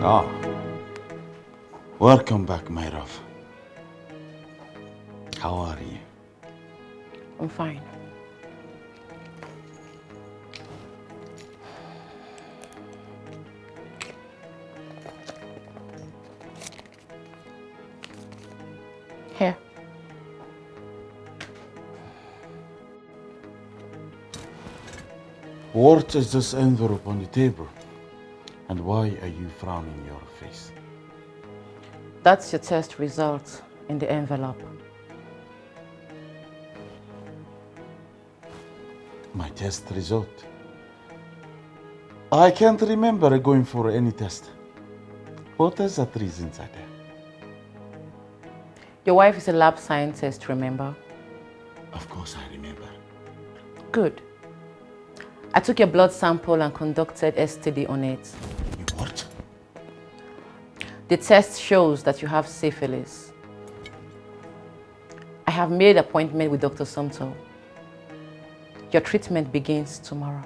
Ah, welcome back, my love. How are you? I'm fine. Here. What is this envelope on the table? And why are you frowning your face? That's your test result in the envelope. My test result. I can't remember going for any test. What is that reason inside there? Your wife is a lab scientist, remember? Of course I remember. Good. I took your blood sample and conducted STD on it. You what? The test shows that you have syphilis. I have made an appointment with Dr. Sumto. Your treatment begins tomorrow.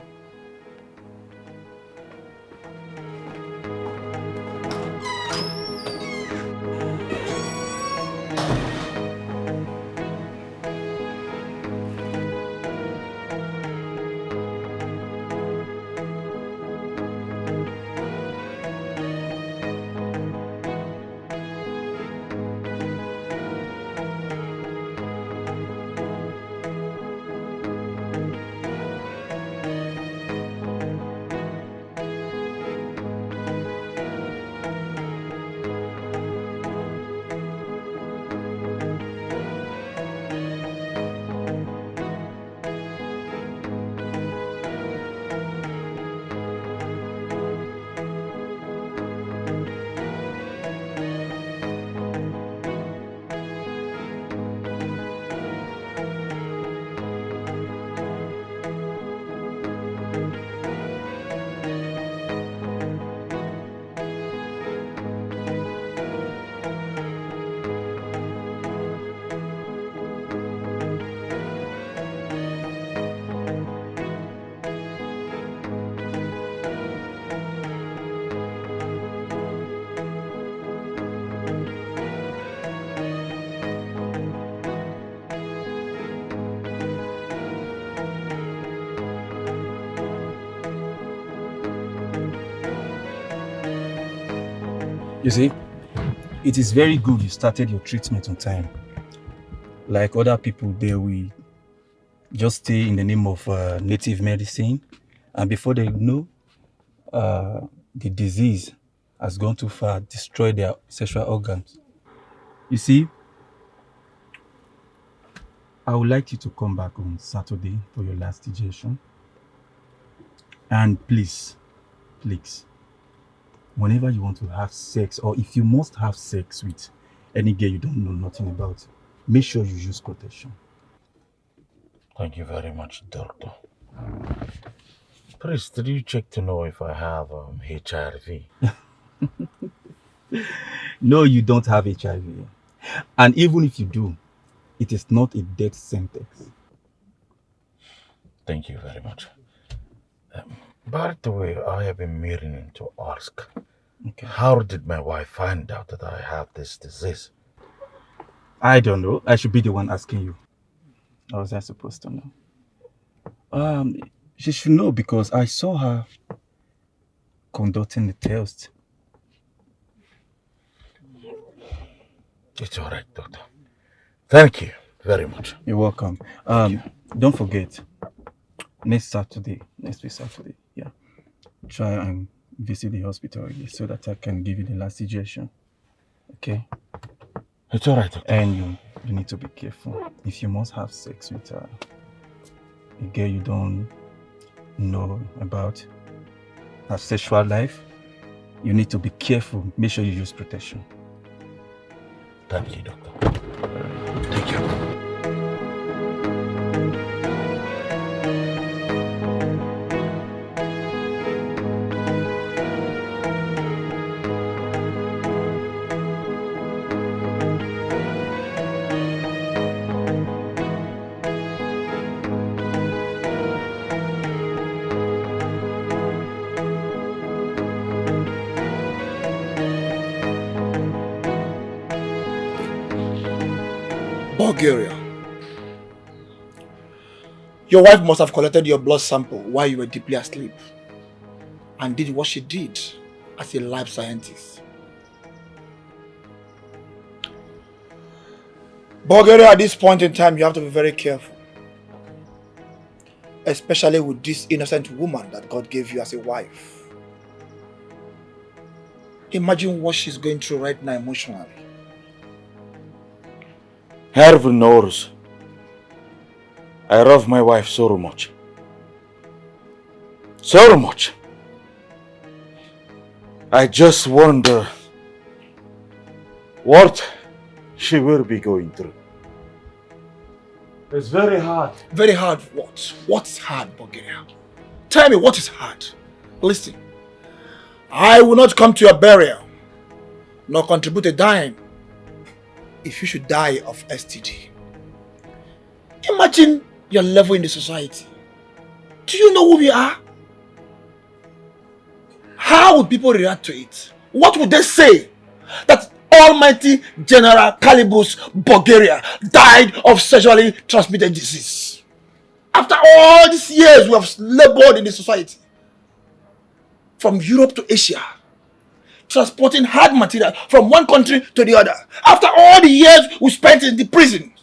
You see, it is very good you started your treatment on time. Like other people, they will just stay in the name of native medicine, and before they know, the disease has gone too far, destroyed their sexual organs. You see, I would like you to come back on Saturday for your last injection. And please, whenever you want to have sex, or if you must have sex with any girl you don't know nothing about, make sure you use protection. Thank you very much, doctor. Please, did you check to know if I have HIV? No, you don't have HIV. And even if you do, it is not a death sentence. Thank you very much. By the way, I have been meaning to ask, Okay. how did my wife find out that I have this disease? I don't know. I should be the one asking you. How was I supposed to know? She should know because I saw her conducting the test. It's all right, doctor. Thank you very much. You're welcome. Don't forget, next week Saturday, yeah, try and visit the hospital again so that I can give you the last suggestion. Okay? It's all right, doctor. And you need to be careful. If you must have sex with a girl you don't know about her sexual life, you need to be careful. Make sure you use protection. Thank you, doctor. Thank you. Bulgaria. Your wife must have collected your blood sample while you were deeply asleep and did what she did as a lab scientist. Bulgaria, at this point in time, you have to be very careful. Especially with this innocent woman that God gave you as a wife. Imagine what she's going through right now emotionally. Heaven knows I love my wife so much. So much. I just wonder what she will be going through. It's very hard. Very hard what? What's hard, Bulgaria? Tell me what is hard. Listen, I will not come to your burial, nor contribute a dime if you should die of STD. Imagine your level in the society. Do you know who we are? How would people react to it? What would they say? That Almighty General Calibus Bulgaria died of sexually transmitted disease. After all these years we have labored in the society, from Europe to Asia, transporting hard material from one country to the other. After all the years we spent in the prison,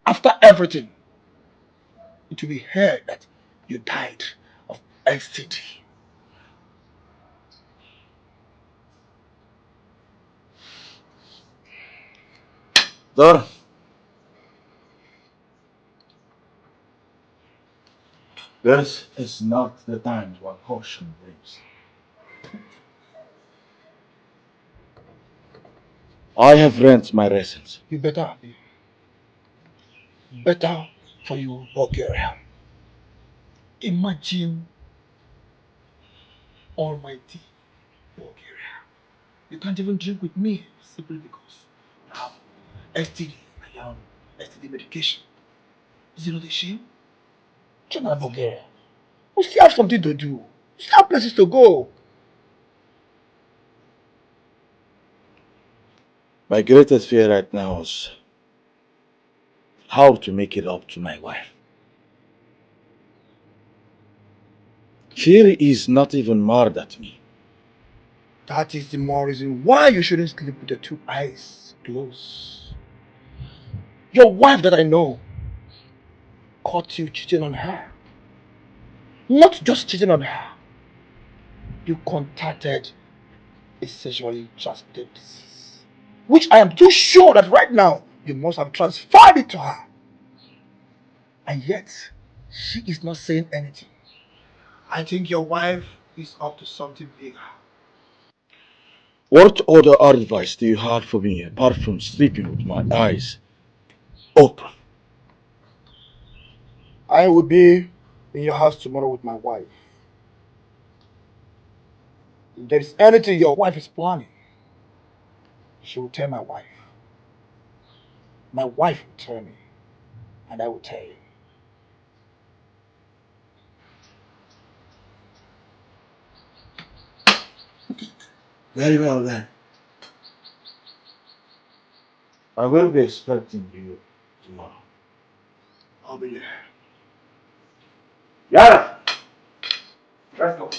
after everything, it will be heard that you died of STD. Sir, this is not the time to caution things. I have learned my lessons. You better. Better for you, Bulgaria. Imagine Almighty Bulgaria. You can't even drink with me simply because you have STD. I am STD medication. Is it not a shame? General Bulgaria. We still have something to do. We still have places to go. My greatest fear right now is how to make it up to my wife. She is not even mad at me. That is the more reason why you shouldn't sleep with your two eyes closed. Your wife that I know caught you cheating on her. Not just cheating on her. You contacted a sexually transmitted disease, which I am too sure that right now you must have transferred it to her. And yet, she is not saying anything. I think your wife is up to something bigger. What other advice do you have for me apart from sleeping with my eyes open? I will be in your house tomorrow with my wife. If there is anything your wife is planning, she will tell my wife. My wife will tell me, and I will tell you. Very well then. I will be expecting you tomorrow. I'll be there. Yara! Let's go.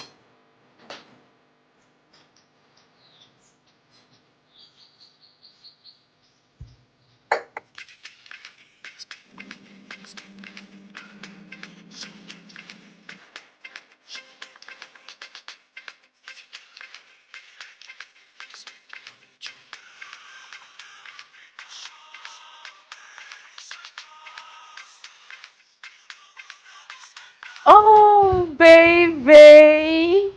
Oh, baby.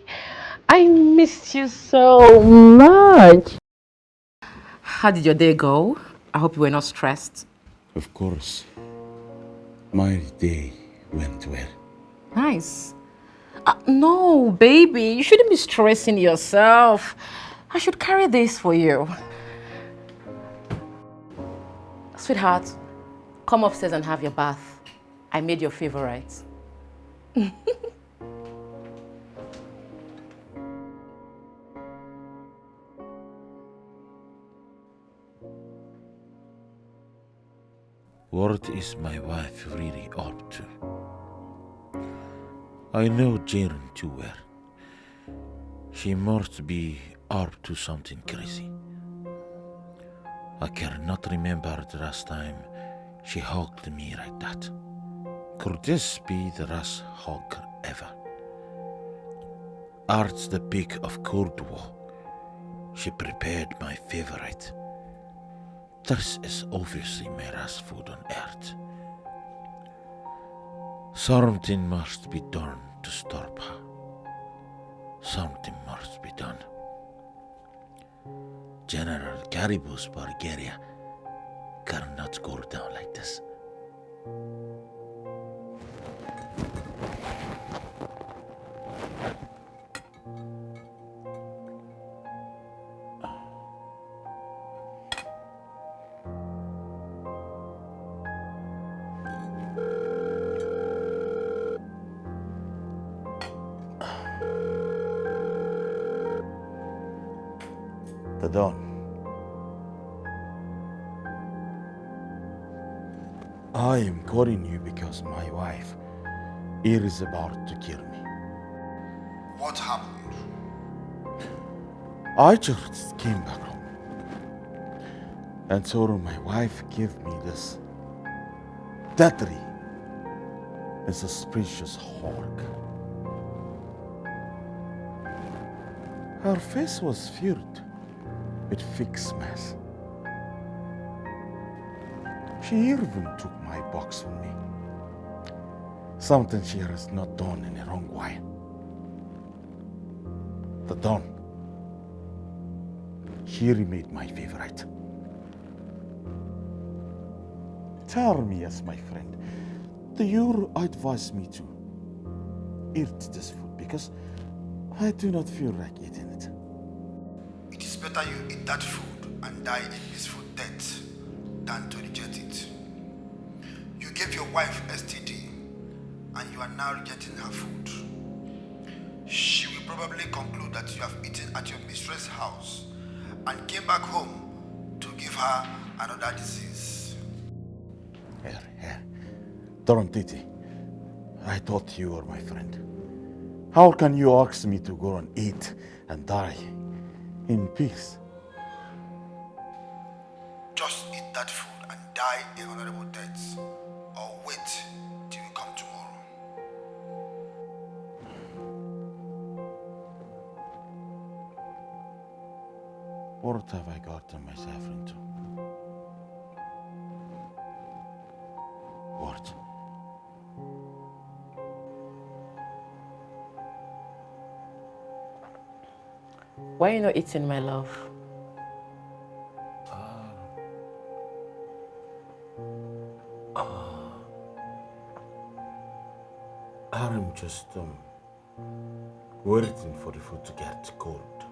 I missed you so much. How did your day go? I hope you were not stressed. Of course. My day went well. Nice. No, baby, you shouldn't be stressing yourself. I should carry this for you. Sweetheart, come upstairs and have your bath. I made your favorite. What is my wife really up to? I know Jaren too well. She must be up to something crazy. I cannot remember the last time she hugged me like that. Could this be the last hug ever? Art's the pick of Cold War. She prepared my favorite. This is obviously my last food on earth. Something must be done to stop her. Something must be done. General Caribou's Bulgaria cannot go down like this. The Don. I am calling you because my wife here is about to kill me. What happened? I just came back home and saw my wife give me this deadly and suspicious hug. Her face was filled with fixed mess. She even took my box from me. Something she has not done in a long while. The Don. She remade my favorite. Tell me as my friend, do you advise me to eat this food? Because I do not feel like eating it. It is better you eat that food and die a peaceful death than to reject it. You gave your wife STD and you are now rejecting her food. She will probably conclude that you have eaten at your mistress' house and came back home to give her another disease. Here. Titi, I thought you were my friend. How can you ask me to go and eat and die in peace? Just eat that food and die a honorable death, or wait till you come tomorrow. What have I gotten myself into? What? Why are you not eating, my love? I'm just waiting for the food to get cold.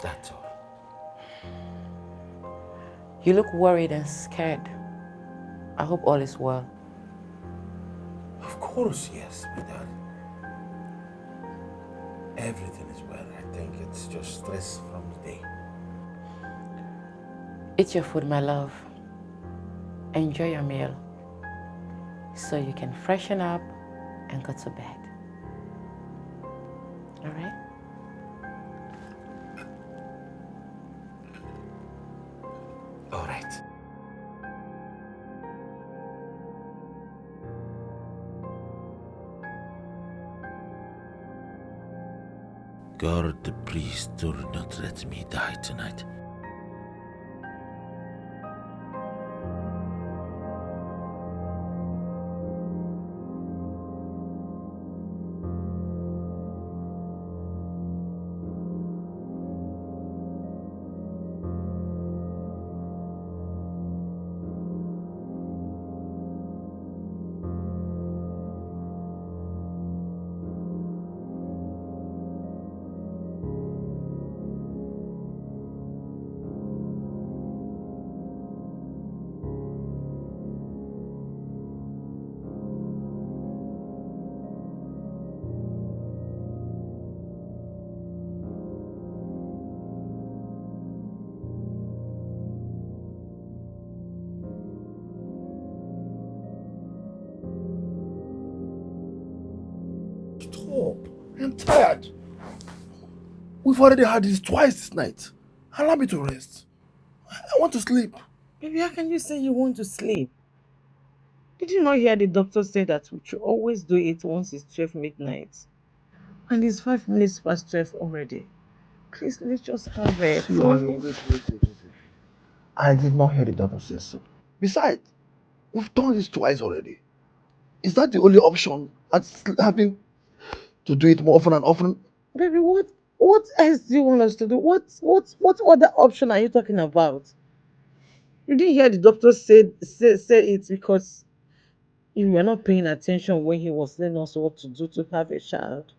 That's all. You look worried and scared. I hope all is well. Of course, yes, my darling. Everything is well. I think it's just stress from the day. Eat your food, my love. Enjoy your meal so you can freshen up and go to bed. All right? All right. God, the priest, do not let me die tonight. tired. We've already had this twice this night. Allow me to rest. I want to sleep. Baby, how can you say you want to sleep? Did you not hear the doctor say that we should always do it once it's 12 midnight? And it's 5 minutes past 12 already. Please, let's just have a phone. Wait. I did not hear the doctor say so. Besides, we've done this twice already. Is that the only option? Having to do it more often and often? Baby, what else do you want us to do? What other option are you talking about? You didn't hear the doctor say it because you were not paying attention when he was telling us what to do to have a child.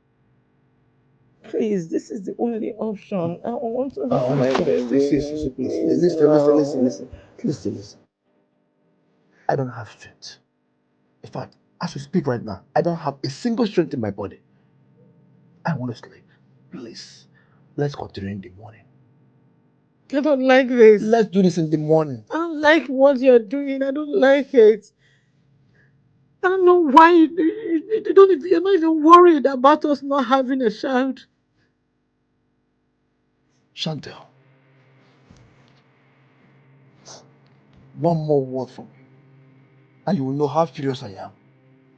Please, this is the only option. I want to have my baby. Listen. I don't have strength. In fact, as we speak right now, I don't have a single strength in my body. I want to sleep. Please, let's continue in the morning. I don't like this. Let's do this in the morning. I don't like what you're doing. I don't like it. I don't know why you're not even worried about us not having a child. Chantel, one more word from you, and you will know how furious I am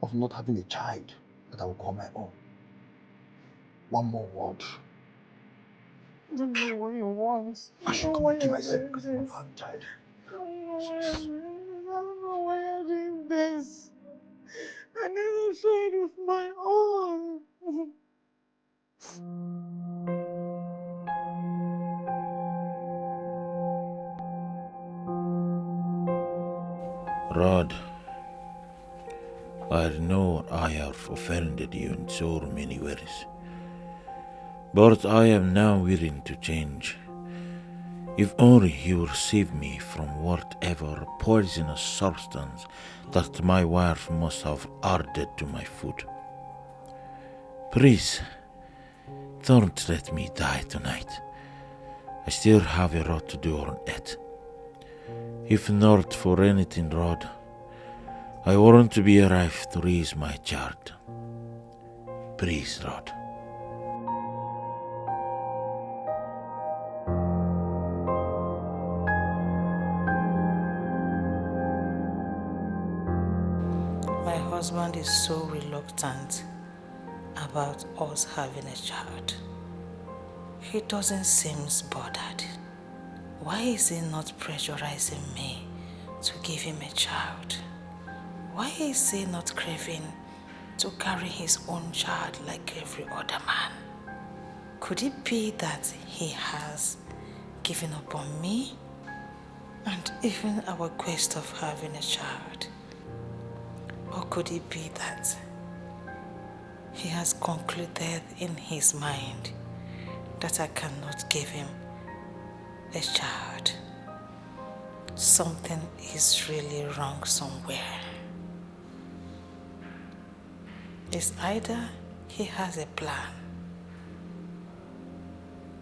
of not having a child that I will call my own. One more word. I don't know what you want. I should come to myself because I'm not having a child. I don't know why you're doing this. I never saw it with my own. Rod, I know I have offended you in so many ways, but I am now willing to change. If only you receive me from whatever poisonous substance that my wife must have added to my food. Please, don't let me die tonight. I still have a lot to do on it. If not for anything, Rod, I want to be alive to raise my child. Please, Rod. My husband is so reluctant about us having a child. He doesn't seem bothered. Why is he not pressurizing me to give him a child? Why is he not craving to carry his own child like every other man? Could it be that he has given up on me and even our quest of having a child? Or could it be that he has concluded in his mind that I cannot give him a child? Something is really wrong somewhere. It's either he has a plan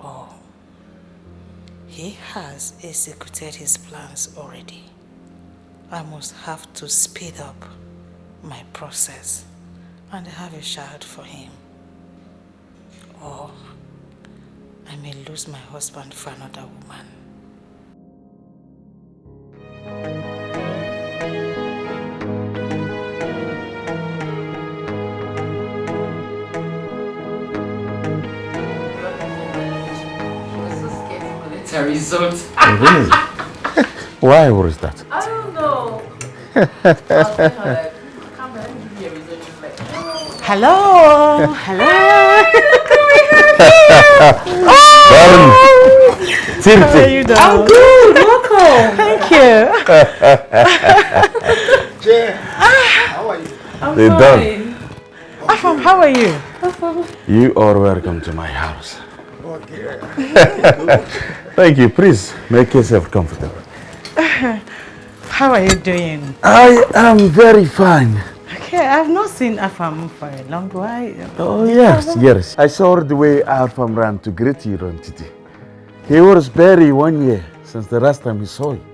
or he has executed his plans already. I must have to speed up my process and have a child for him, or I may lose my husband for another woman. The result. Really? Why was that? I don't know. I was telling her like, come let me give you a result. She's like, hello. How are you doing? I'm good. Welcome. Thank you. Jay, how are you? I'm They're fine. Afam, how are you? You are welcome to my house. Okay. Thank you. Please make yourself comfortable. How are you doing? I am very fine. Okay, I've not seen Afam for a long while. Oh, yes. I saw the way Alpham ran to greet you on today. He was barely 1 year since the last time he saw you.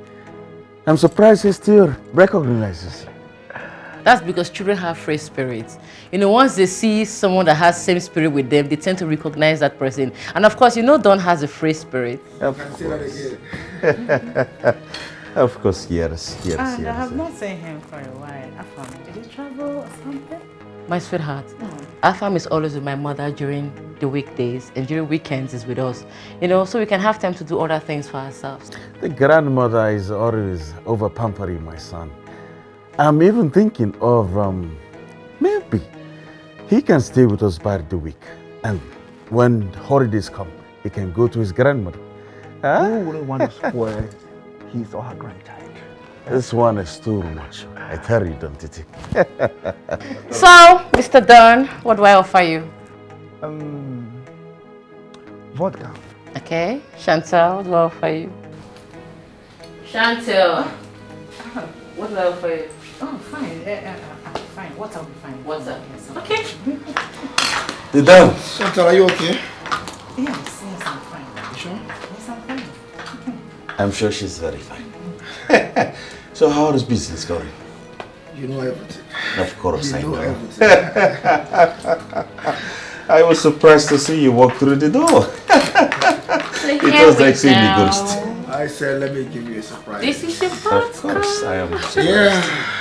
I'm surprised he still recognizes you. That's because children have free spirits. You know, once they see someone that has same spirit with them, they tend to recognize that person. And of course, you know Don has a free spirit. Of course. Of course, yes. And I have not seen him for a while. Afam, did he travel or something? My sweetheart, Afam is always with my mother during the weekdays, and during weekends is with us. You know, so we can have time to do other things for ourselves. The grandmother is always over pampering my son. I'm even thinking of maybe he can stay with us by the week, and when holidays come, he can go to his grandmother. Who wouldn't want to spoil his or her grandchild? This one is too much. I tell you, don't it? So, Mr. Don, what do I offer you? Vodka. Okay, Chantal, what do I offer you? Chantal, what do I offer you? Oh, fine. Fine. Water will be fine. Water. Yes, Okay. The Don. Chantal, are you okay? Yes, I'm fine. You sure? Yes, I'm fine. I'm sure she's very fine. So how is business going? You know everything. Of course, I know. Everything. I was surprised to see you walk through the door. It was like seeing the ghost. I said, let me give you a surprise. This is your Of part. course, I am surprised. Yeah.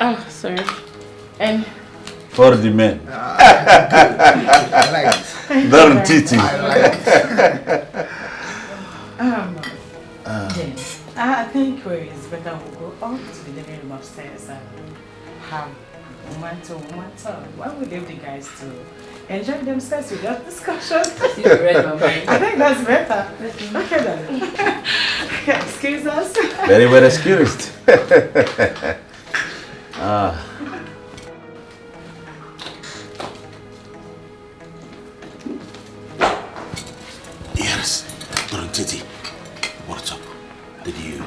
Oh, sorry. And For the men. I like it. Darn titty. I like it. Then, I think it's better we go up to the living room upstairs and have woman to woman talk. Why would leave the guys to enjoy themselves without discussion? you read my mind. I think that's better. Okay then. Excuse us. Very well excused. Yes, Darn titty. What's up? Did you...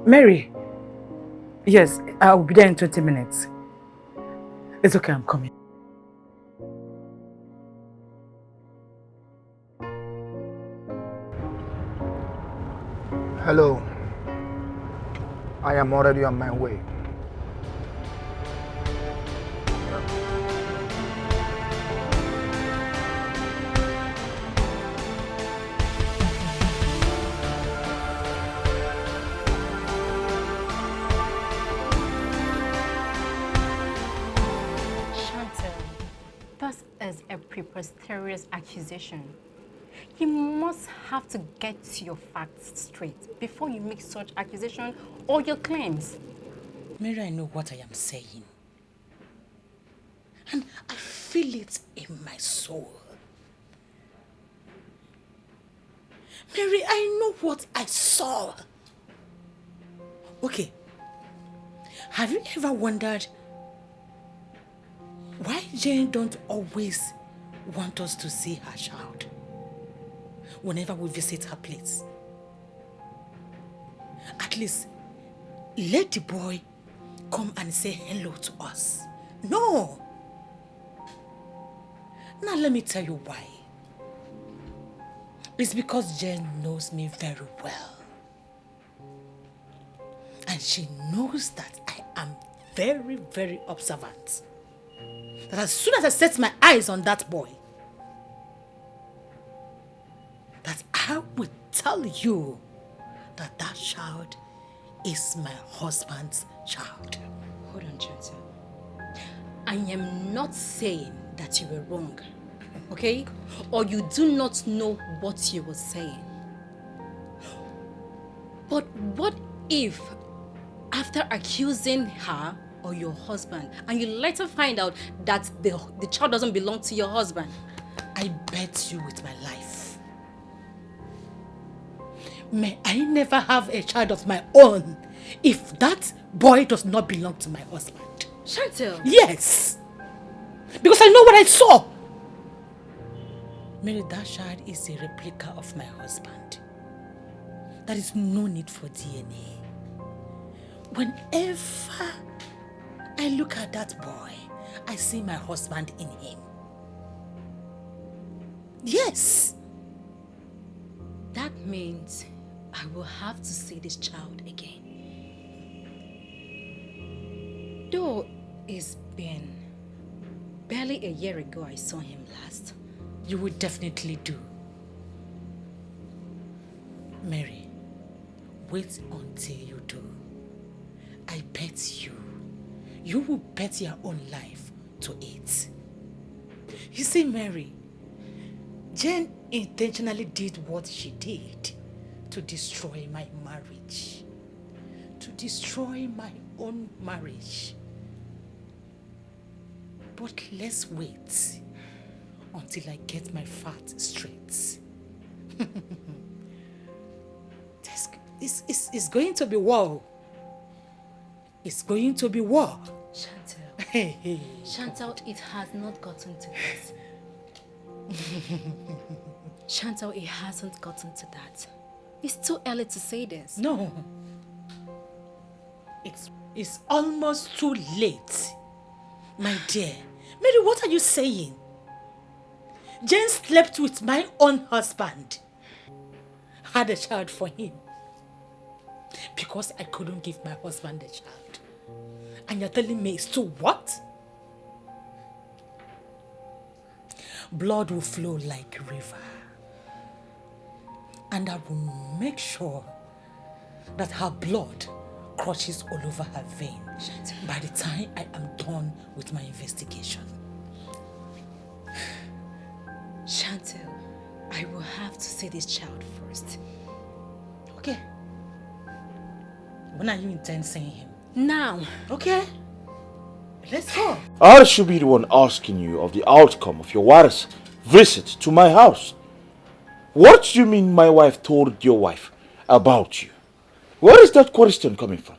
Mary. Yes, I'll be there in 20 minutes. It's okay, I'm coming. Hello. I am already on my way. That is a preposterous accusation. You must have to get your facts straight before you make such accusation or your claims. Mary, I know what I am saying. And I feel it in my soul. Mary, I know what I saw. Okay. Have you ever wondered why Jane don't always want us to see her child whenever we visit her place? At least let the boy come and say hello to us. No. Now let me tell you why. It's because Jane knows me very well. And she knows that I am very, very observant. That as soon as I set my eyes on that boy, that I will tell you that that child is my husband's child. Hold on, Chantal. I am not saying that you were wrong, okay? Or you do not know what you were saying. But what if, after accusing her or your husband, and you later find out that the child doesn't belong to your husband? I bet you with my life. May I never have a child of my own if that boy does not belong to my husband. Chantal! Yes! Because I know what I saw. Mary, that child is a replica of my husband. There is no need for DNA. Whenever I look at that boy, I see my husband in him. Yes. That means I will have to see this child again. Though it's been barely a year ago I saw him last. You will definitely do. Mary, wait until you do. I bet you will bet your own life to it. You see, Mary, Jane intentionally did what she did to destroy my marriage. To destroy my own marriage. But let's wait until I get my facts straight. It's going to be war. It's going to be war. Chantal. Hey. Chantal, it has not gotten to this. Chantal, it hasn't gotten to that. It's too early to say this. No. It's almost too late. My dear. Mary, what are you saying? Jane slept with my own husband. Had a child for him. Because I couldn't give my husband a child. And you're telling me it's too what? Blood will flow like a river. And I will make sure that her blood crushes all over her vein by the time I am done with my investigation. Chantal, I will have to see this child first. Okay. When are you intend seeing him? Now. Okay. Let's go. I should be the one asking you of the outcome of your wife's visit to my house. What do you mean my wife told your wife about you? Where is that question coming from?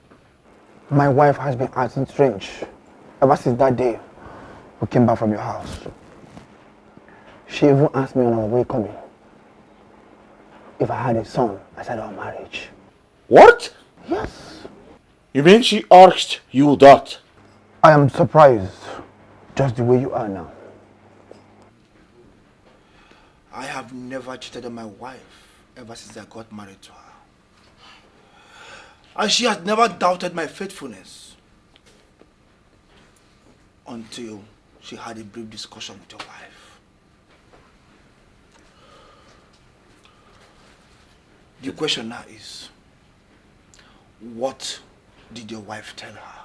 My wife has been acting strange ever since that day we came back from your house. She even asked me on our way coming if I had a son outside our marriage. What? Yes. You mean she asked you that? I am surprised, just the way you are now. I have never cheated on my wife ever since I got married to her. And she has never doubted my faithfulness until she had a brief discussion with your wife. The question now is, what did your wife tell her?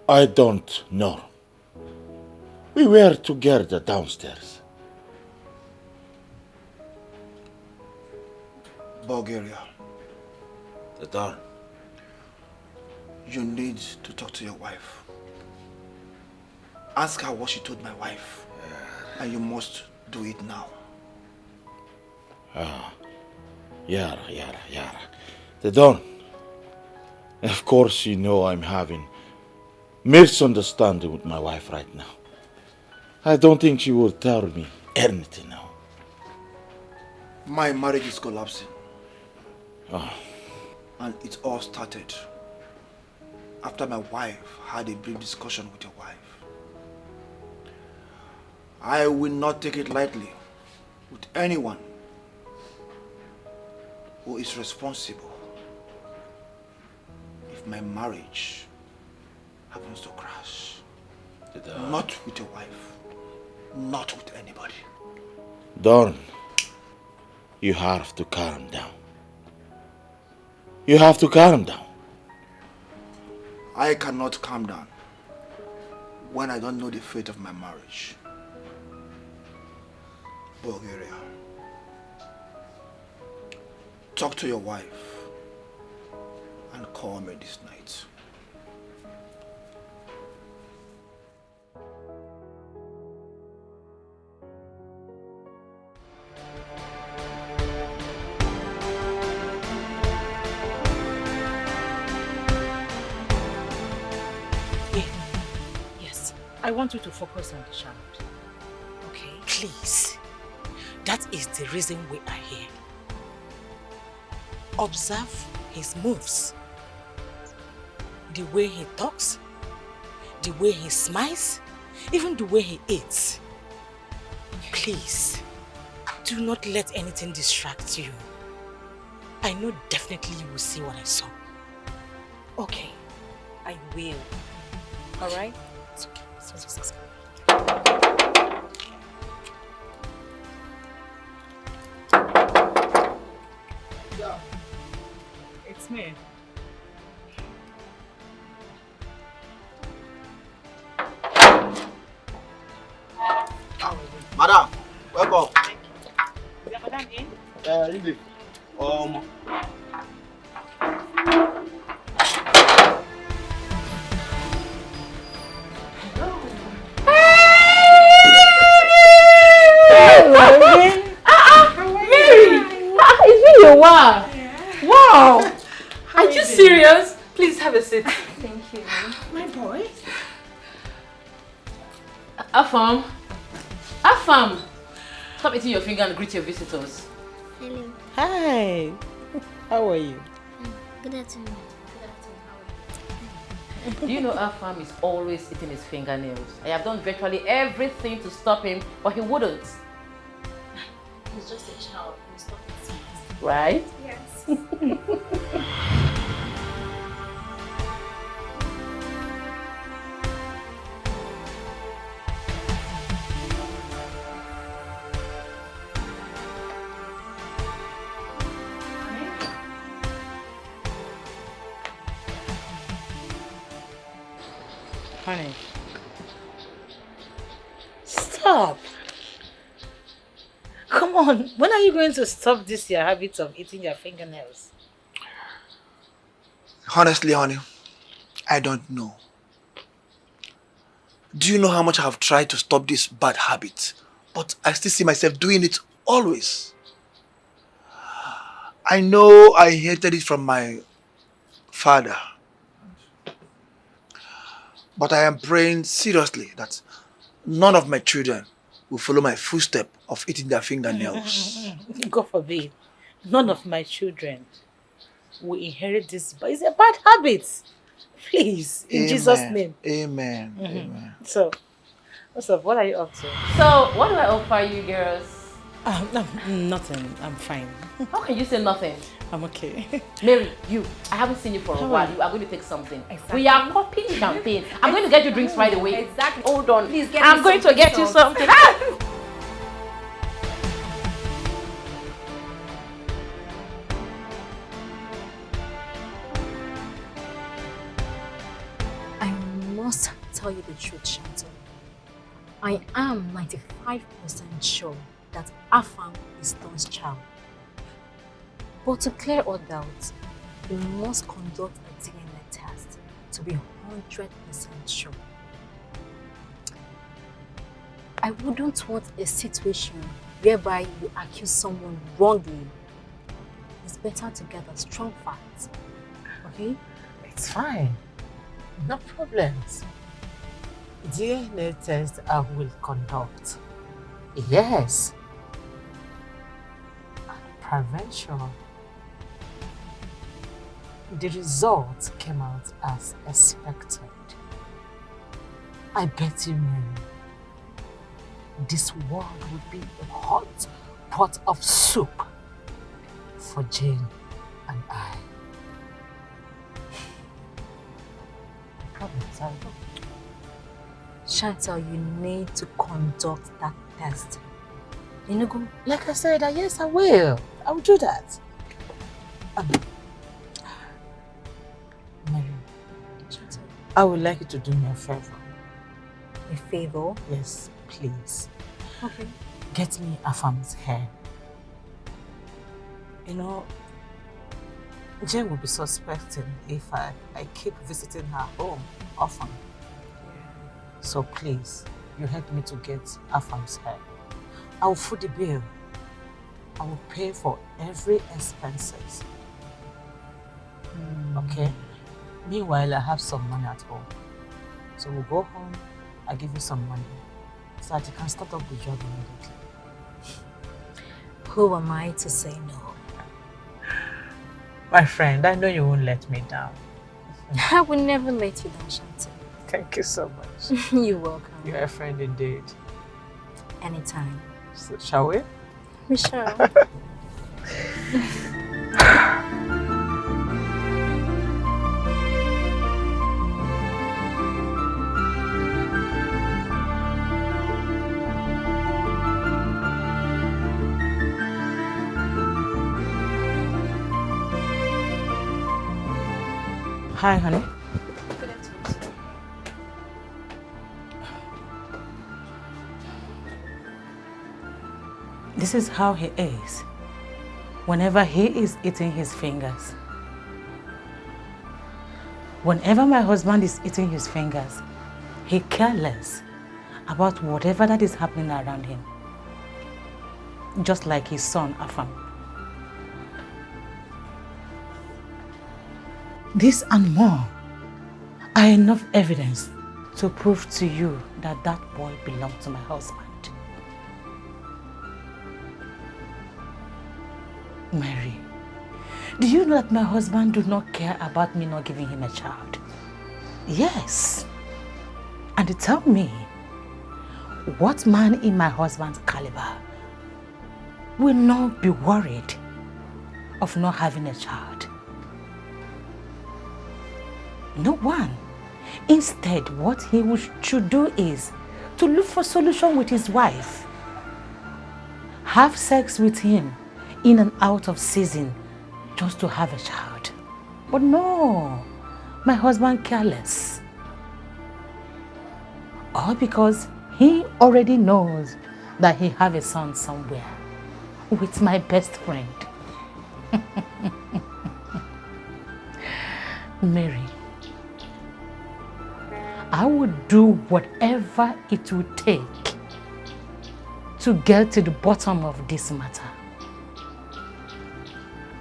I don't know. We were together downstairs. Bulgaria, The door. you need to talk to your wife. Ask her what she told my wife. And you must do it now. Yara. The Don. Of course you know I'm having misunderstanding with my wife right now. I don't think she will tell me anything now. My marriage is collapsing. Oh. And it all started after my wife had a brief discussion with your wife. I will not take it lightly with anyone who is responsible if my marriage happens to crash. Not with your wife, not with anybody. Don, you have to calm down. You have to calm down. I cannot calm down when I don't know the fate of my marriage. Bulgaria, talk to your wife and call me this night. Yes, I want you to focus on the child. Okay? Please. That is the reason we are here. observe his moves, the way he talks, the way he smiles, even the way he eats. Please, do not let anything distract you. I know definitely you will see what I saw. Okay, I will. All right? It's okay. It's okay. It's me. Madam, welcome. Is the madam in? Easy. It's been a while. Wow. Are you serious? Please have a seat. Thank you. My boy. Afam. Afam. Stop eating your finger and greet your visitors. Hello. Hi. How are you? Good afternoon. Do you know Afam is always eating his fingernails? I have done virtually everything to stop him, but he wouldn't. He's just a child. He's not a Right? Yes. Honey. Stop. Come on. When are you going to stop this your habit of eating your fingernails? Honestly, honey, I don't know. Do you know how much I have tried to stop this bad habit? But I still see myself doing it always. I know I inherited it from my father. But I am praying seriously that none of my children will follow my footstep of eating their fingernails. God forbid. None of my children will inherit this. But it's a bad habit. Please, in Jesus' name. Amen. Amen. So, what's up? What are you up to? So, what do I offer you girls? No, nothing. I'm fine. How can you say nothing? I'm okay. Mary, I haven't seen you for a How while. are you? You are going to take something. Exactly. We are popping champagne. I'm going to get you drinks right away. Exactly. Hold on. Please get I'm me going to something get you soft. something. Ah! I must tell you the truth, Chantal. I am 95% sure that Afam is Don's child. But to clear all doubts, we must conduct a DNA test to be 100% sure. I wouldn't want a situation whereby you accuse someone wrongly. It's better to get a strong fact. Okay? It's fine. No problems. DNA test I will conduct. Yes. And prevention. The result came out as expected. I bet you, Mary, this world would be a hot pot of soup for Jane and I. Problems, I know. Chantal, you need to conduct that test. You know, go. Like I said, yes, I will. I will do that. Mary, Chantal, I would like you to do me a favor. a favor. Yes, please. Okay. Get me Afam's hair. You know, Jane will be suspecting if I keep visiting her home often. So please, you help me to get Afam's hair. I will foot the bill. I will pay for every expenses. Okay? Meanwhile, I have some money at home. So we'll go home, I give you some money so that you can start up the job immediately. Who am I to say no? My friend, I know you won't let me down. I will never let you down, Chantel. Thank you so much. You're welcome. You're a friend indeed. Anytime. So, shall we? We shall. Hi, honey. This is how he is. Whenever he is eating his fingers. Whenever my husband is eating his fingers, he cares less about whatever that is happening around him. Just like his son, Afam. This and more are enough evidence to prove to you that that boy belonged to my husband. Mary, do you know that my husband do not care about me not giving him a child? Yes. And tell me, what man in my husband's caliber will not be worried of not having a child? No one. Instead, what he should do is to look for solution with his wife. Have sex with him in and out of season just to have a child. But no, my husband careless. All because he already knows that he have a son somewhere with my best friend. Mary, I would do whatever it would take to get to the bottom of this matter.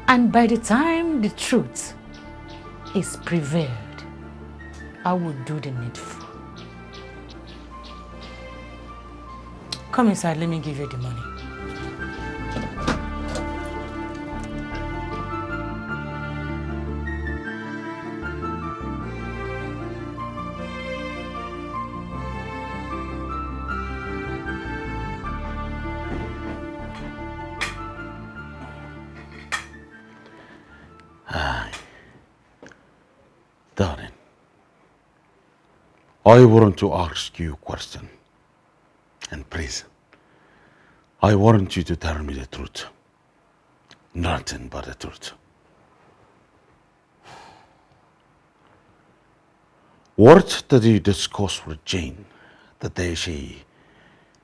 And by the time the truth is prevailed, I will do the needful. Come inside, let me give you the money. Darling, I want to ask you a question. And please, I want you to tell me the truth. Nothing but the truth. What did you discuss with Jane the day she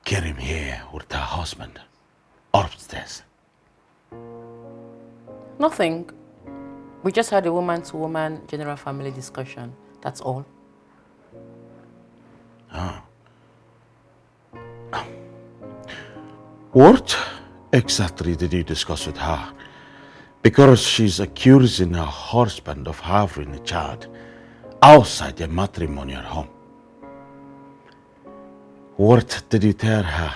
came here with her husband upstairs? Nothing. We just had a woman-to-woman general family discussion. That's all. What exactly did you discuss with her? Because she's accusing her husband of having a child outside their matrimonial home. What did you tell her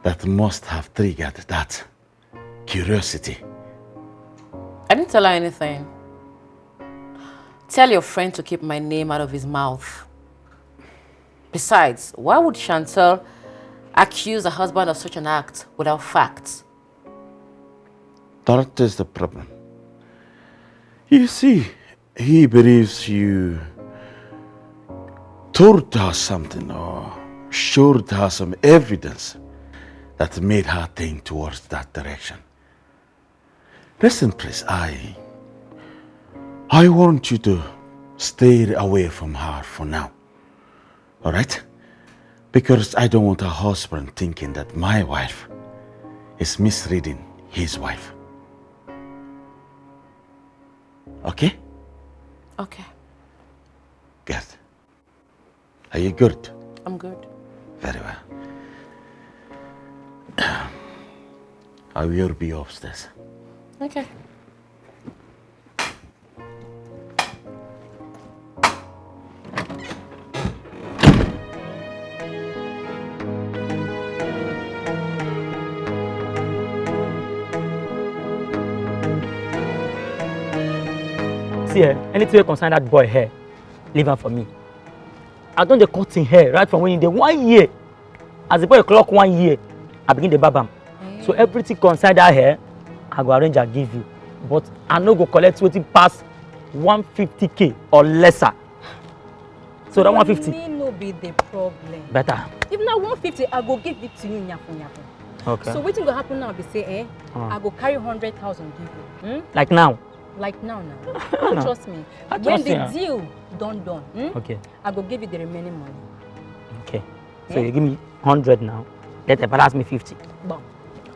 that must have triggered that curiosity? I didn't tell her anything. Tell your friend to keep my name out of his mouth. Besides, why would Chantel accuse her husband of such an act without facts? That is the problem. You see, he believes you told her something or showed her some evidence that made her think towards that direction. Listen, please, I want you to stay away from her for now. All right? Because I don't want her husband thinking that my wife is misreading his wife. Okay? Okay. Good. Are you good? I'm good. Very well. I will be upstairs. Okay. See, anything concern that boy hair, leave him for me. I don't dey cut him hair right from when he dey 1 year. As the boy clock 1 year, I begin the barb am. So everything concern that hair, I go arrange and give you. But I no go collect wetin pass 150k or lesser. So that 150. Money no be the problem. Better. If na 150, I go give it to you nyafu. Okay. So wetin go happen now be say, I go carry 100,000 give you. Like now? Like now. No. Trust me. When the deal done, okay, I go give you the remaining money. Okay. So you give me 100 now. Let the balance me 50. Bon.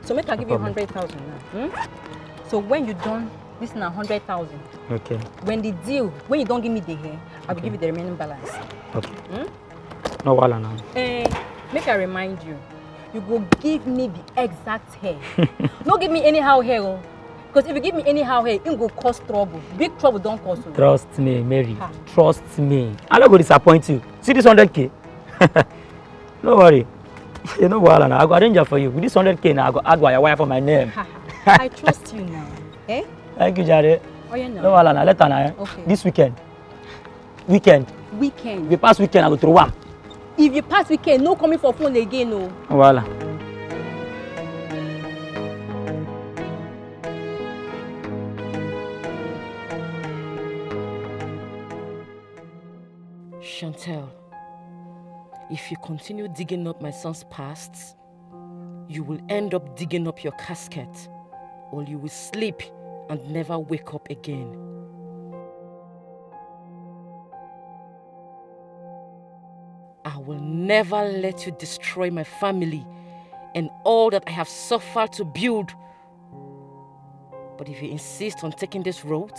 So make I give you 100,000 now. So when you done, this is now 100,000. Okay. When you don't give me the hair, I will give you the remaining balance. Okay. No wala now. Make I remind you, you go give me the exact hair. Don't give me anyhow hair. Because if you give me anyhow hair, it will cause trouble. Big trouble don't cause you. Trust me, Mary. Trust me. I'm not going to disappoint you. See this 100k? No worry. You know what, I go arrange it for you. With this 100k now, I go add wire for my name. I trust you now. Eh? Thank you, Jare. Oh, yeah, no. No, Alana, let her. Okay. This weekend. Weekend. Weekend. If you pass weekend, I go through one. If you pass weekend, no coming for phone again, no. Voila. Chantel, if you continue digging up my son's past, you will end up digging up your casket, or you will sleep and never wake up again. I will never let you destroy my family and all that I have suffered to build. But if you insist on taking this road,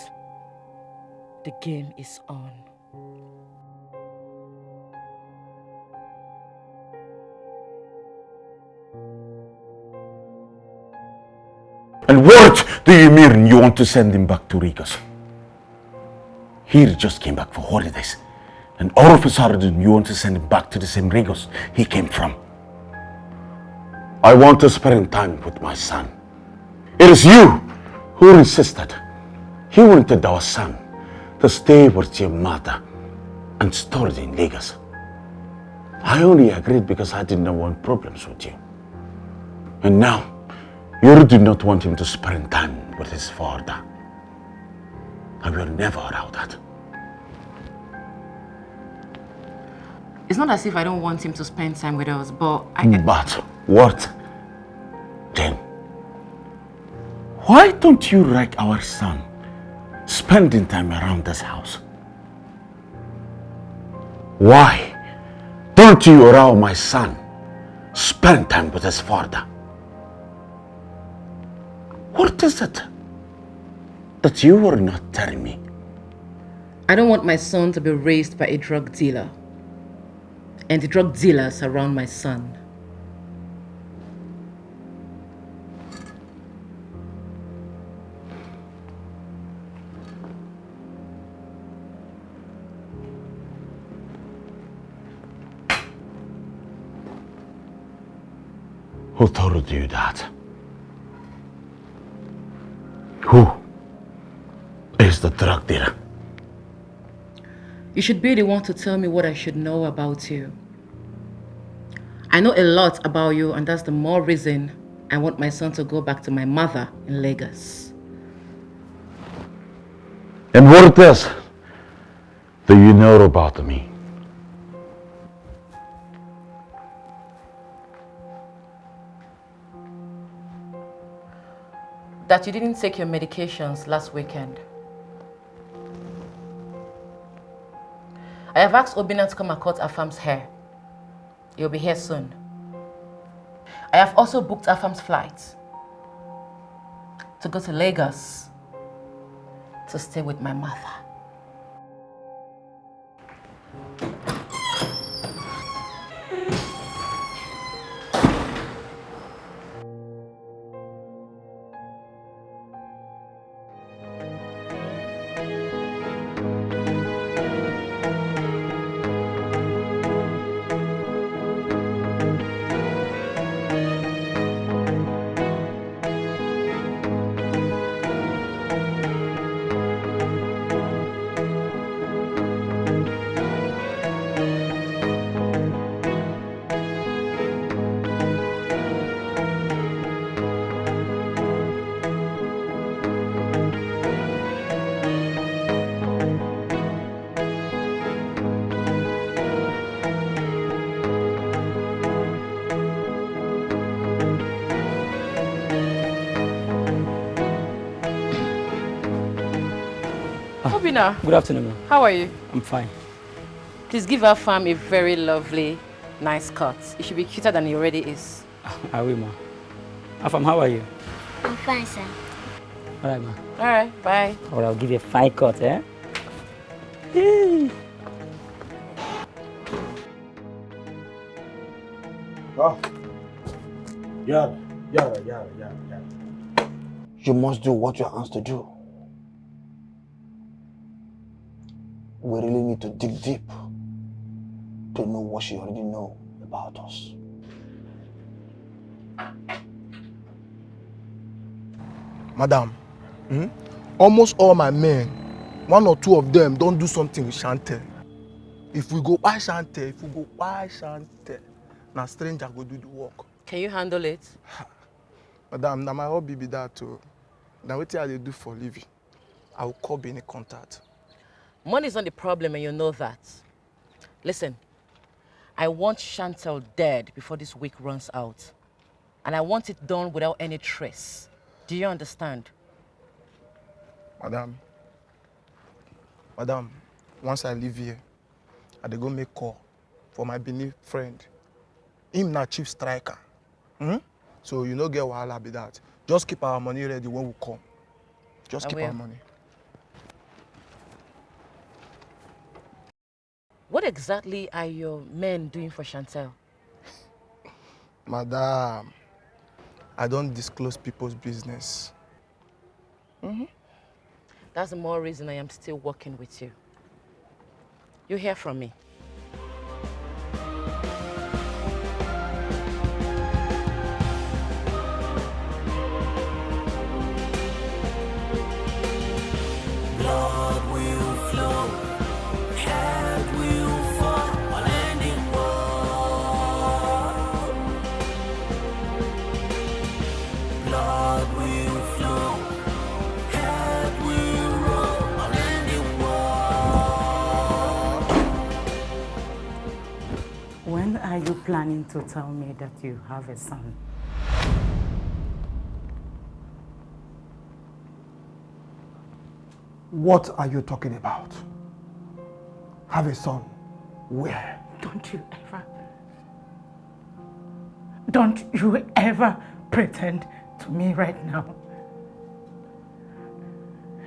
the game is on. And what do you mean you want to send him back to Rikos? He just came back for holidays. And all of a sudden you want to send him back to the same Rikos he came from. I want to spend time with my son. It is you who insisted. He wanted our son to stay with your mother and study in Lagos. I only agreed because I didn't want problems with you. And now, you do not want him to spend time with his father. I will never allow that. It's not as if I don't want him to spend time with us, but But what then? Why don't you like our son spending time around this house? Why don't you allow my son spend time with his father? What is it that you were not telling me? I don't want my son to be raised by a drug dealer. And the drug dealers around my son. Who told you that? Who is the drug dealer? You should be the one to tell me what I should know about you. I know a lot about you, and that's the more reason I want my son to go back to my mother in Lagos. And what else do you know about me? That you didn't take your medications last weekend. I have asked Obina to come and cut Afam's hair. He'll be here soon. I have also booked Afam's flight to go to Lagos to stay with my mother. Obina, Good afternoon, ma'am. how are you? I'm fine. Please give our farm a very lovely, nice cut. It should be cuter than it already is. I will, ma. Afam, how are you? I'm fine, sir. All right, ma. All right, bye. All right, I'll give you a fine cut, eh? Yay. Oh. Yara. You must do what you're asked to do. We really need to dig deep to know what she already knows about us. Madam, almost all my men, one or two of them don't do something with Chantel. If we go by Chantel, now stranger go do the work. Can you handle it? Madam, now my hobby be that too. Now what I do for living, I will call being a contact. Money is not the problem and you know that. Listen, I want Chantel dead before this week runs out. And I want it done without any trace. Do you understand? Madam, once I leave here, I dey go make call for my Benin friend. Him na chief striker. So you no get wahala be that. Just keep our money ready when we come. Just keep our money. What exactly are your men doing for Chantel? Madam, I don't disclose people's business. That's the more reason I am still working with you. You hear from me. Blood will flow, head will fall, all ending war. Blood will flow, head will roll, all ending war. When are you planning to tell me that you have a son? What are you talking about? Have a son? Where? Don't you ever pretend to me right now.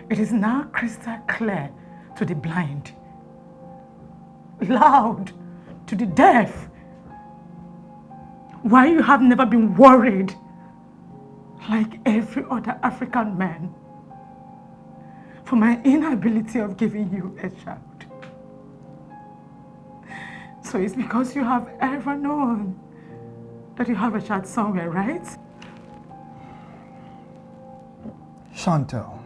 It is now crystal clear to the blind, loud to the deaf, why you have never been worried like every other African man for my inability of giving you a child. So it's because you have ever known that you have a child somewhere, right? Chantel,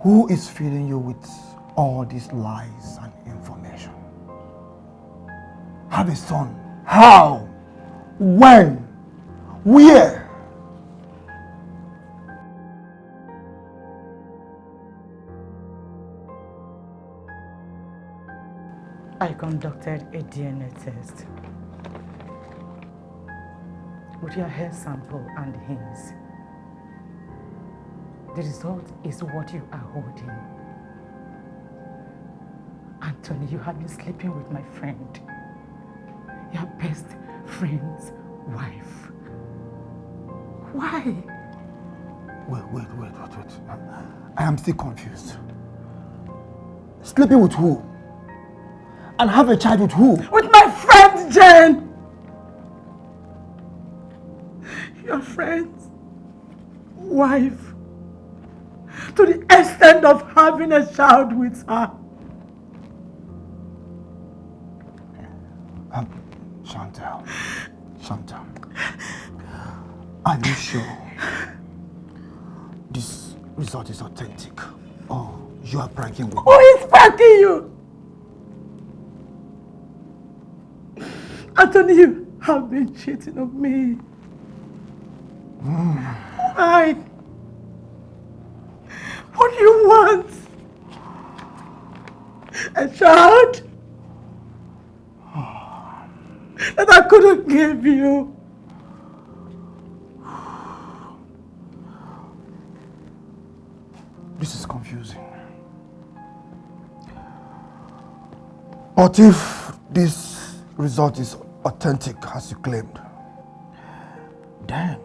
who is feeding you with all these lies and information? Have a son? How? When? Where? I conducted a DNA test with your hair sample and his. The result is what you are holding. Anthony, you have been sleeping with my friend, your best friend's wife. Why? Wait. I am still confused. Sleeping with who? And have a child with who? With my friend, Jen! Your friend's wife. To the extent of having a child with her. Chantel. Are you sure this result is authentic? Or You are pranking with me. Who is pranking you? Anthony, you have been cheating on me. Why? What do you want? A child that I couldn't give you. This is confusing. But if this result is authentic as you claimed, then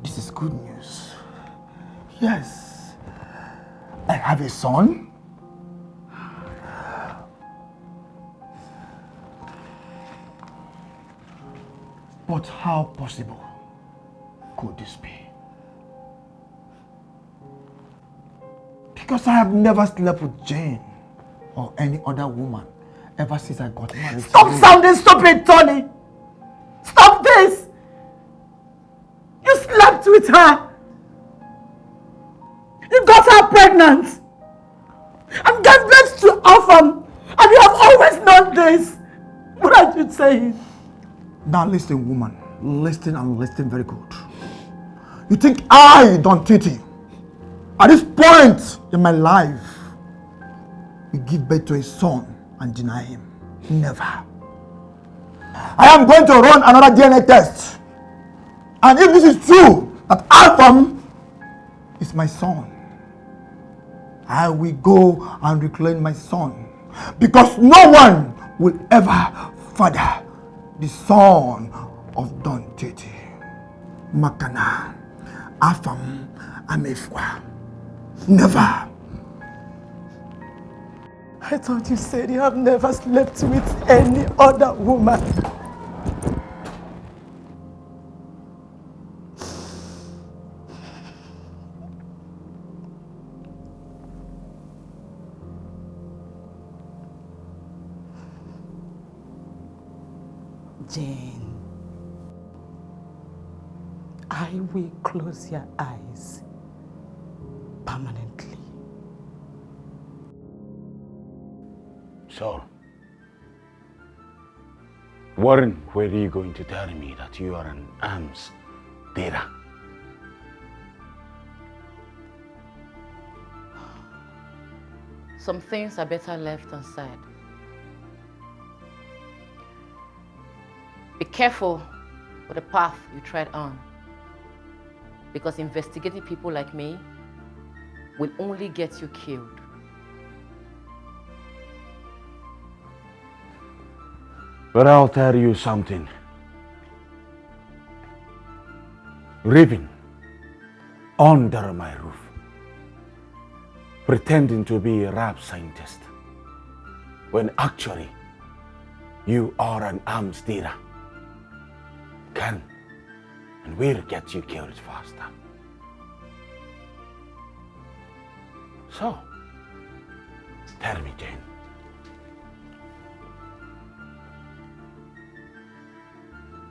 this is good news. Yes, I have a son. But how possible could this be? Because I have never slept with Jane or any other woman ever since I got married. Stop sounding stupid, Tony! Stop this! You slept with her! You got her pregnant! And gave birth to Afam! And you have always known this! What are you saying? Now listen, woman. Listen and listen very good. You think I don't treat you? At this point in my life, you give birth to a son and deny him. Never. I am going to run another DNA test. And if this is true, that Alpham is my son, I will go and reclaim my son. Because no one will ever father the son of Don Tete. Makana, Afam, Amefwa. Never. I thought you said you have never slept with any other woman. Jane, I will close your eyes permanently. So, Warren, were you going to tell me that you are an arms dealer? Some things are better left unsaid. Be careful with the path you tread on, because investigating people like me will only get you killed. But I'll tell you something. Living under my roof, pretending to be a rap scientist, when actually you are an arms dealer, can and will get you killed faster. So, tell me, Jane.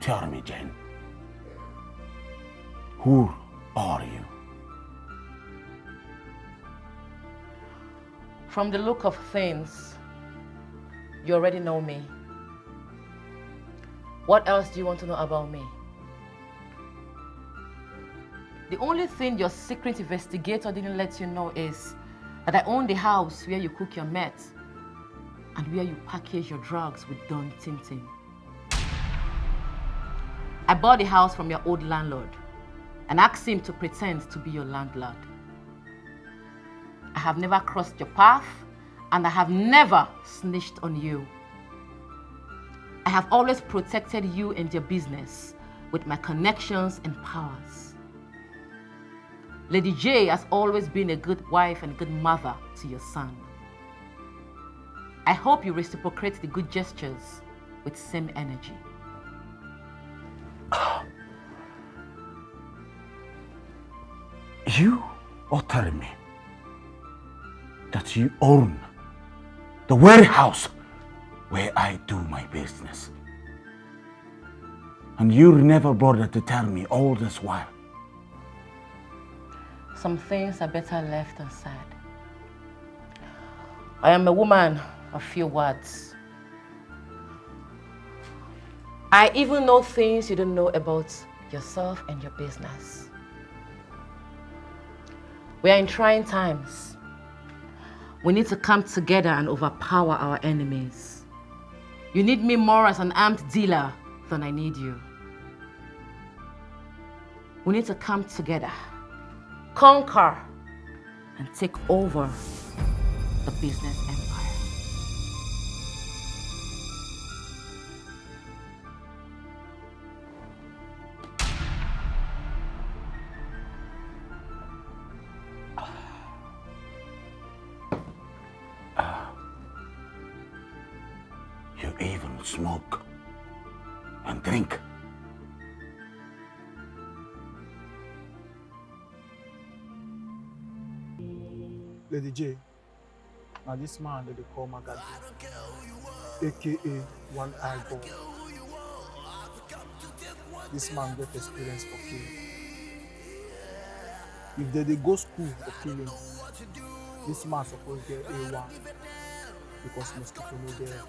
Tell me, Jane. Who are you? From the look of things, you already know me. What else do you want to know about me? The only thing your secret investigator didn't let you know is that I own the house where you cook your meth and where you package your drugs with Don Tintin. I bought the house from your old landlord and asked him to pretend to be your landlord. I have never crossed your path and I have never snitched on you. I have always protected you and your business with my connections and powers. Lady J has always been a good wife and good mother to your son. I hope you reciprocate the good gestures with same energy. You are telling me that you own the warehouse where I do my business, and you never bothered to tell me all this while? Some things are better left unsaid. I am a woman of few words. I even know things you don't know about yourself and your business. We are in trying times. We need to come together and overpower our enemies. You need me more as an armed dealer than I need you. We need to come together, conquer, and take over the business empire. You even smoke and drink. Lady J, now this man that they call Magadi, aka One Eye Ball. This man get experience for killing. If they go school for killing, this man supposed get A1 because mosquito no there.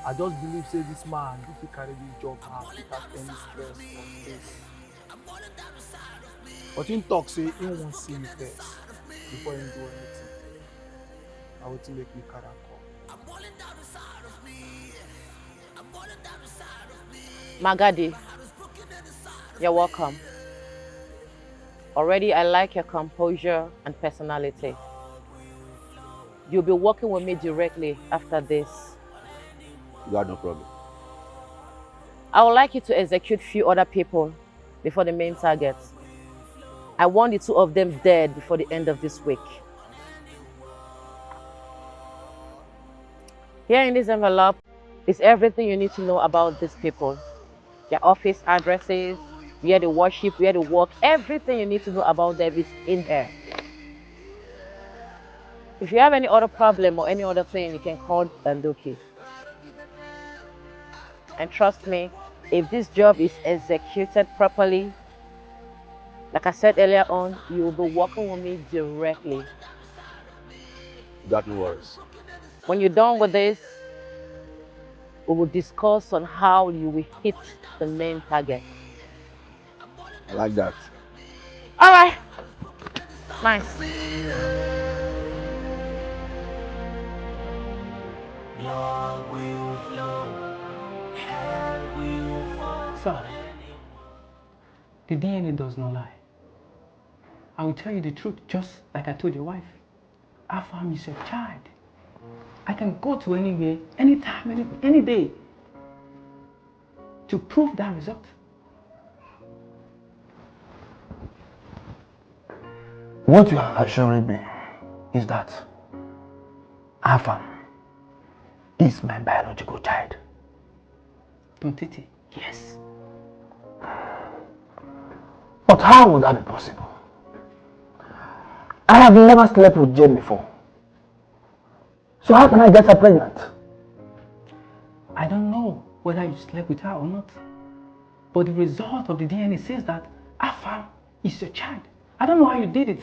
I just believe say this man, if he carry this job out without any stress or face. But him talk say he won't see me first before him do anything. I will to make me carry call. Magadi, you're welcome. Already I like your composure and personality. You'll be working with me directly after this. You got no problem. I would like you to execute few other people before the main target. I want the two of them dead before the end of this week. Here in this envelope is everything you need to know about these people. Their office addresses, where they worship, where they work, everything you need to know about them is in here. If you have any other problem or any other thing, you can call Bandoki. And trust me, if this job is executed properly, like I said earlier on, you will be working with me directly. You got no worries. When you're done with this, we will discuss on how you will hit the main target. I like that. All right. Nice. Blood will flow, hell will fall. Sir, the DNA does not lie. I will tell you the truth, just like I told your wife. Afam is your child. I can go to anywhere, anytime, any day to prove that result. What you are assuring me is that Afam is my biological child. Tontiti, yes. But how would that be possible? I have never slept with Jane before. So how can I get her pregnant? I don't know whether you slept with her or not. But the result of the DNA says that Afam is your child. I don't know how you did it.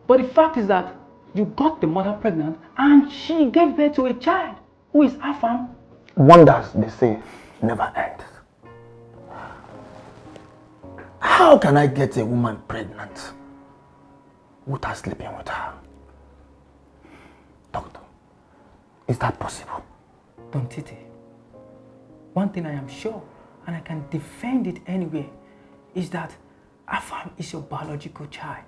But the fact is that you got the mother pregnant and she gave birth to a child who is Afam. Wonders, they say, never end. How can I get a woman pregnant without sleeping with her? Doctor, is that possible? Tontiti, one thing I am sure, and I can defend it anywhere, is that Afam is your biological child.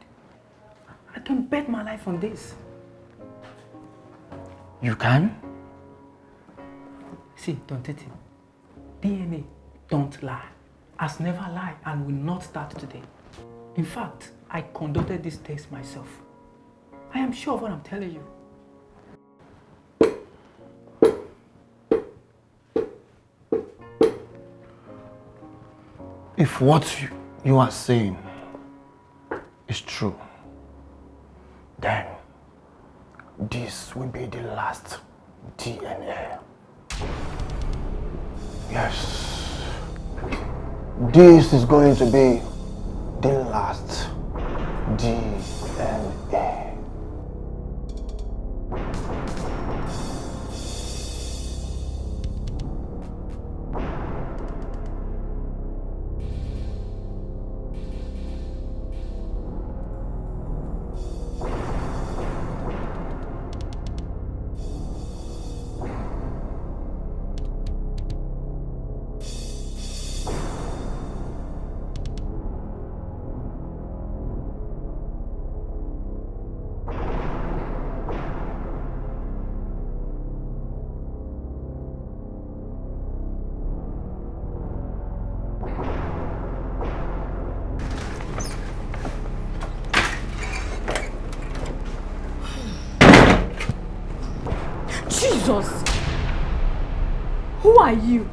I can bet my life on this. You can? See, Tontiti, DNA don't lie, has never lied and will not start today. In fact, I conducted this test myself. I am sure of what I'm telling you. If what you are saying is true, then this will be the last DNA. Yes, this is going to be the last DNA. Jesus! Who are you?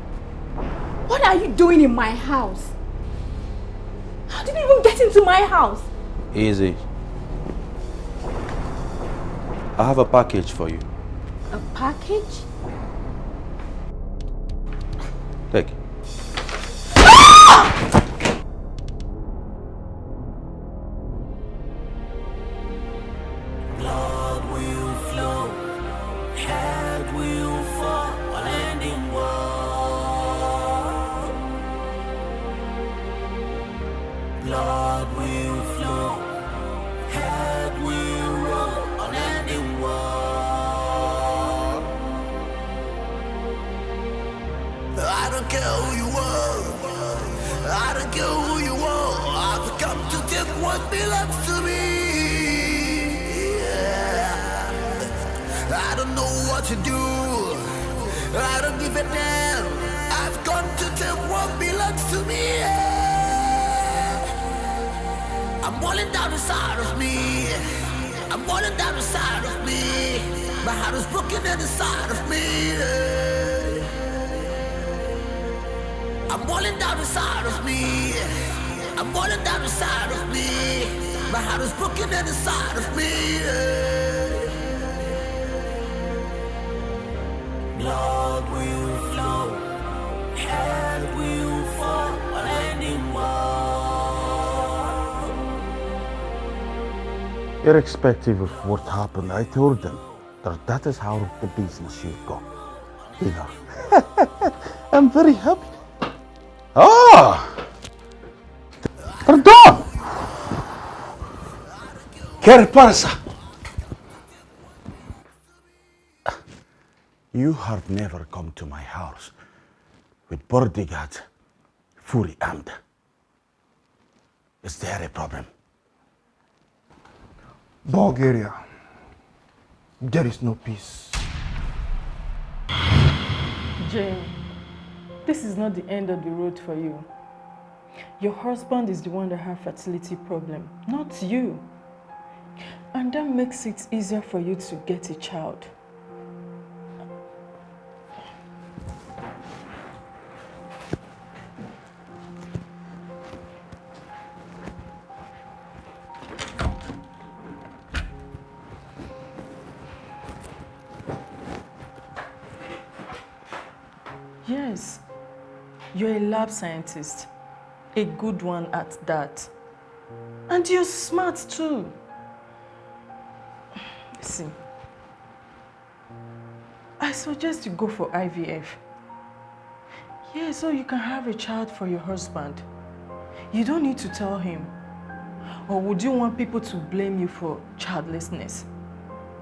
What are you doing in my house? How did you even get into my house? Easy. I have a package for you. A package? Take. Blood will flow, head will fall, landing wall. Blood will flow, head will roll, landing wall. I don't care who you are, I don't care who you are. I've come to take what belongs to me. I don't know what to do, I don't give a damn. I've come to take what belongs to me. I'm falling down inside of me, I'm falling down inside of me. My heart is broken inside of me. I'm falling down inside of me, I'm falling down inside of me. My heart is broken inside of me. Blood will flow, head will fall, landing wall. Irrespective of what happened, I told them that is how the business should go. You know. I'm very happy. Ah! Pardon! Che pasa? You have never come to my house with bodyguards fully armed. Is there a problem? Bulgaria, there is no peace. Jane, this is not the end of the road for you. Your husband is the one that has fertility problem, not you. And that makes it easier for you to get a child. Yes, you're a lab scientist, a good one at that. And you're smart too. See, I suggest you go for IVF. Yeah, so you can have a child for your husband. You don't need to tell him. Or would you want people to blame you for childlessness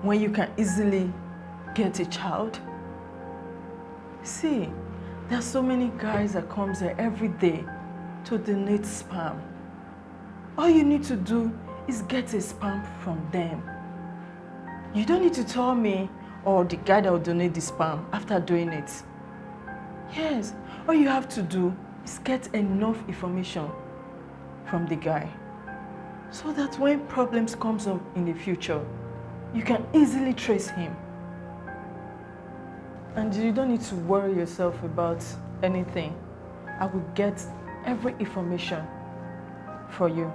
when you can easily get a child? See, there are so many guys that comes here every day to donate sperm. All you need to do is get a sperm from them. You don't need to tell me or the guy that will donate the sperm after doing it. Yes, all you have to do is get enough information from the guy so that when problems comes up in the future, you can easily trace him. And you don't need to worry yourself about anything. I will get every information for you.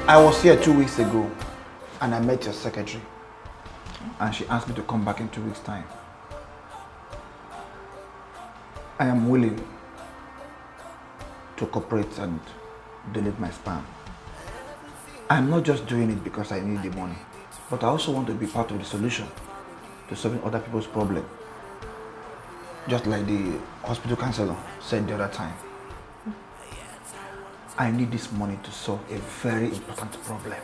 I was here 2 weeks ago and I met your secretary and she asked me to come back in 2 weeks' time. I am willing to cooperate and donate my sperm. I'm not just doing it because I need the money, but I also want to be part of the solution to solving other people's problems. Just like the hospital counselor said the other time. I need this money to solve a very important problem.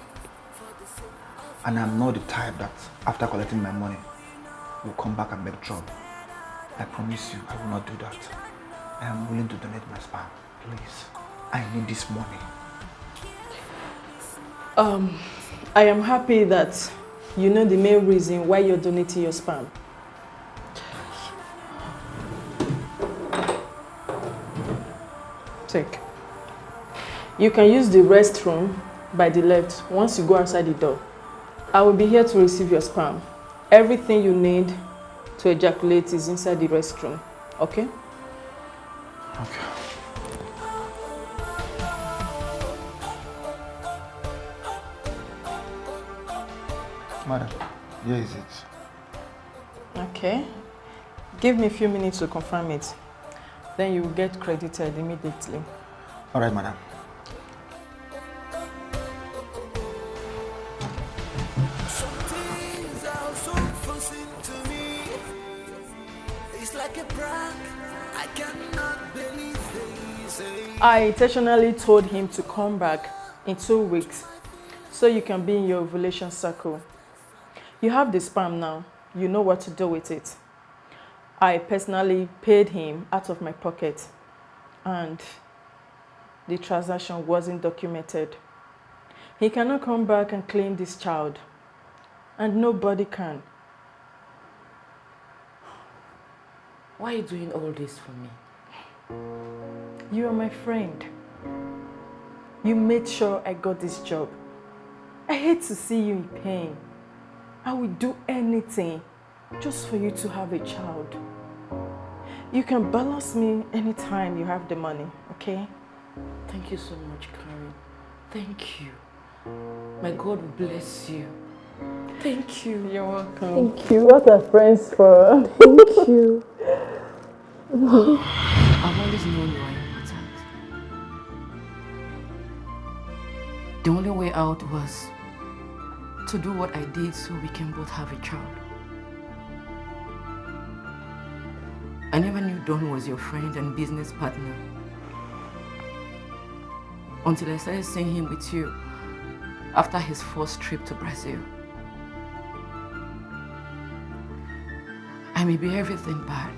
And I'm not the type that after collecting my money will come back and make trouble. I promise you, I will not do that. I am willing to donate my sperm. Please, I need this money. I am happy that you know the main reason why you're donating your sperm. Take. You can use the restroom by the left once you go outside the door. I will be here to receive your sperm. Everything you need to ejaculate is inside the restroom. Okay? Okay. Madam, here is it. Okay. Give me a few minutes to confirm it. Then you will get credited immediately. All right, madam. I intentionally told him to come back in 2 weeks so you can be in your ovulation circle. You have the sperm now. You know what to do with it. I personally paid him out of my pocket and the transaction wasn't documented. He cannot come back and claim this child, and nobody can. Why are you doing all this for me? You are my friend. You made sure I got this job. I hate to see you in pain. I will do anything just for you to have a child. You can balance me anytime you have the money, okay? Thank you so much, Karen. Thank you. My God will bless you. Thank you. You're welcome. Thank you. What are friends for? Thank you. I've always known you are important. The only way out was to do what I did so we can both have a child. I never knew Don was your friend and business partner until I started seeing him with you after his first trip to Brazil. I may be everything bad,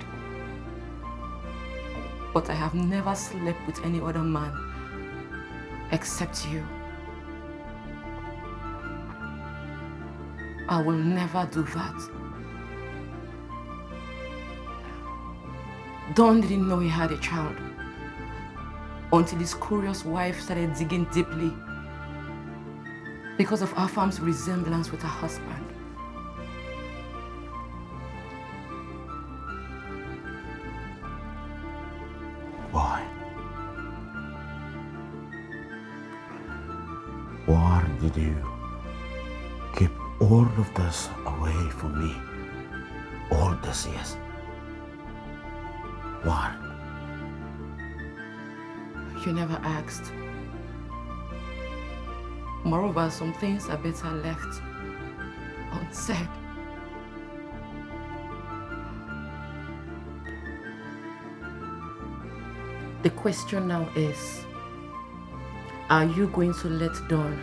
but I have never slept with any other man except you. I will never do that. Don didn't know he had a child until his curious wife started digging deeply because of Afam's resemblance with her husband. Why? Why did you keep all of this away from me all these years? Why? You never asked. Moreover, some things are better left unsaid. The question now is, are you going to let Dawn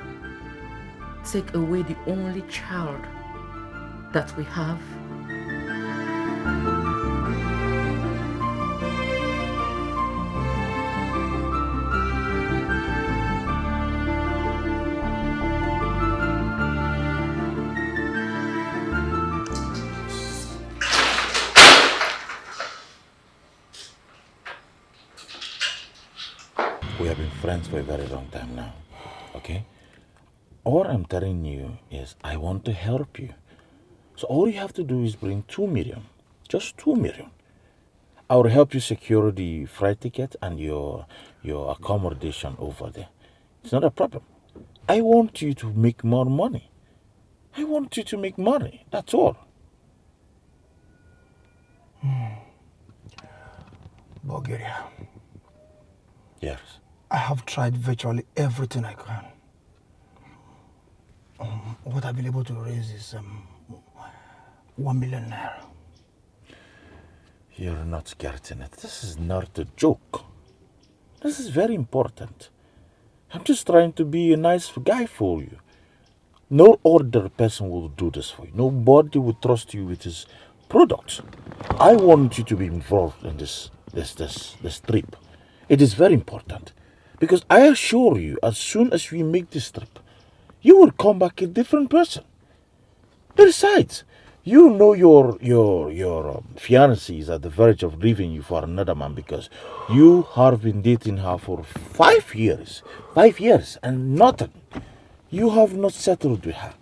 take away the only child that we have? We have been friends for a very long time now, okay? All I'm telling you is I want to help you. So all you have to do is bring 2 million, just 2 million. I will help you secure the flight ticket and your accommodation over there. It's not a problem. I want you to make more money. I want you to make money, that's all. Bulgaria. Yes. I have tried virtually everything I can. What I've been able to raise is 1 million naira. You're not getting it. This is not a joke. This is very important. I'm just trying to be a nice guy for you. No other person will do this for you. Nobody will trust you with his products. I want you to be involved in this trip. It is very important. Because I assure you, as soon as we make this trip, you will come back a different person. Besides, you know your fiancée is at the verge of leaving you for another man because you have been dating her for 5 years. 5 years and nothing. You have not settled with her.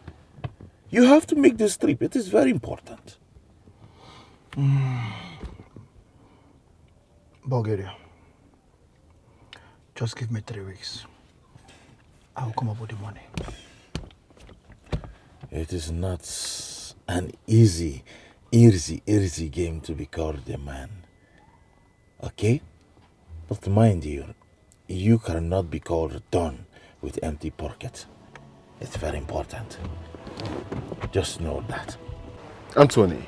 You have to make this trip. It is very important. Bulgaria. Just give me 3 weeks. I will come up with the money. It is not an easy game to be called a man. Okay? But mind you, you cannot be called done with empty pocket. It's very important. Just know that. Anthony,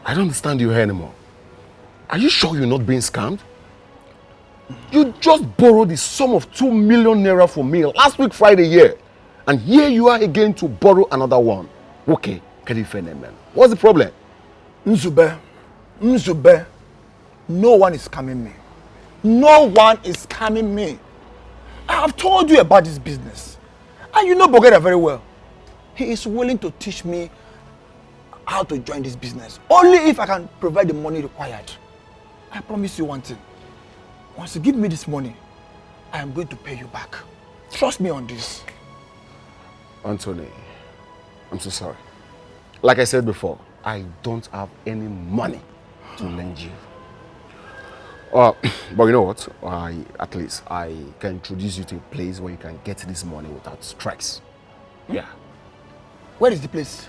I don't understand you here anymore. Are you sure you're not being scammed? You just borrowed the sum of 2 million naira from me last week Friday here. And here you are again to borrow another one. Okay, man. What's the problem? Nzube, no one is scamming me. No one is scamming me. I have told you about this business. And you know Bulgaria very well. He is willing to teach me how to join this business. Only if I can provide the money required. I promise you one thing. Once you give me this money, I am going to pay you back. Trust me on this. Anthony, I'm so sorry. Like I said before, I don't have any money to lend you. But you know what? At least I can introduce you to a place where you can get this money without stress. Yeah. Where is the place?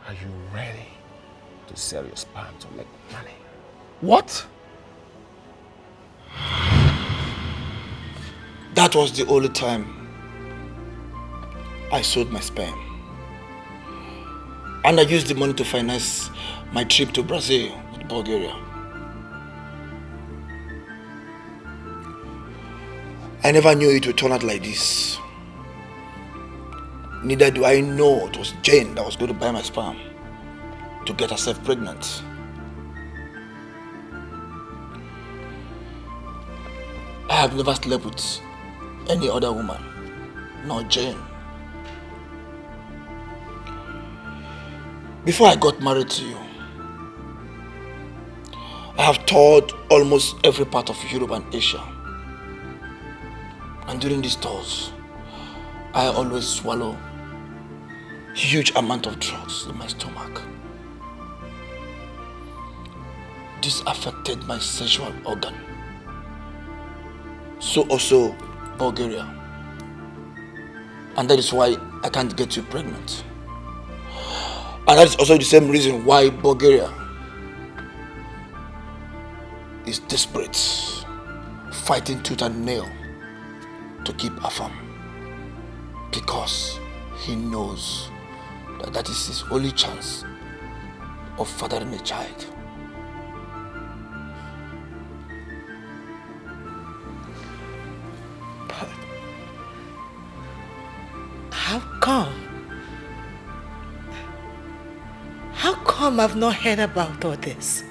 Are you ready to sell your sperm to make money? What? That was the only time I sold my sperm. And I used the money to finance my trip to Brazil with Bulgaria. I never knew it would turn out like this. Neither do I know it was Jane that was going to buy my sperm to get herself pregnant. I have never slept with any other woman, nor Jane. Before I got married to you, I have toured almost every part of Europe and Asia. And during these tours, I always swallow huge amount of drugs in my stomach. This affected my sexual organ. So also Bulgaria. And that is why I can't get you pregnant. And that is also the same reason why Bulgaria is desperate, fighting tooth and nail to keep Afam, because he knows that that is his only chance of fathering a child. But how come? How come I've not heard about all this?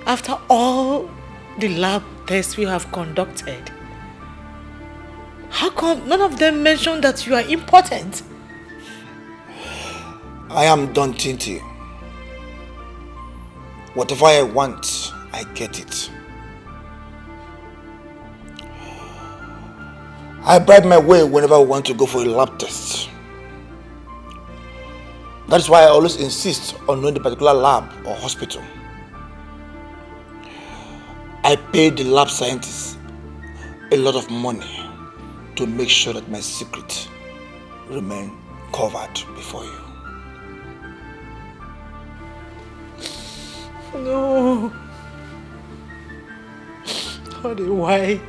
After all the lab tests we have conducted, how come none of them mentioned that you are important? I am Don Tinti. Whatever I want, I get it. I bribe my way whenever I want to go for a lab test. That is why I always insist on knowing the particular lab or hospital. I pay the lab scientists a lot of money to make sure that my secret remain covered before you. No. Honey, why?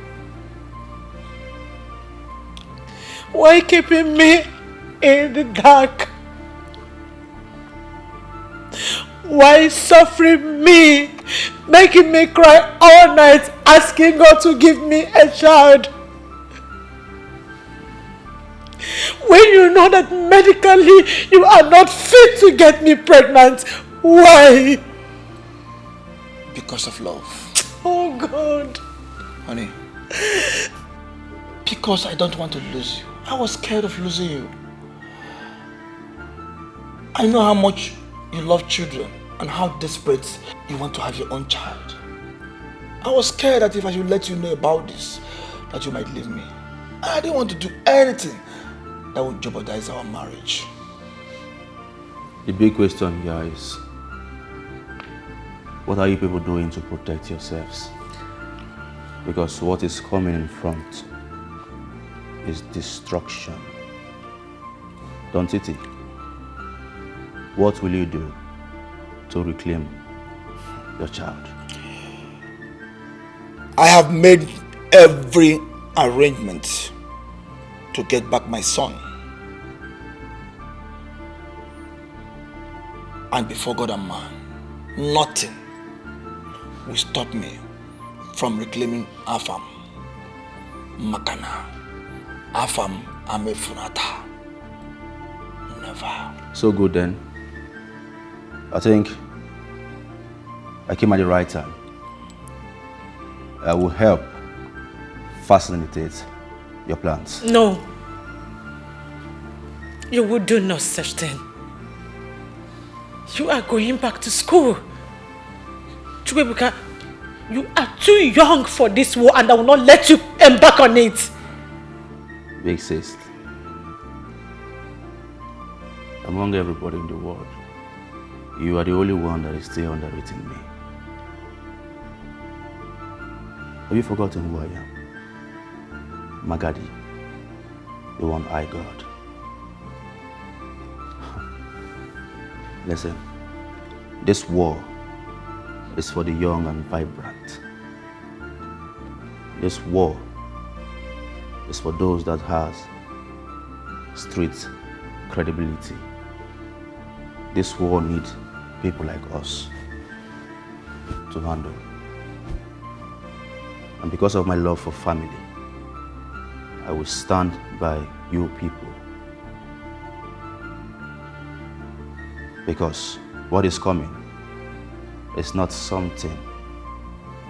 Why keeping me in the dark? Why suffering me making me cry all night, asking God to give me a child. When you know that medically you are not fit to get me pregnant, why? Because of love. Oh God. Honey, because I don't want to lose you. I was scared of losing you. I know how much you love children and how desperate you want to have your own child. I was scared that if I should let you know about this, that you might leave me. I didn't want to do anything that would jeopardize our marriage. The big question here is, what are you people doing to protect yourselves? Because what is coming in front is destruction. Don't you think? What will you do to reclaim your child? I have made every arrangement to get back my son. And before God and man, nothing will stop me from reclaiming Afam, Makana, Afam Amefunata. Never. So good then. I think I came at the right time. I will help facilitate your plans. No. You will do no such thing. You are going back to school. Chubebuka, you are too young for this war and I will not let you embark on it. Big sis. Among everybody in the world, you are the only one that is still underrating me. Have you forgotten who I am? Magadi, the one I got. Listen, this war is for the young and vibrant. This war is for those that has street credibility. This war needs people like us to handle. And because of my love for family, I will stand by you people. Because what is coming is not something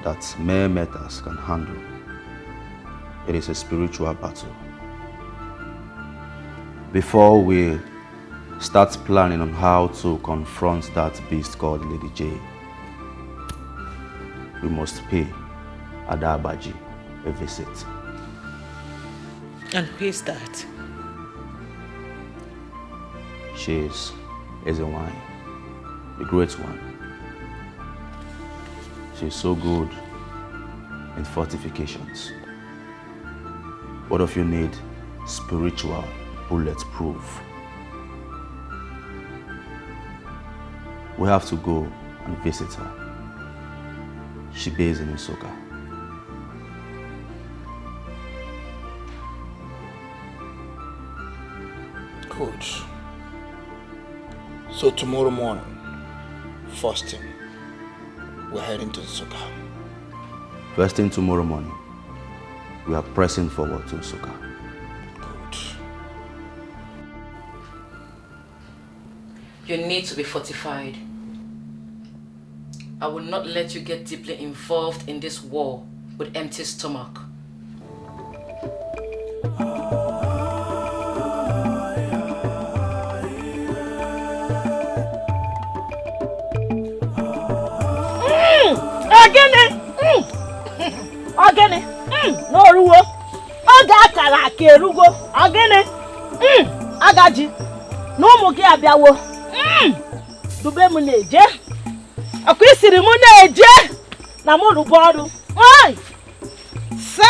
that mere matters can handle. It is a spiritual battle. Before we start planning on how to confront that beast called Lady J, we must pay Adabaji a visit. And who is that? She is Ezewine, the great one. She is so good in fortifications. What if you need spiritual bulletproof? We have to go and visit her. She based in Nsukka. Good. So tomorrow morning, first thing, we're heading to Nsukka. First thing tomorrow morning, we are pressing forward to Nsukka. Good. You need to be fortified. I will not let you get deeply involved in this war with empty stomach. Ogene, no ruwo. Oga akara aka erugo. Ogene, agaji. No mu gi abiawo. Dube mu na-eje. Akwisiri mu na-eje. Na mu rubo oru. Oi! Sa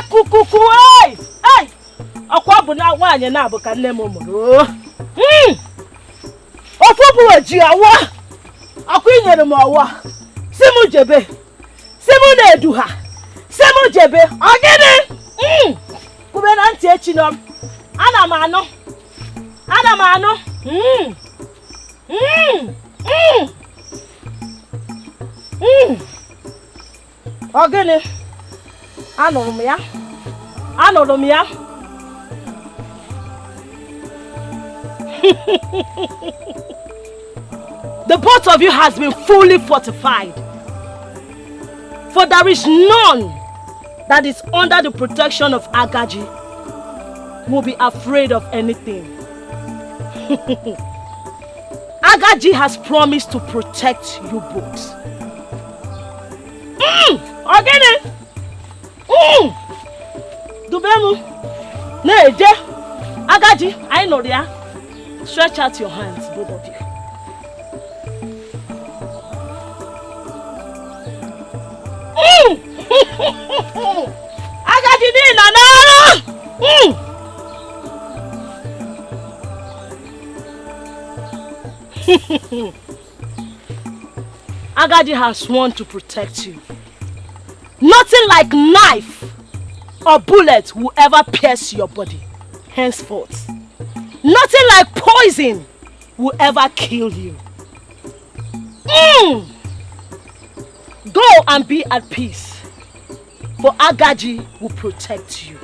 kukuku oi! Ai! Akwa bu na nwanye na abu ka nne mu muru. Ofu bu oji awa. Akwinyere mu awa. Simu jebe. Simu na eduha. Simu jebe. Ogene. Kube na nti echinom. Ana m ano. Ogene. Anụrụ m ya. Anụrụ m ya. The both of you has been fully fortified. For there is none that is under the protection of Agaji will be afraid of anything. Agaji has promised to protect you both. Ogene! Dubemu! Neje! Agaji, I know there. Stretch out your hands, both of you. Agaji ni nana! Agaji has sworn to protect you. Nothing like knife or bullet will ever pierce your body henceforth. Nothing like poison will ever kill you. Go and be at peace, for Agaji will protect you.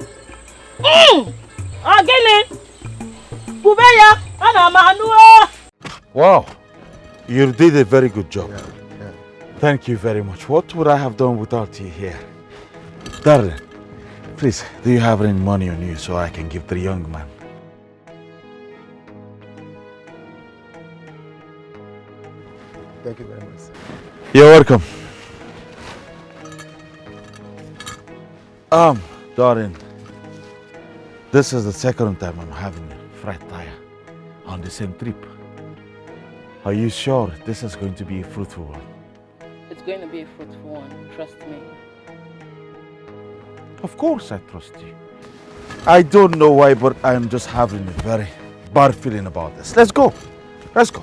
Wow, you did a very good job. Thank you very much. What would I have done without you here? Darling, please, do you have any money on you so I can give the young man? Thank you very much. You're welcome. Darling, this is the second time I'm having a flat tire on the same trip. Are you sure this is going to be a fruitful one? It's going to be a fruitful one, trust me. Of course I trust you. I don't know why, but I'm just having a very bad feeling about this. Let's go. Let's go.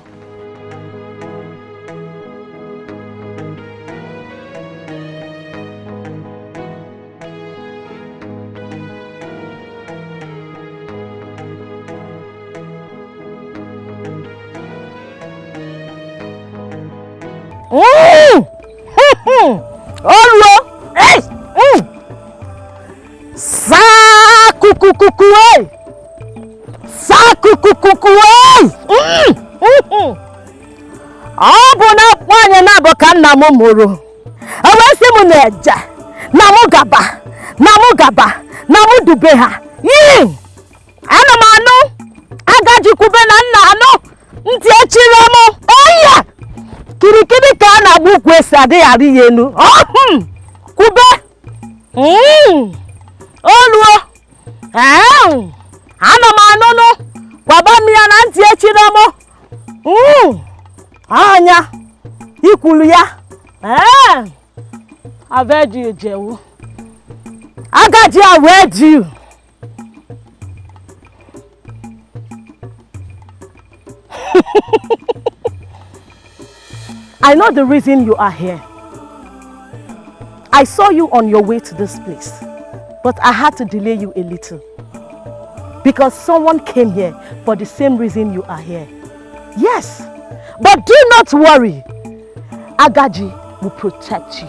Mụrụ ewesị m na-eje na mụ gaba na mụ dube ha ana m anụ Agaji kwube na nna anụ ntị echire m oya kirikiri ka a na-agba ukwu esi adịghị ya enu kwube oluo ana m anụnụ gwaba m ya na ntị echire m anya ikwulu ya I've heard you, Jewu. Agaji, I've heard you. I know the reason you are here. I saw you on your way to this place, but I had to delay you a little because someone came here for the same reason you are here. Yes, but do not worry. Agaji will protect you.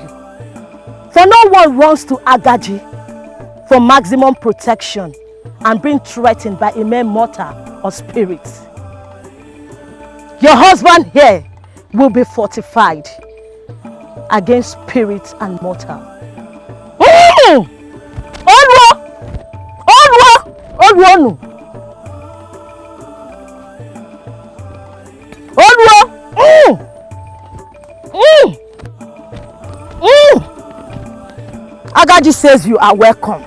For no one runs to Agaji for maximum protection and being threatened by a mere mortal or spirit. Your husband here will be fortified against spirits and mortal. Agaji says you are welcome.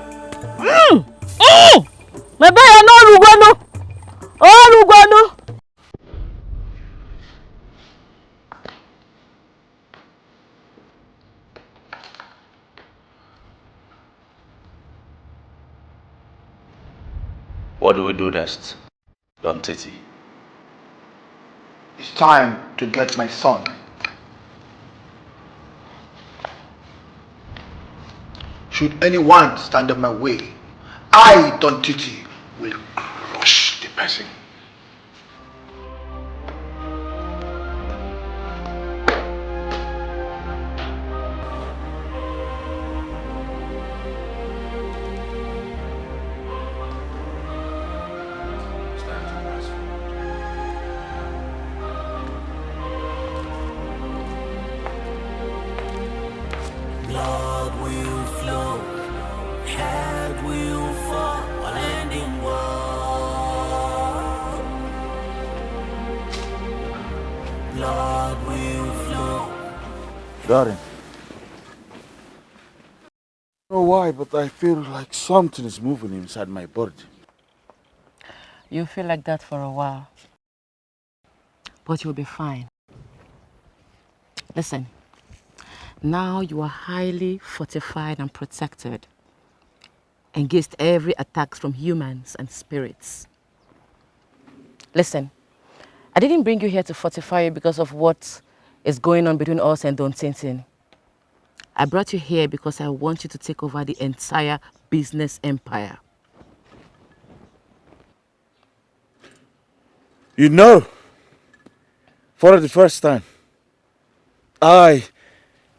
What do we do next, Don Titi? It's time to get my son. Should anyone stand in my way, I, Don Titi, will crush the person. Blood will flow, head will fall, all ending war. Blood will flow. Darren. I don't know why, but I feel like something is moving inside my body. You'll feel like that for a while. But you'll be fine. Listen, now you are highly fortified and protected against every attack from humans and spirits. Listen, I didn't bring you here to fortify you because of what is going on between us and Don Tintin. I brought you here because I want you to take over the entire business empire. You know, for the first time, I,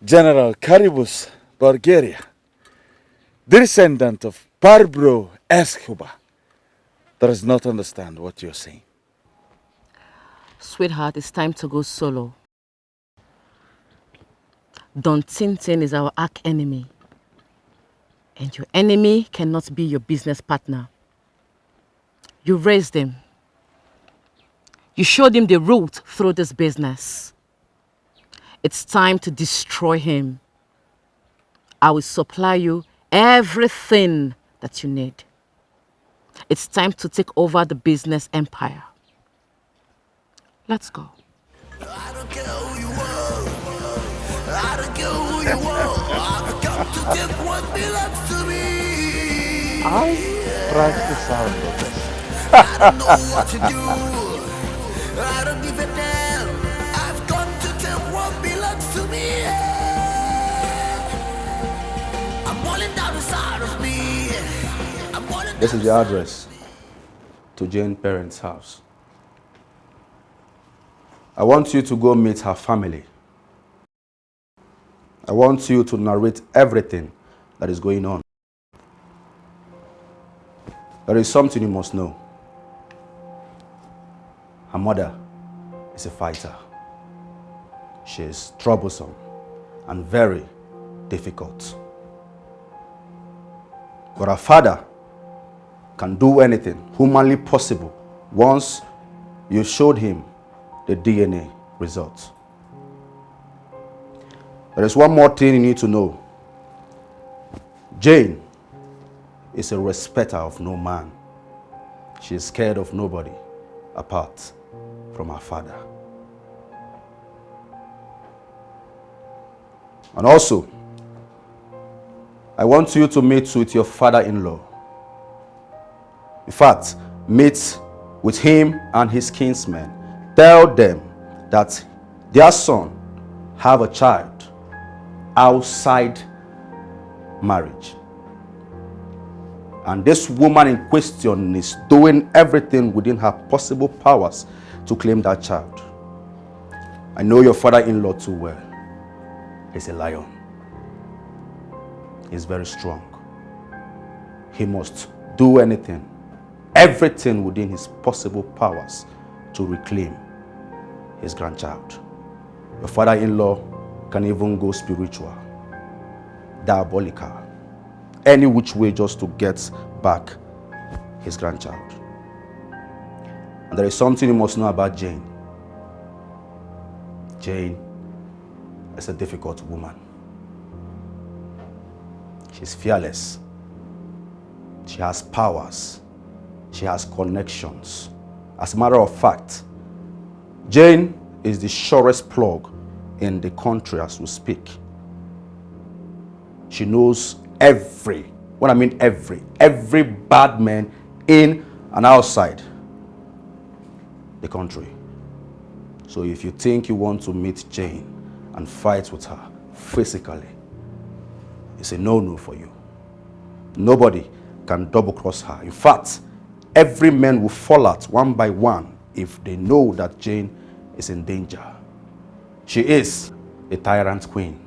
General Caribus Bulgaria, the descendant of Pablo Escobar, does not understand what you're saying. Sweetheart, it's time to go solo. Don Tintin is our arch enemy. And your enemy cannot be your business partner. You raised him. You showed him the route through this business. It's time to destroy him. I will supply you everything that you need. It's time to take over the business empire. Let's go. I don't care who you are. I've come to take what belongs to me. I tried to sound of this. I don't know what to do. I don't give a damn. I've come to take what belongs to me. I'm falling down inside of me. I'm falling This is the address to Jane's parents' house. I want you to go meet her family. I want you to narrate everything that is going on. There is something you must know. Her mother is a fighter. She is troublesome and very difficult. But her father can do anything humanly possible once you showed him the DNA results. There is one more thing you need to know. Jane is a respecter of no man. She is scared of nobody apart from her father. And also, I want you to meet with your father-in-law. In fact, meet with him and his kinsmen. Tell them that their son have a child outside marriage. And this woman in question is doing everything within her possible powers to claim that child. I know your father-in-law too well. He's a lion. He's very strong. He must do anything, everything within his possible powers to reclaim his grandchild. Your father-in-law can even go spiritual, diabolical, any which way just to get back his grandchild. And there is something you must know about Jane. Jane is a difficult woman. She's fearless. She has powers. She has connections. As a matter of fact, Jane is the surest plug in the country as we speak. She knows every bad man in and outside the country. So if you think you want to meet Jane and fight with her physically, it's a no-no for you. Nobody can double-cross her. In fact, every man will fall out one by one if they know that Jane is in danger. She is a tyrant queen.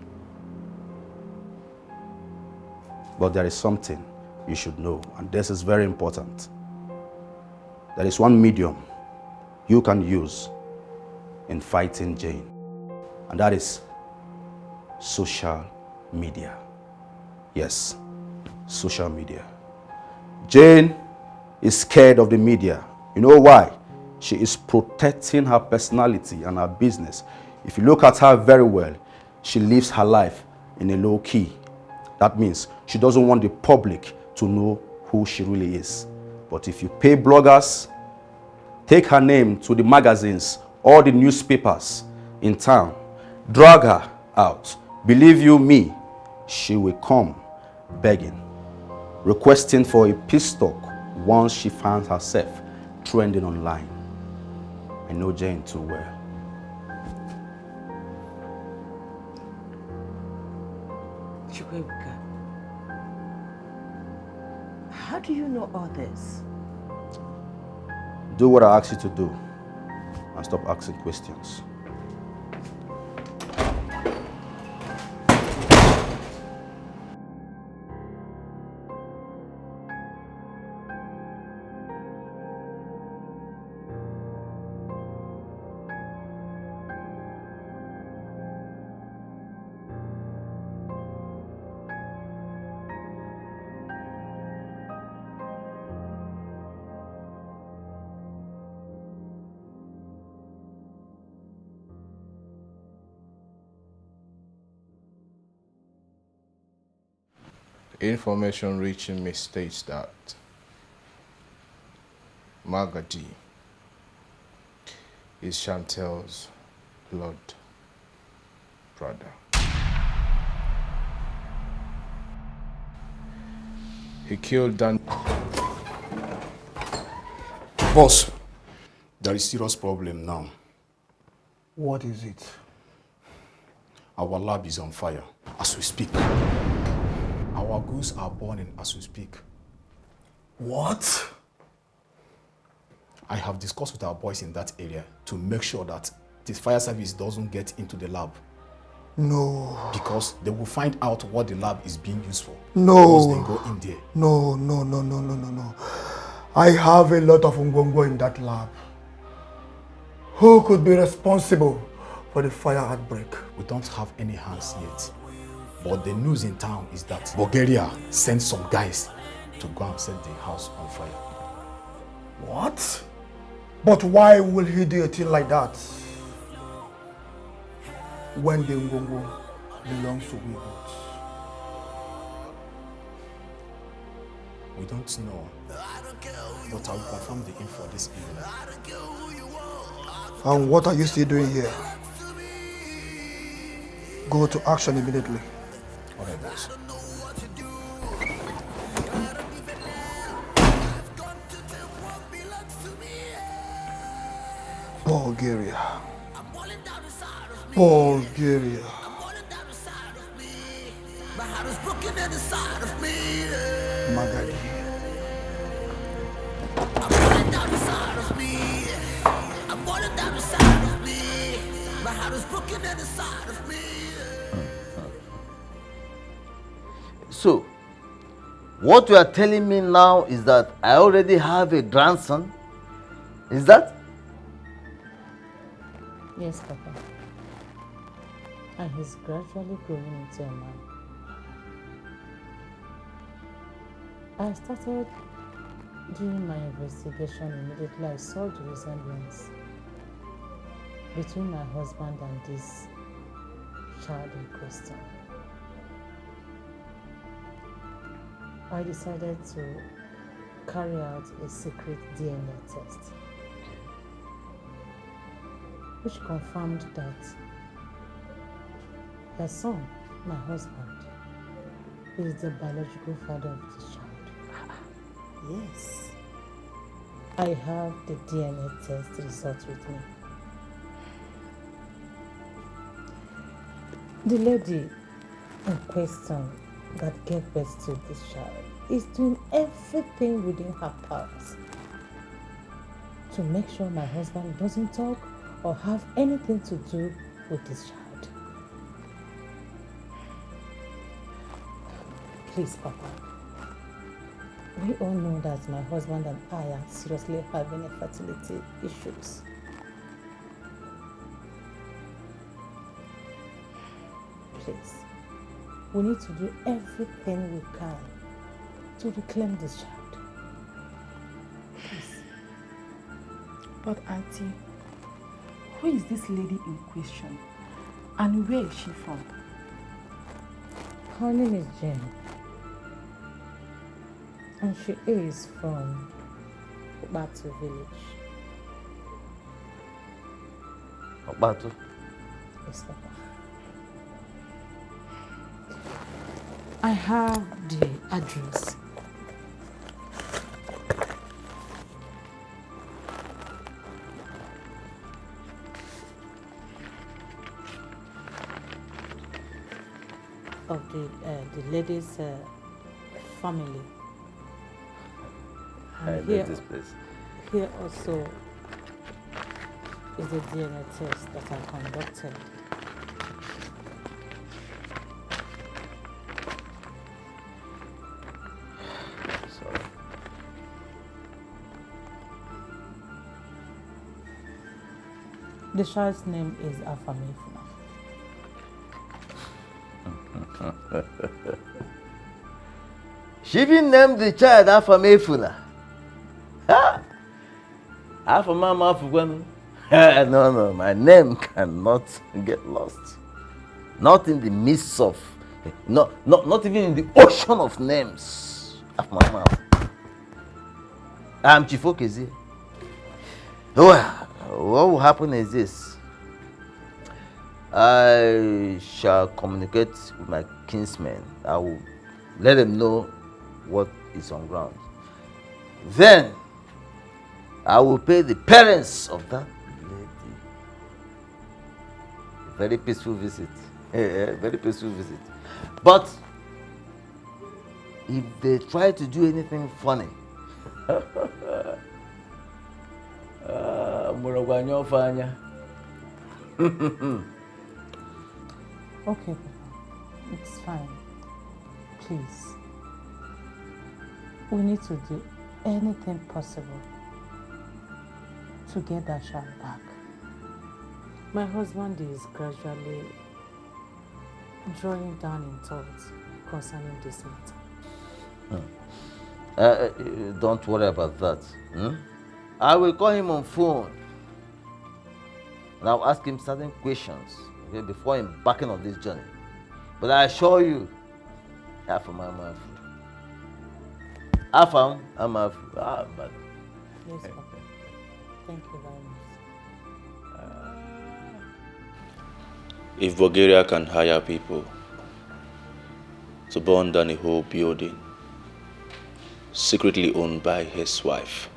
But there is something you should know, and this is very important. There is one medium you can use in fighting Jane, and that is social media. Yes, social media. Jane is scared of the media. You know why? She is protecting her personality and her business. If you look at her very well, she lives her life in a low key. That means she doesn't want the public to know who she really is. But if you pay bloggers, take her name to the magazines or the newspapers in town, drag her out, believe you me, she will come begging, requesting for a peace talk once she finds herself trending online. I know Jane too well. Chibuzo, how do you know all this? Do what I ask you to do and stop asking questions. Information reaching me states that Magadi is Chantel's blood brother. He killed Dan. Boss, there is serious problem now. What is it? Our lab is on fire as we speak. Our goods are burning as we speak. What? I have discussed with our boys in that area to make sure that the fire service doesn't get into the lab. No. Because they will find out what the lab is being used for. No. Once they go in there. No. I have a lot of Ngwongwo in that lab. Who could be responsible for the fire outbreak? We don't have any hands yet. But the news in town is that Bulgaria sent some guys to go and set the house on fire. What? But why will he do a thing like that? When the Ngwongwo belongs to we both? We don't know. But I will confirm the info this evening. And what are you still doing here? Go to action immediately. All right, boss. Bulgaria. Bulgaria. Magadi. So, what you are telling me now is that I already have a grandson? Is that? Yes, Papa. And he's gradually growing into a man. I started doing my investigation immediately I saw the resemblance between my husband and this child in question. I decided to carry out a secret DNA test, which confirmed that her son, my husband, is the biological father of this child. Yes. I have the DNA test result with me. The lady in question that gave birth to this child is doing everything within her powers to make sure my husband doesn't talk or have anything to do with this child. Please, Papa. We all know that my husband and I are seriously having infertility issues. Please, We need to do everything we can to reclaim this child. Please. But Auntie, who is this lady in question? And where is she from? Her name is Jane. And she is from Obatu village. Obatu? Yes, Papa. I have the address. Of the lady's family. I And know this place. Here also is the DNA test that I conducted. Sorry. The child's name is Afamefuna. She even named the child Afamefuna. Afamama Afugwanu. No, my name cannot get lost. Not in the midst of, not even in the ocean of names. Afamama. I'm Chifokezi. Well, what will happen is this. I shall communicate with my kinsmen. I will let them know what is on ground. Then, I will pay the parents of that lady a very peaceful visit. Very peaceful visit. But, if they try to do anything funny, Okay, Papa. It's fine. Please. We need to do anything possible to get that child back. My husband is gradually drawing down in thoughts concerning this matter. Don't worry about that. I will call him on phone. And I'll ask him certain questions, okay, before embarking on this journey. But I assure you, Afam, I'm a but Yes, Papa. Thank you very much. If Bulgaria can hire people to burn down a whole building secretly owned by his wife,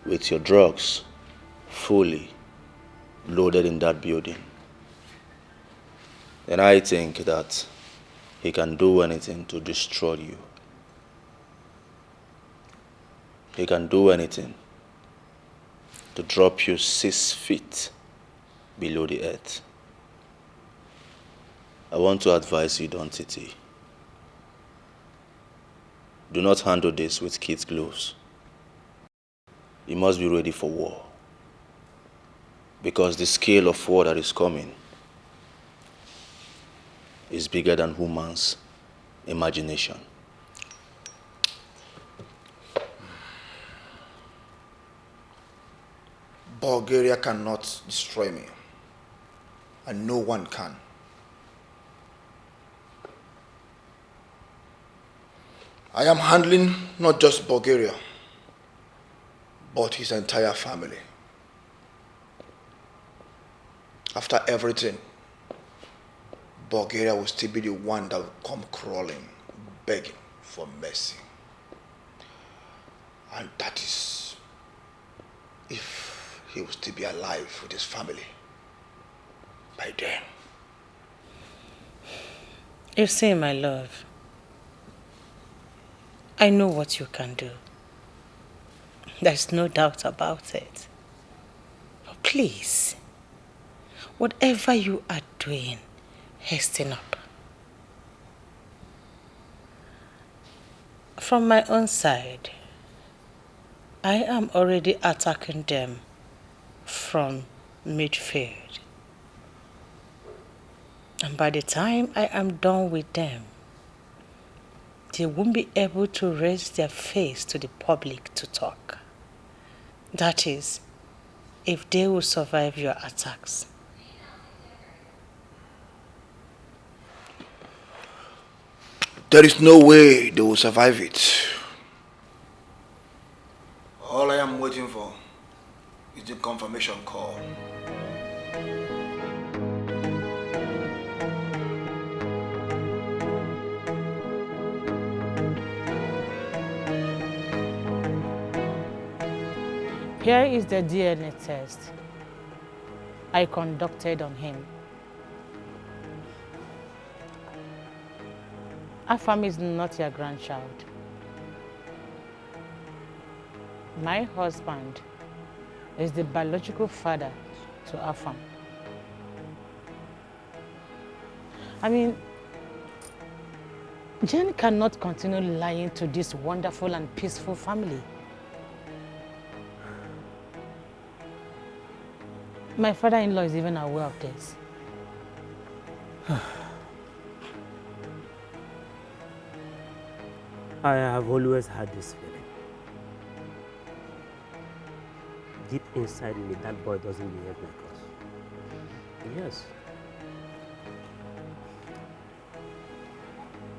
with your drugs fully loaded in that building, then I think that he can do anything to destroy you. He can do anything to drop you 6 feet below the earth. I want to advise you, Don Titi. Do not handle this with kid gloves. You must be ready for war. Because the scale of war that is coming is bigger than human's imagination. Bulgaria cannot destroy me, and no one can. I am handling not just Bulgaria, but his entire family. After everything, Bulgaria will still be the one that will come crawling, begging for mercy. And that is if he will still be alive with his family by then. You see, my love, I know what you can do. There's no doubt about it. But please, whatever you are doing, hasten up. From my own side, I am already attacking them from midfield. And by the time I am done with them, they won't be able to raise their face to the public to talk. That is, if they will survive your attacks. There is no way they will survive it. All I am waiting for is the confirmation call. Here is the DNA test I conducted on him. Afam is not your grandchild. My husband is the biological father to Afam. I mean, Jen cannot continue lying to this wonderful and peaceful family. My father-in-law is even aware of this. I have always had this feeling. Deep inside me, that boy doesn't behave like us. Yes.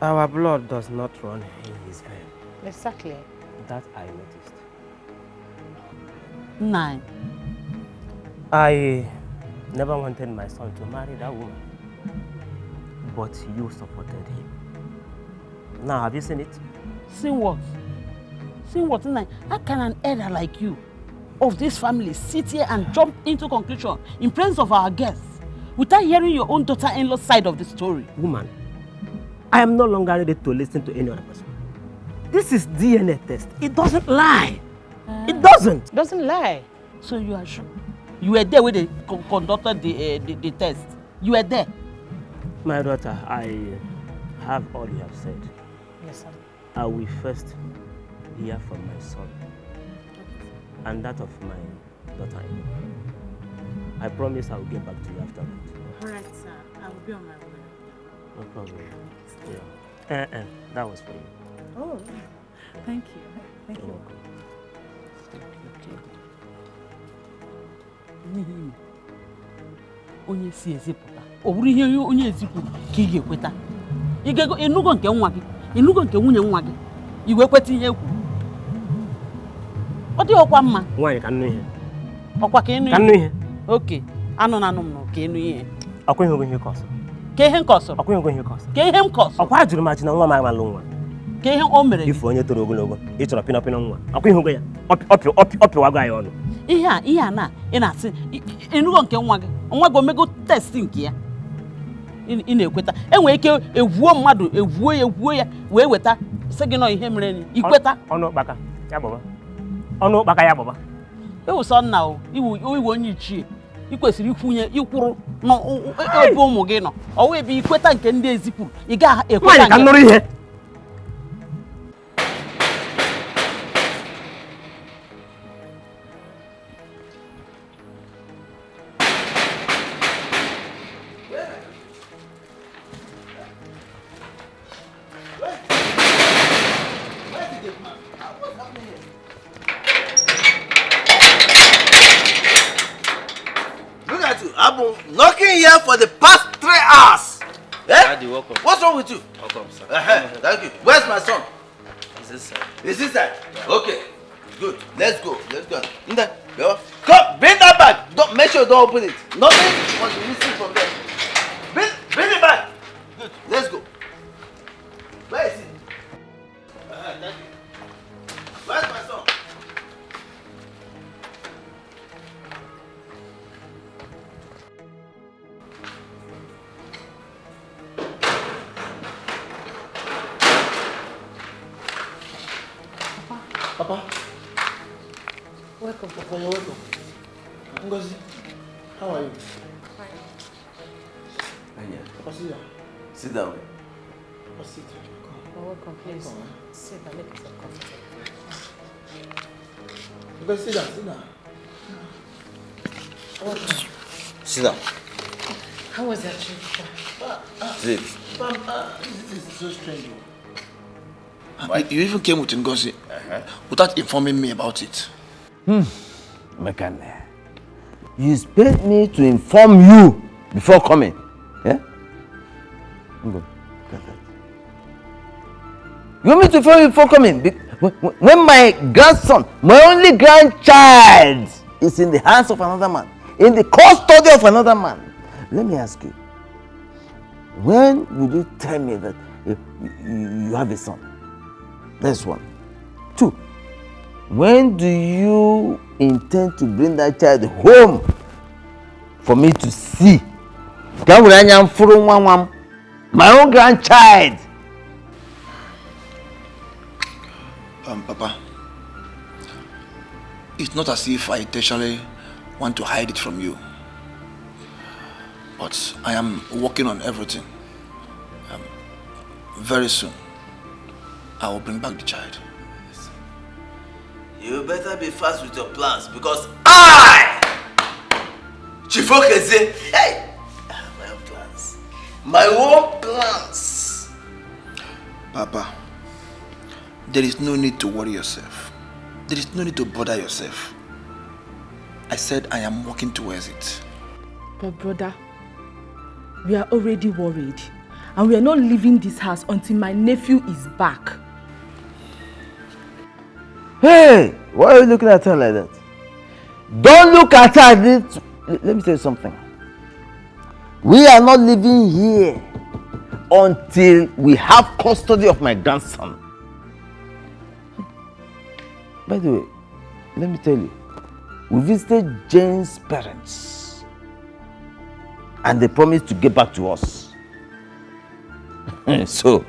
Our blood does not run in his vein. Exactly. That I noticed. 9. I never wanted my son to marry that woman, but you supported him. Now, have you seen it? Seen what? Seen what? How can an elder like you, of this family, sit here and jump into conclusion in presence of our guests without hearing your own daughter-in-law's side of the story? Woman, I am no longer ready to listen to any other person. This is DNA test. It doesn't lie. It doesn't. Doesn't lie. So you are sure? You were there when they conducted the test. You were there. My daughter, I have all you have said. Yes, sir. I will first hear from my son and that of my daughter-in-law. I promise I will get back to you after that. All right, sir. I will be on my way. No problem. Yeah. That was for you. Oh, thank you. Thank you. Onye si ezipụta ọ bụrụ ihe onye ezipụ ka ị ga-ekweta ịnụgo nke nwa gị ịnụgo nke nwunye nwa gị iwe kweta ihe ekwu ọ dị ọkwa mma nwaanyị ka nnu ihe ọkwa ka ịnụ ihe oke anụ na anụ m ka ịnụ ihe ọkwa ihe ihe kọsọ ka ihe nkọsọ ọkwa ihe kọsọ ka ihe m kọsọ ọkwa jụrụ m achị na nwa m amalụ nwa ka ihe o mere ife onye toro ogologo ị chọrọ pịnọpịnọ nwa ọkwa ihe ya ọpịwago anyị ọnụ ihe a na ị na-asị ịnụgo nke nwa gị omego test nke ya ị na-ekweta enwere ike egwuo mmadụ egwuo ya wee weta sị gị nọ ihe mere ni ikweta ọnụ ụkpaka ya gbaba ewụsọ nna o iwu onye ichie ị kwesịrị ikwuru n'ebe ụmụ gị nọ ọwụ ebe ikweta nke ndị ezipụrụ ị ga-ekweta ka nụrụ ihe I've been knocking here for the past 3 hours. Daddy, welcome. What's wrong with you? Welcome, sir. Thank you. Where's my son? Is this sir? Is this sir? Okay. Good. Let's go. Come, bring that back. Don't make sure you don't open it. Nothing must be missing from there. Bring it back. Good. Let's go. Where is it? Thank you. Where's my son? Papa. Welcome, Papa, you're welcome. Ngozi, how are you? Fine. Papa, sit down. Sit down. Papa, sit down. You're welcome, please. Sit and make yourself comfortable. Ngozi, sit down. Sit down. How was that trip? This is so strange. You even came with Ngozi without informing me about it. Mekane, you expect me to inform you before coming? Yeah? Go. You want me to inform you before coming? When my grandson, my only grandchild, is in the hands of another man, in the custody of another man, let me ask you, when will you tell me that you have a son? That's one. Two, when do you intend to bring that child home for me to see? My own grandchild. Papa, it's not as if I intentionally want to hide it from you. But I am working on everything. Very soon, I will bring back the child. You better be fast with your plans because I, Chibuzor-Lizzy, hey, my own plans. My own plans. Papa, there is no need to worry yourself. There is no need to bother yourself. I said I am working towards it. But brother, we are already worried. And we are not leaving this house until my nephew is back. Hey, why are you looking at her like that? Don't look at her. Let me tell you something. We are not living here until we have custody of my grandson. By the way, let me tell you, we visited Jane's parents and they promised to get back to us. So,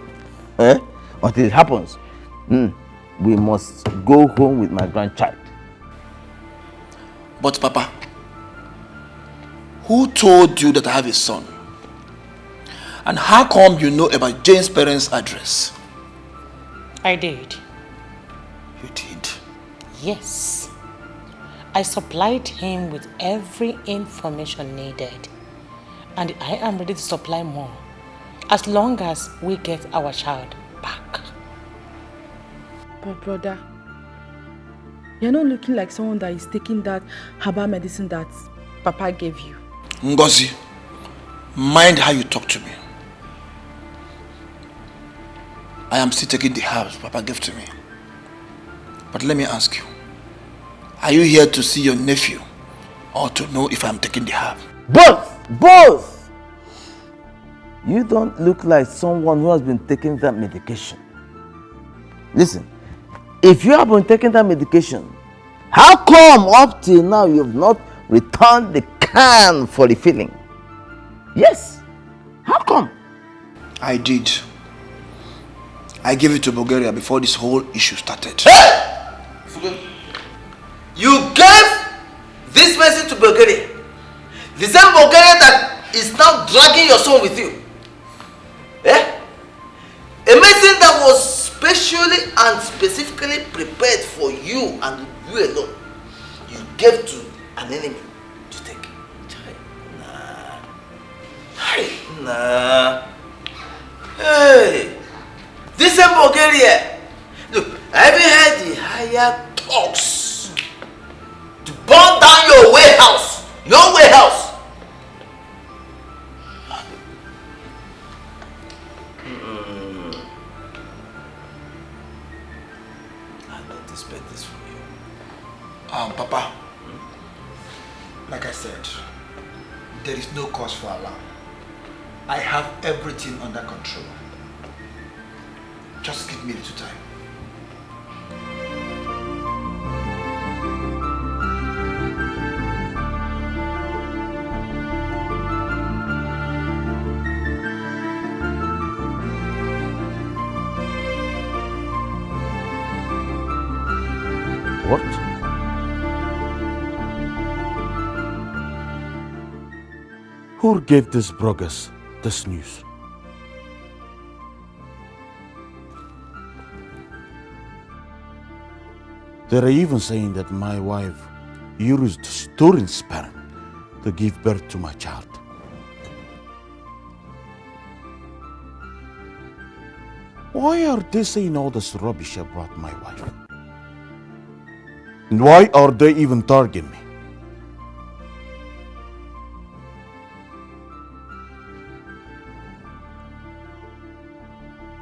until it happens, we must go home with my grandchild. But Papa, who told you that I have a son? And how come you know about Jane's parents' address? I did. You did? Yes. I supplied him with every information needed. And I am ready to supply more, as long as we get our child back. But brother, you're not looking like someone that is taking that herbal medicine that Papa gave you. Ngozi, mind how you talk to me. I am still taking the herbs Papa gave to me. But let me ask you, are you here to see your nephew or to know if I am taking the herb? Both! You don't look like someone who has been taking that medication. Listen, if you have been taking that medication, how come up till now you have not returned the can for refilling? Yes. How come? I did. I gave it to Bulgaria before this whole issue started. You gave this medicine to Bulgaria? The same Bulgaria that is now dragging your son with you? A medicine that was specially and specifically prepared for you and you alone, you gave to an enemy to take. Nah. Hey, this is Bulgaria. Look, I haven't heard the higher talks to burn down your warehouse. Your warehouse. Papa, like I said, there is no cause for alarm. I have everything under control. Just give me a little time. What? Who gave these bloggers this news? They're even saying that my wife used stolen sperm to give birth to my child. Why are they saying all this rubbish about my wife? And why are they even targeting me?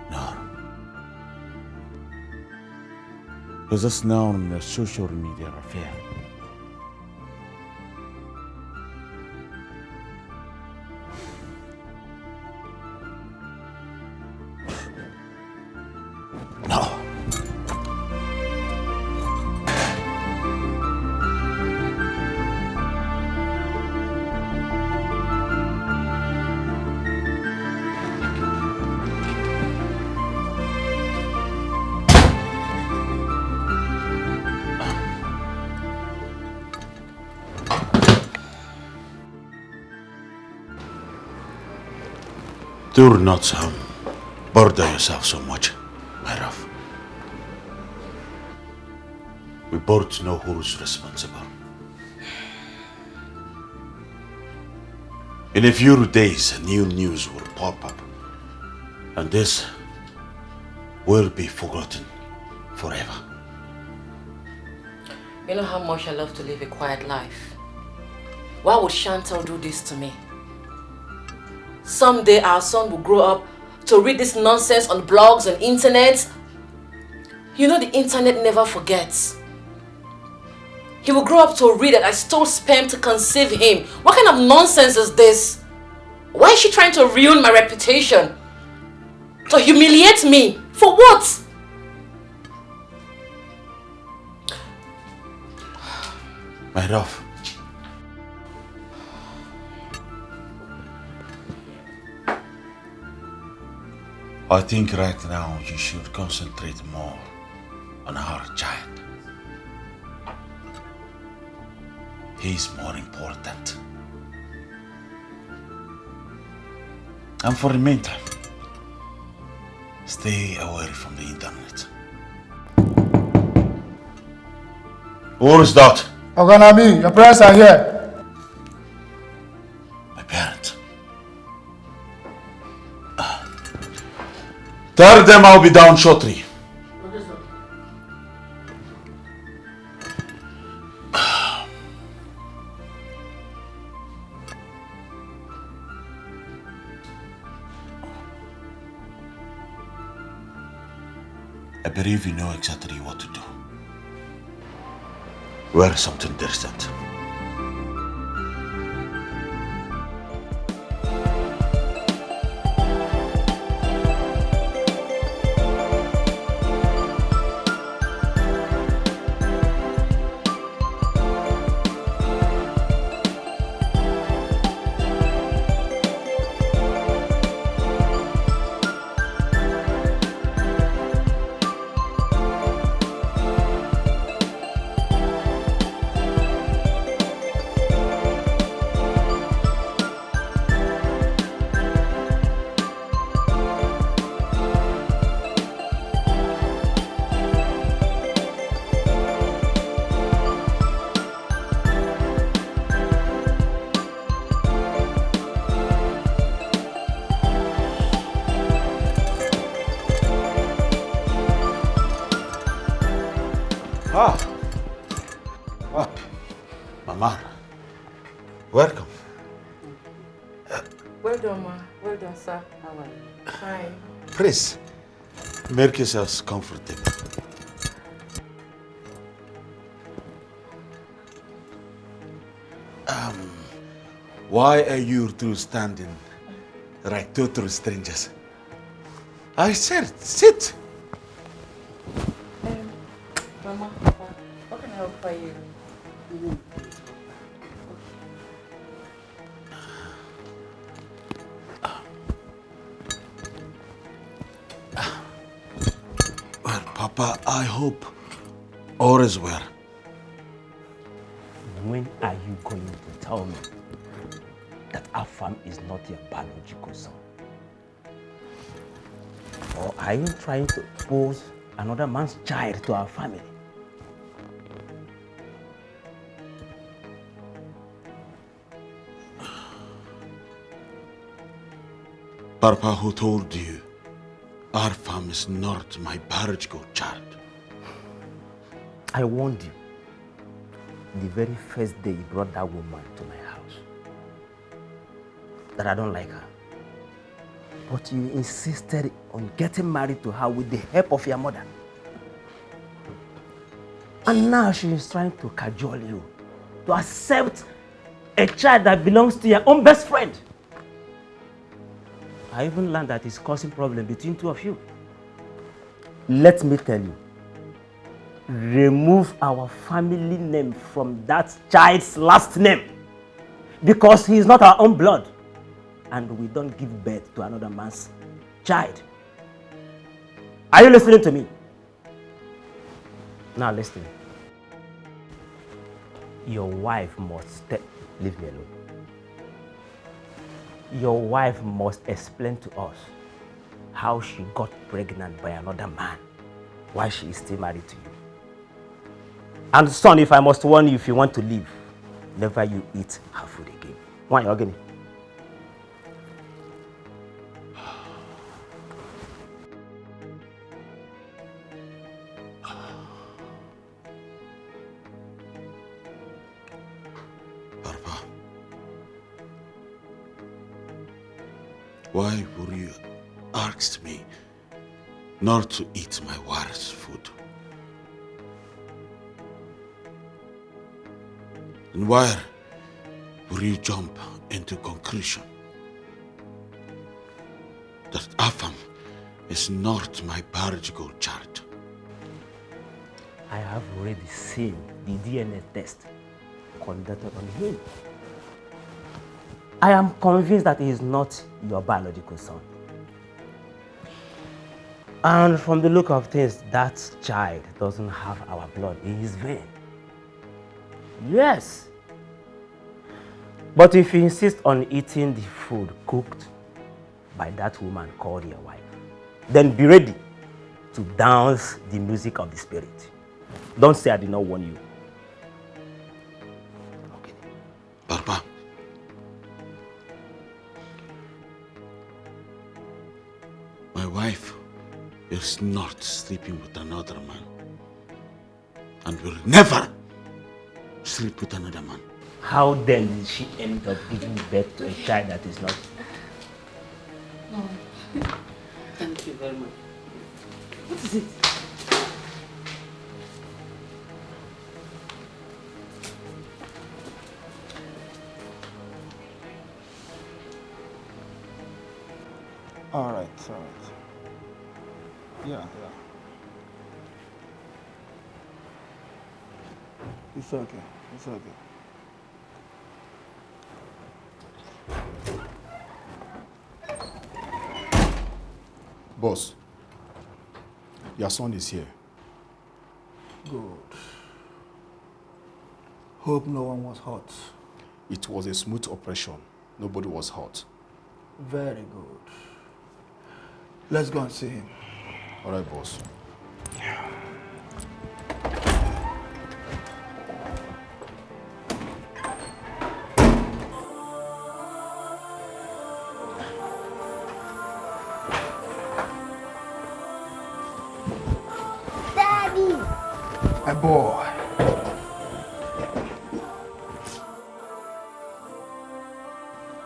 No. Because it's now a social media affair. No. Do not bother yourself so much, my love. We both know who's responsible. In a few days, new news will pop up, and this will be forgotten forever. You know how much I love to live a quiet life. Why would Chantal do this to me? Someday our son will grow up to read this nonsense on blogs and internet. You know the internet never forgets. He will grow up to read that I stole sperm to conceive him. What kind of nonsense is this? Why is she trying to ruin my reputation? To humiliate me? For what? My love. I think right now you should concentrate more on our child. He's more important. And for the meantime, stay away from the internet. Who is that? Oganami, your parents are here. My parents. Tell them I'll be down shortly. I believe you know exactly what to do. Wear something decent. Mama, welcome. Well done, ma. Well done, sir. How are you? Fine. Please, make yourselves comfortable. Why are you two standing like total strangers? I said, sit. Mama, what can I help for you? Well, Papa, I hope all is well. When are you going to tell me that Afam is not your biological son? Or are you trying to impose another man's child to our family? Papa, who told you Arfam is not my biological child. I warned you the very first day you brought that woman to my house that I don't like her. But you insisted on getting married to her with the help of your mother. And now she is trying to cajole you to accept a child that belongs to your own best friend. I even learned that it's causing problems between two of you. Let me tell you, remove our family name from that child's last name because he is not our own blood and we don't give birth to another man's child. Are you listening to me? Now listen. Your wife must leave me alone. Your wife must explain to us how she got pregnant by another man while she is still married to you. And son, if I must warn you, if you want to leave, never you eat her food again. Why are you again? Why would you ask me not to eat my wife's food? And why would you jump into conclusion that Afam is not my biological child? I have already seen the DNA test conducted on him. I am convinced that he is not your biological son. And from the look of things, that child doesn't have our blood in his vein. Yes. But if you insist on eating the food cooked by that woman called your wife, then be ready to dance the music of the spirit. Don't say I did not warn you. Okay. Papa. My wife is not sleeping with another man and will never sleep with another man. How then did she end up giving birth to a child that is not? Oh. Thank you very much. What is it? All right. Yeah. It's okay. Boss, your son is here. Good. Hope no one was hurt. It was a smooth operation. Nobody was hurt. Very good. Let's go and see him. All right, boss. Daddy! My boy.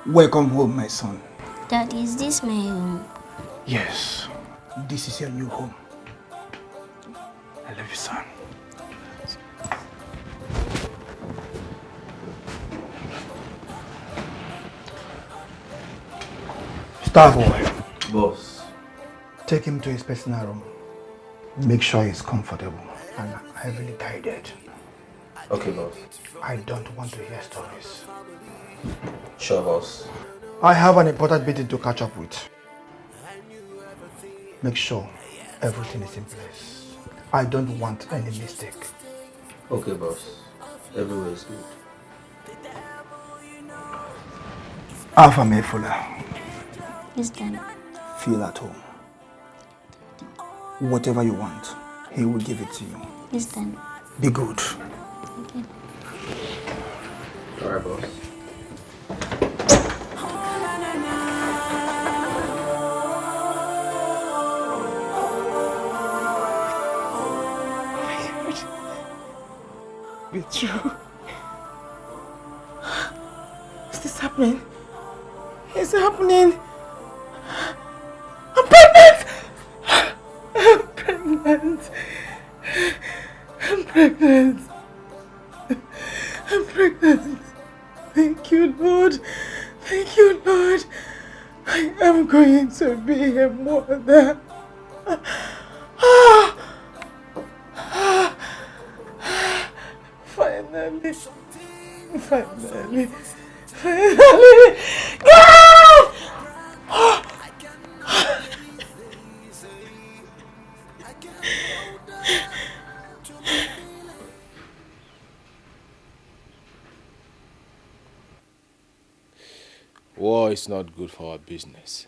Welcome home, my son. Daddy, is this my home? Yes, this is your new home. I love you, son. Star boy. Boss. Take him to his personal room. Make sure he's comfortable and heavily guided. Okay, boss. I don't want to hear stories. Sure, boss. I have an important meeting to catch up with. Make sure everything is in place. I don't want any mistake. Okay, boss. Everywhere is good. Alpha Mayfula. Yes, Daddy. Feel at home. Whatever you want, he will give it to you. Yes, Daddy. Be good. Okay. All right, boss. it true? Is this happening? It's happening. I'm pregnant! I'm pregnant. I'm pregnant. I'm pregnant. Thank you, Lord. Thank you, Lord. I am going to be a mother. Finally. Finally. Finally. God! War is not good for our business.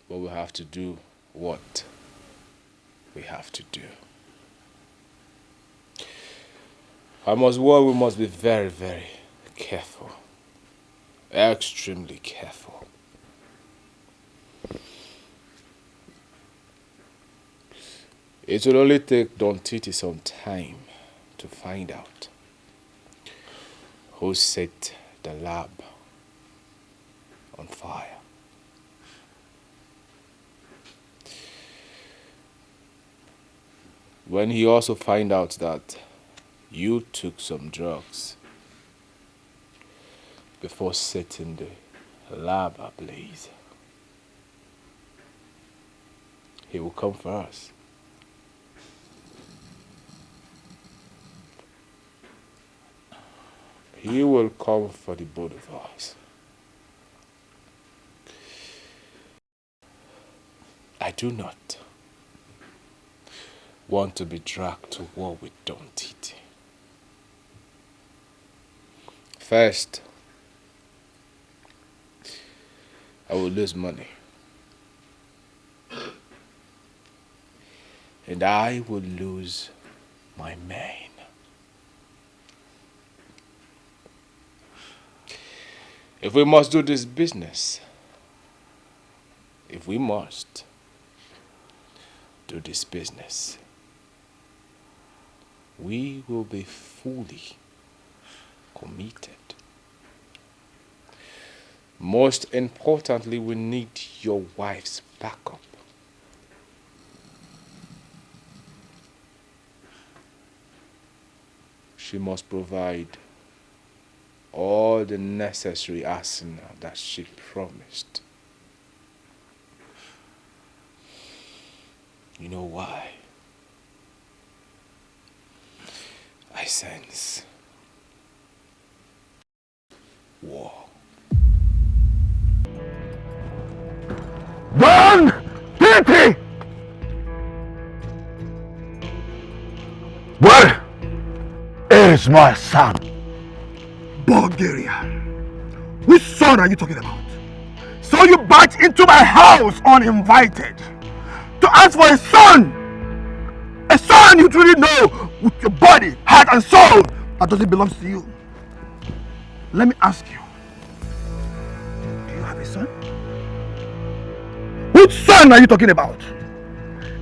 But we have to do what we have to do. I must war, we must be very, very careful. Extremely careful. It will only take Don Titi some time to find out who set the lab on fire. When he also find out that you took some drugs before setting the lab ablaze, he will come for us. He will come for the both of us. I do not want to be dragged to war with Don Titi. First, I will lose money. And I will lose my man. If we must do this business, if we must do this business, we will be fully committed. Most importantly, we need your wife's backup. She must provide all the necessary arsenal that she promised. You know why? I sense war. Don Titi! Where is my son? Bulgaria. Which son are you talking about? So you barged into my house uninvited to ask for a son! A son you truly know with your body, heart and soul that doesn't belong to you. Let me ask you, do you have a son? Which son are you talking about?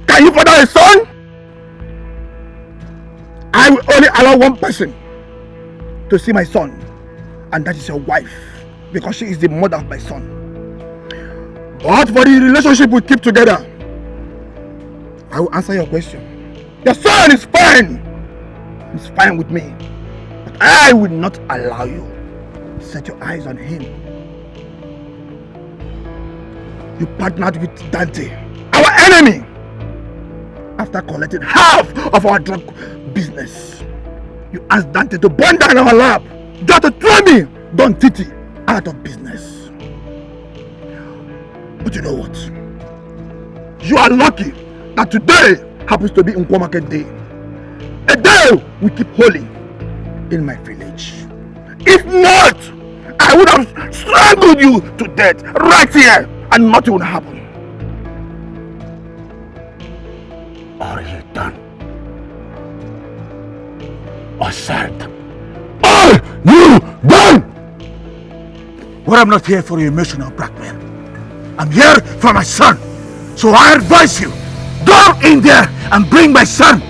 Can you father a son? I will only allow one person to see my son, and that is your wife, because she is the mother of my son. But for the relationship we keep together, I will answer your question. Your son is fine. He's fine with me. But I will not allow you to set your eyes on him. You partnered with Dante, our enemy, after collecting half of our drug business. You asked Dante to burn down our lab, just to throw me, Don Titi, out of business. But you know what? You are lucky that today happens to be Nkwo Market Day. A day we keep holy in my village. If not, I would have strangled you to death right here and nothing would happen. Are you done? Or said? Are you done? Well, I'm not here for your emotional blackmail. I'm here for my son. So I advise you, go in there and bring my son.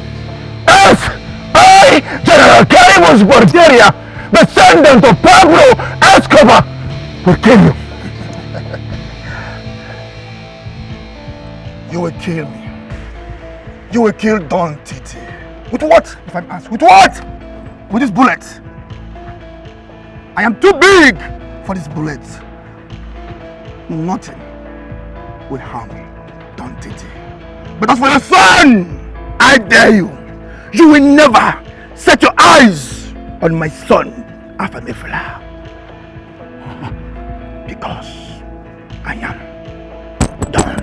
If I, General Caribus Borderia, descendant of Pablo Escobar, will kill you. You will kill me. You will kill Don Titi. With what, if I'm asked? With what? With this bullet. I am too big for this bullet. Nothing will harm Don Titi. But as for your son, I dare you. You will never set your eyes on my son, Afamefla. Because I am Don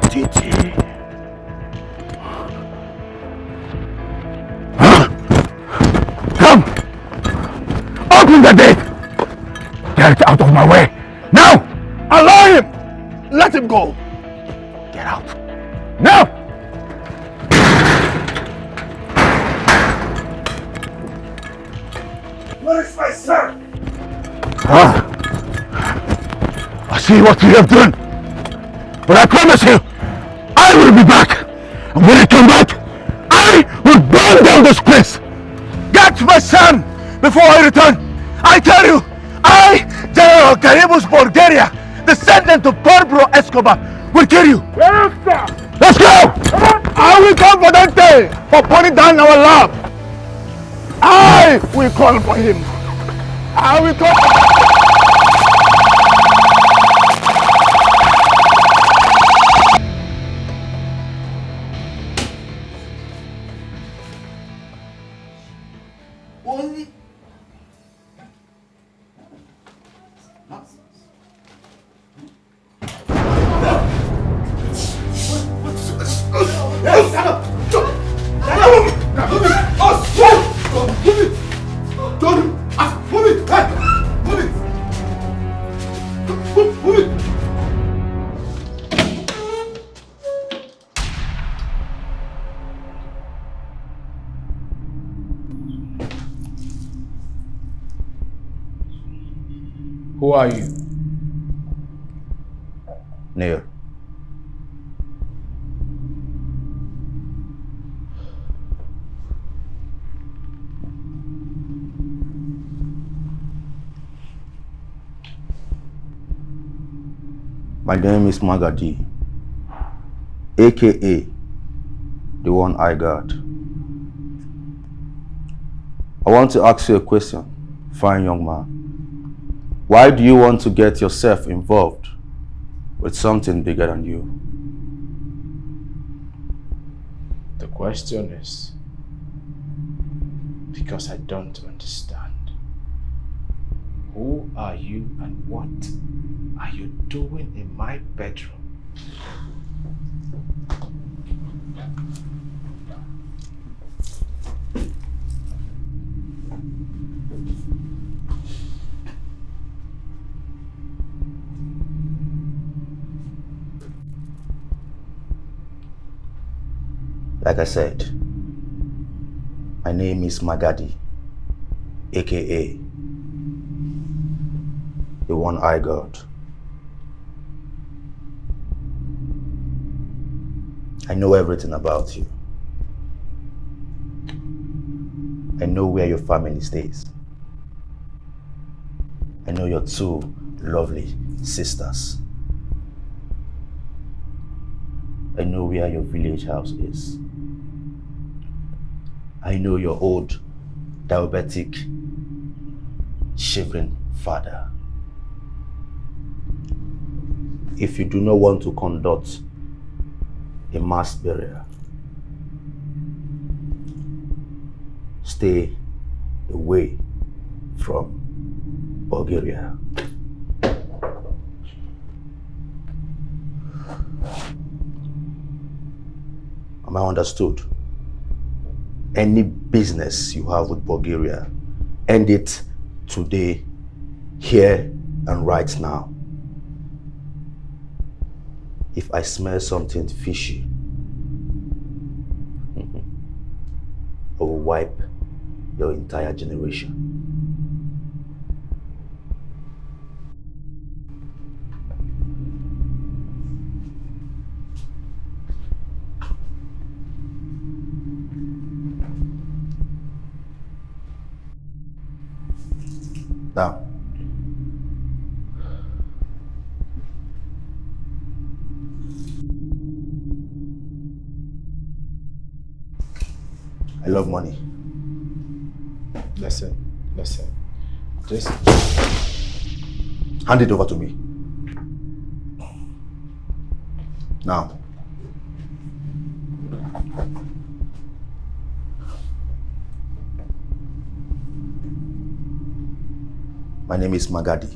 Titi. Come! Open the gate! Get out of my way! Now! Allow him! Let him go! Get out! Now! Where is my son? I see what you have done. But I promise you, I will be back. And when I come back, I will burn down this place. Get my son before I return. I tell you, I, General Caribus Borderia, descendant of Pablo Escobar, will kill you. Let's go! I will come for that day for putting down our love. I will call for him. I will call. Who are you? Neil. My name is Magadi, aka the one I got. I want to ask you a question, fine young man. Why do you want to get yourself involved with something bigger than you? The question is, because I don't understand. Who are you and what are you doing in my bedroom? Like I said, my name is Magadi, aka the one I got. I know everything about you. I know where your family stays. I know your two lovely sisters. I know where your village house is. I know your old, diabetic, shivering father. If you do not want to conduct a mass burial, stay away from Bulgaria. Am I understood? Any business you have with Bulgaria, end it today, here and right now. If I smell something fishy, I will wipe your entire generation. Now, I love money. Listen. Just hand it over to me. Now. My name is Magadi,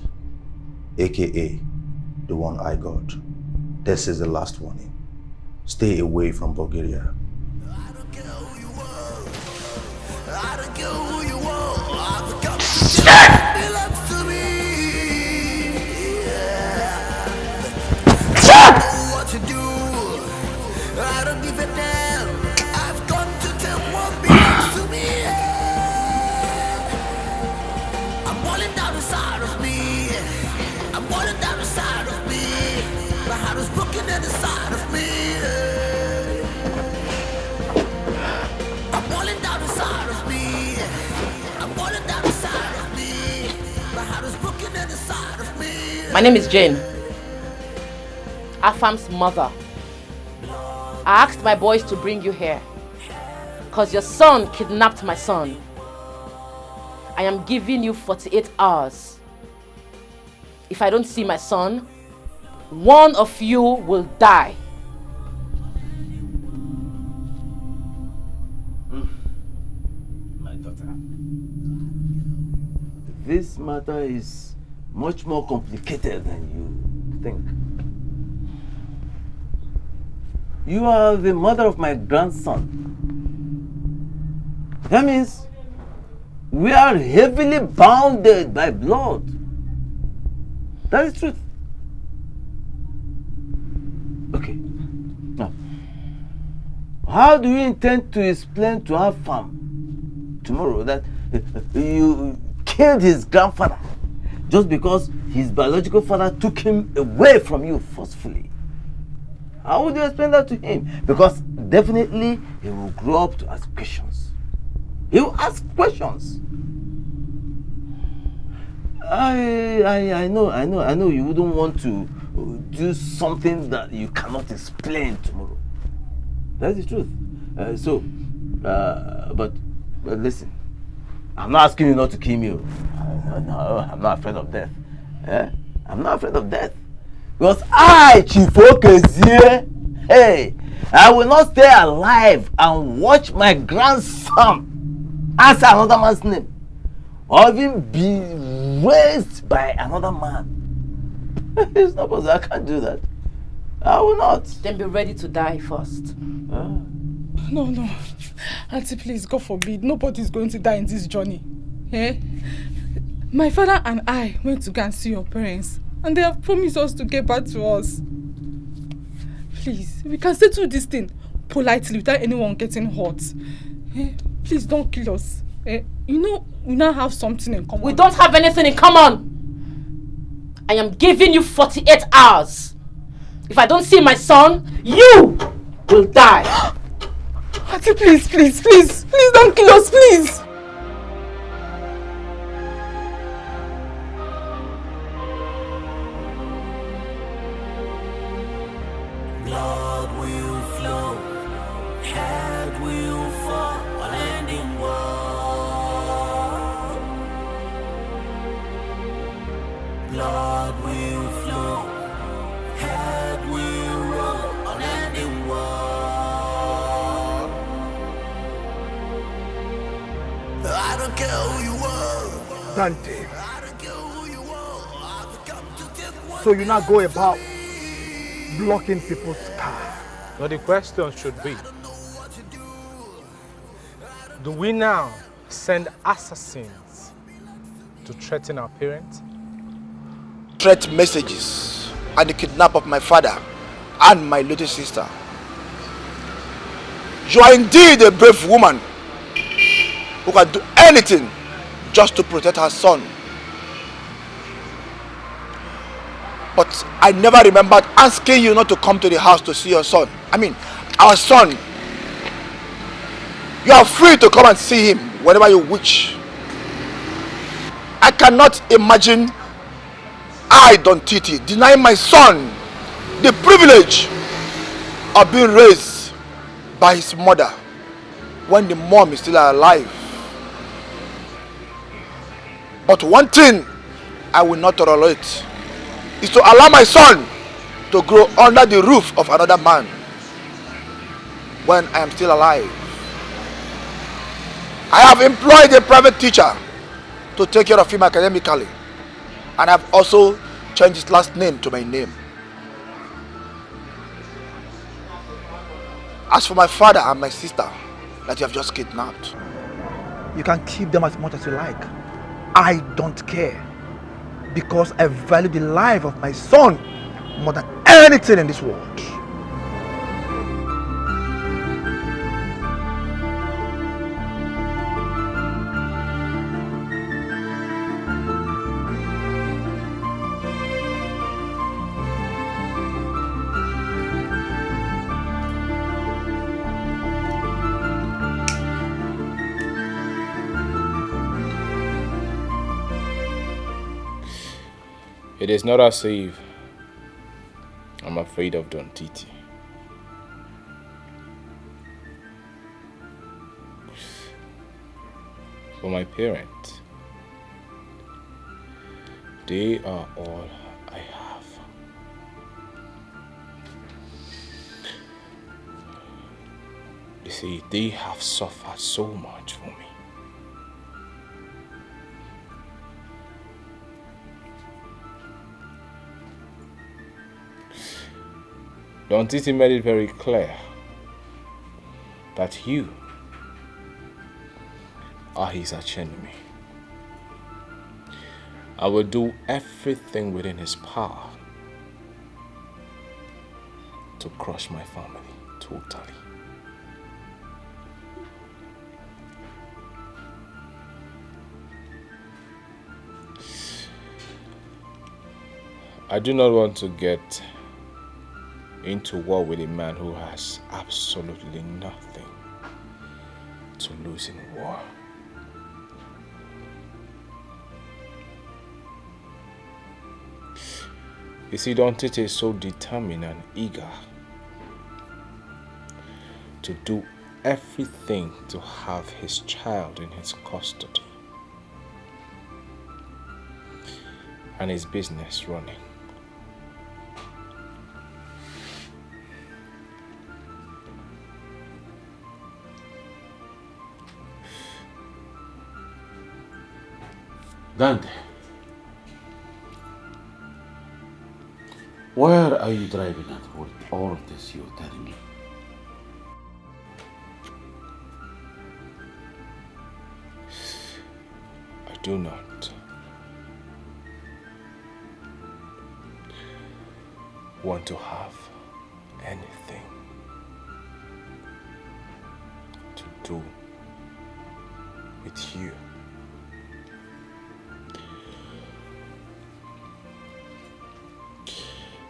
aka the one I got. This is the last warning. Stay away from Bulgaria. I don't care who you are. I've come to what belongs to me. I don't know what to do. I don't give a damn. I've come to tell what belongs to me. I'm falling down inside of me. I'm falling down inside of me. My heart is broken inside of me. I'm falling down inside of me. I'm falling down inside of me. My heart is broken inside of me. My name is Jane, Afam's mother. I asked my boys to bring you here because your son kidnapped my son. I am giving you 48 hours. If I don't see my son, one of you will die. My daughter, this matter is much more complicated than you think. You are the mother of my grandson. That means we are heavily bounded by blood. That is truth. Okay. Now, how do you intend to explain to our farm tomorrow that you killed his grandfather just because his biological father took him away from you forcefully? How would you explain that to him? Because definitely he will grow up to ask questions. He will ask questions. I know you wouldn't want to do something that you cannot explain tomorrow. That's the truth. But listen, I'm not asking you not to kill me. No, I'm not afraid of death. I'm not afraid of death. Because I, Chief Okezie, hey, I will not stay alive and watch my grandson answer another man's name or even be raised by another man. It's not possible. I can't do that. I will not. Then be ready to die first. No. Auntie, please, God forbid. Nobody's going to die in this journey. My father and I went to go and see your parents, and they have promised us to get back to us. Please, we can settle this thing politely without anyone getting hurt. Please don't kill us. You know, we now have something in common. We don't have anything in common. I am giving you 48 hours. If I don't see my son, you will die. Auntie, please don't kill us, please. Blood will flow, head will fall, all ending war. Blood will flow, head will roll, all ending war. I don't care who you are. Dante. So you now go about blocking people's path. Now the question should be, do we now send assassins to threaten our parents? Threat messages and the kidnap of my father and my little sister. You are indeed a brave woman who can do anything just to protect her son. But I never remembered asking you not to come to the house to see your son. I mean, our son. You are free to come and see him whenever you wish. I cannot imagine I, Don Titi, denying my son the privilege of being raised by his mother when the mom is still alive. But one thing I will not tolerate is to allow my son to grow under the roof of another man when I am still alive. I have employed a private teacher to take care of him academically, and I have also changed his last name to my name. As for my father and my sister that you have just kidnapped, you can keep them as much as you like. I don't care, because I value the life of my son more than anything in this world. It is not as if I'm afraid of Don Titi. For my parents, they are all I have. You see, they have suffered so much for me. Don Titi made it very clear that you are his archenemy. I will do everything within his power to crush my family totally. I do not want to get into war with a man who has absolutely nothing to lose in war. You see, Don Titi is so determined and eager to do everything to have his child in his custody and his business running. Dante, where are you driving at with all of this you're telling me? I do not want to have anything to do with you.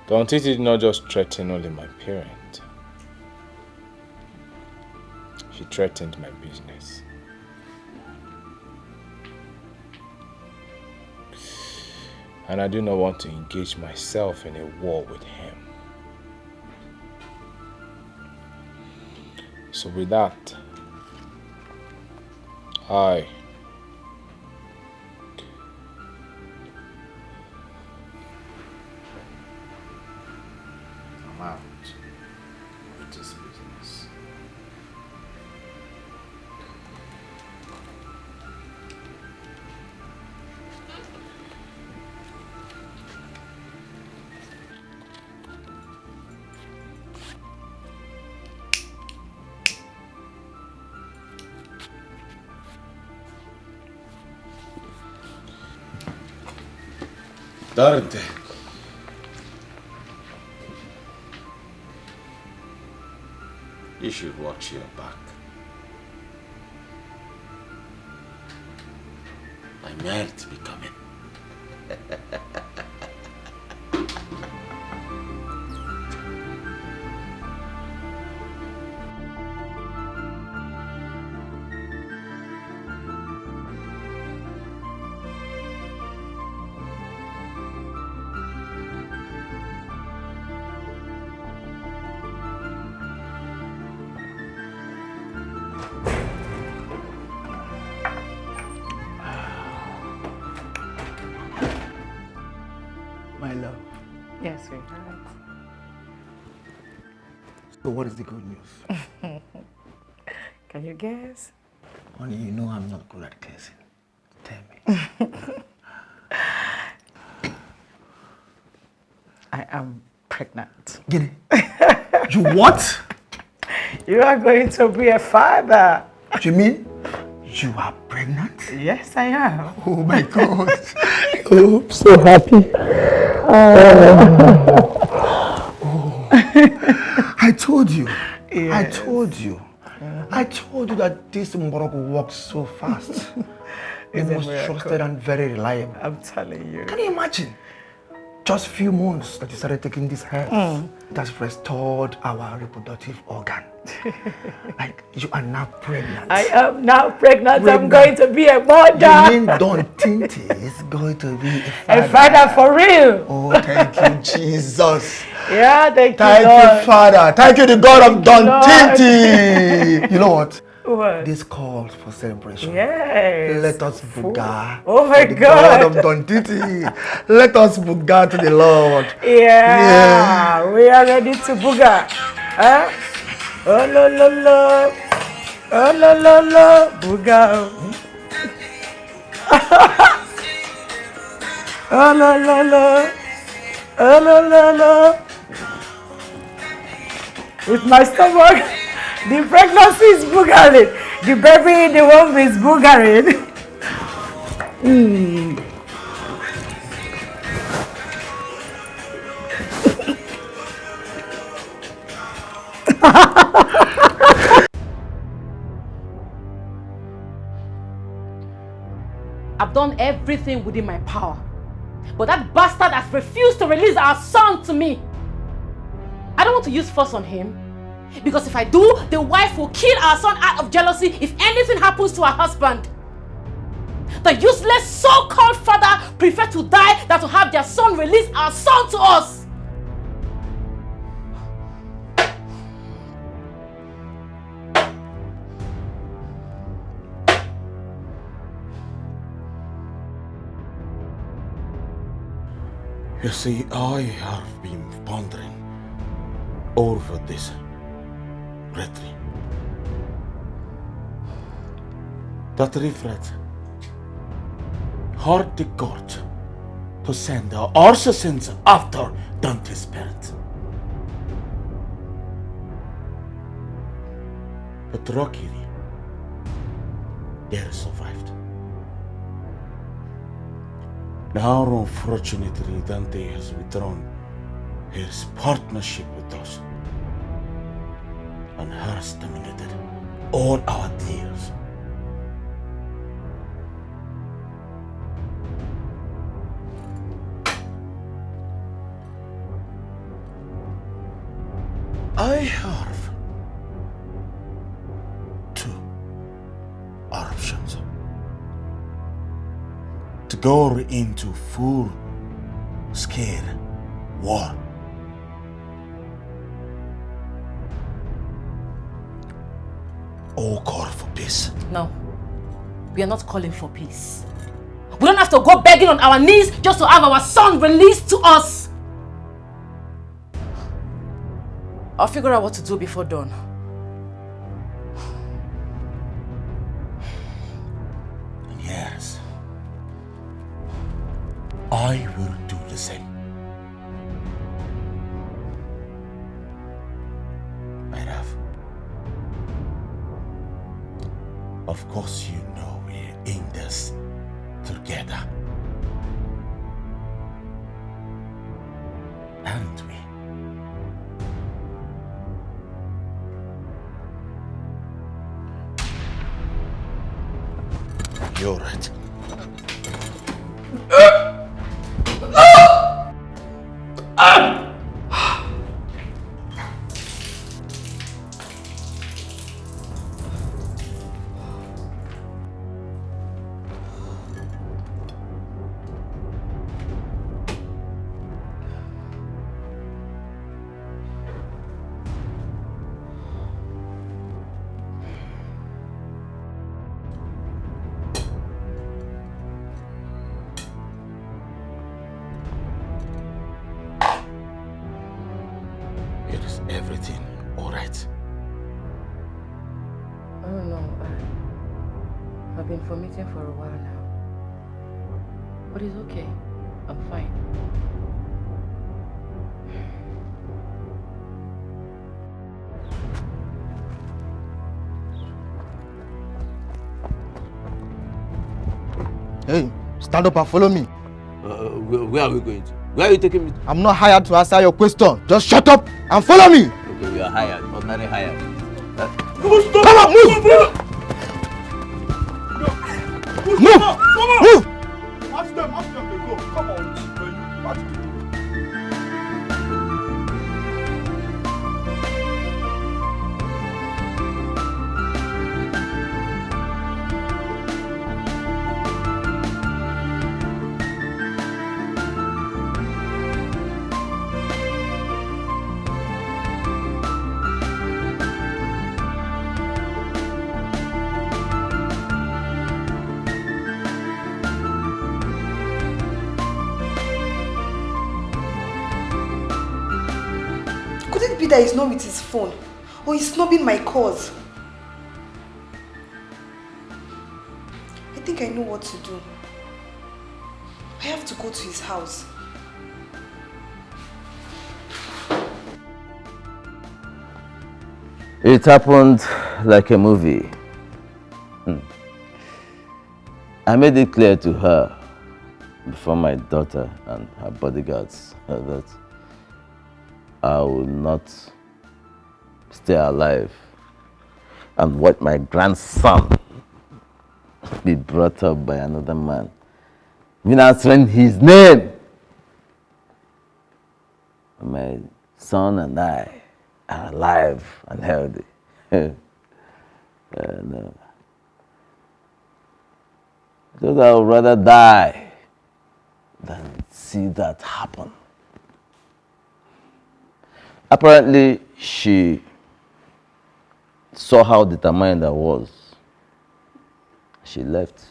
Don Titi did not just threaten only my parent. She threatened my business. And I do not want to engage myself in a war with him. So with that, I'm out of this business. Dante. You should watch your back. My mate be coming. sweetheart. So what is the good news? Can you guess? Honey, you know I'm not good at guessing. Tell me. I am pregnant. Get it? You what? You are going to be a father. What you mean? You are pregnant? Yes, I am. Oh my God. Oh, I'm so happy. I told you. Yes. I told you. I told you that this Mborogo works so fast. The most trusted and very reliable. I'm telling you. Can you imagine? Just few months that you started taking this herb, that's restored our reproductive organ. Like, you are now pregnant. I am now pregnant. I'm going to be a mother. You mean Don Tinti is going to be a father for real? Oh, thank you, Jesus. Yeah, thank you, Thank Lord. you, Father. Thank you, the God of Don Tinti. You know what? What? This calls for celebration. Yes. Let us buga. Oh my the God. God of Don Tinti. Let us buga to the Lord. Yeah. We are ready to buga. Huh? Oh lo lo lo. Oh lo lo lo. Buga. Oh lo lo lo. Oh lo lo lo. With my stomach, the pregnancy is boogering. The baby in the womb is boogering. I've done everything within my power. But that bastard has refused to release our son to me. I don't want to use force on him. Because if I do, the wife will kill our son out of jealousy if anything happens to her husband. The useless so-called father prefer to die than to have their son release our son to us. You see, I have been pondering over this lately. That reflect hard the court to send our assassins after Dante's parents. But luckily, they survived. Now, unfortunately, Dante has withdrawn his partnership with us and has terminated all our deals. I have two options. To go into full-scale war. Or call for peace. No, we are not calling for peace. We don't have to go begging on our knees just to have our son released to us. I'll figure out what to do before dawn. Yes. I will do the same. My love. Of course you know we're in this together. And we. You're right. everything all right? I don't know. I've been vomiting for a while now. But it's okay. I'm fine. Hey, stand up and follow me. Where are we going to? Where are you taking me to? I'm not hired to answer your question. Just shut up and follow me. Okay, you are hired. Ordinary hired. Come on, move! Move! Watch them, they go. Come on, watch them. Could it be that he's not with his phone? Or he's snubbing my calls? I think I know what to do. I have to go to his house. It happened like a movie. I made it clear to her before my daughter and her bodyguards that I will not stay alive and watch my grandson be brought up by another man, even answering his name. My son and I are alive and healthy. No. So I would rather die than see that happen. Apparently, she saw how determined I was. She left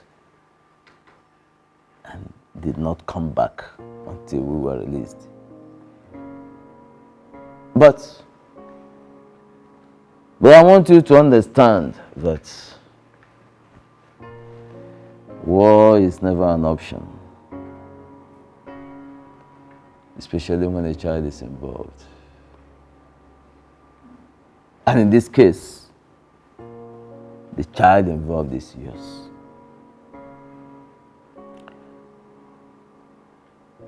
and did not come back until we were released. But I want you to understand that war is never an option, especially when a child is involved. And in this case, the child involved is yours.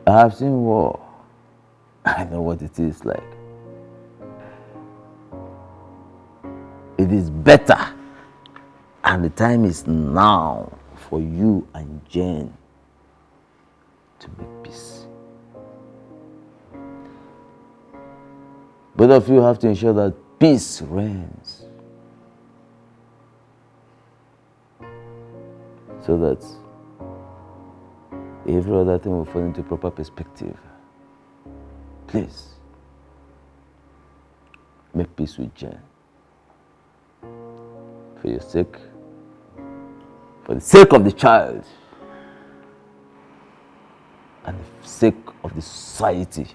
I have seen war. I know what it is like. It is better, and the time is now for you and Jane to make peace. Both of you have to ensure that peace reigns, so that every other thing will fall into proper perspective. Please, make peace with Jane. For your sake, for the sake of the child, and the sake of the society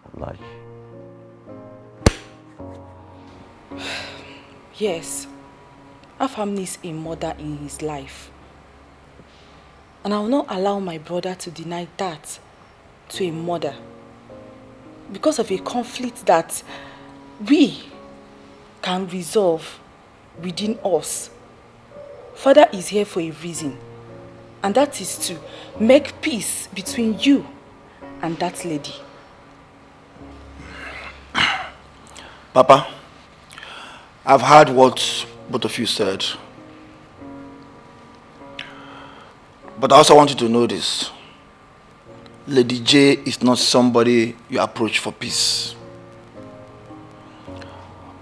at large. Yes, Afam needs a mother in his life. And I will not allow my brother to deny that to a mother because of a conflict that we can resolve within us. Father is here for a reason, and that is to make peace between you and that lady. Papa, I've heard what both of you said. But I also want you to know this. Lady J is not somebody you approach for peace.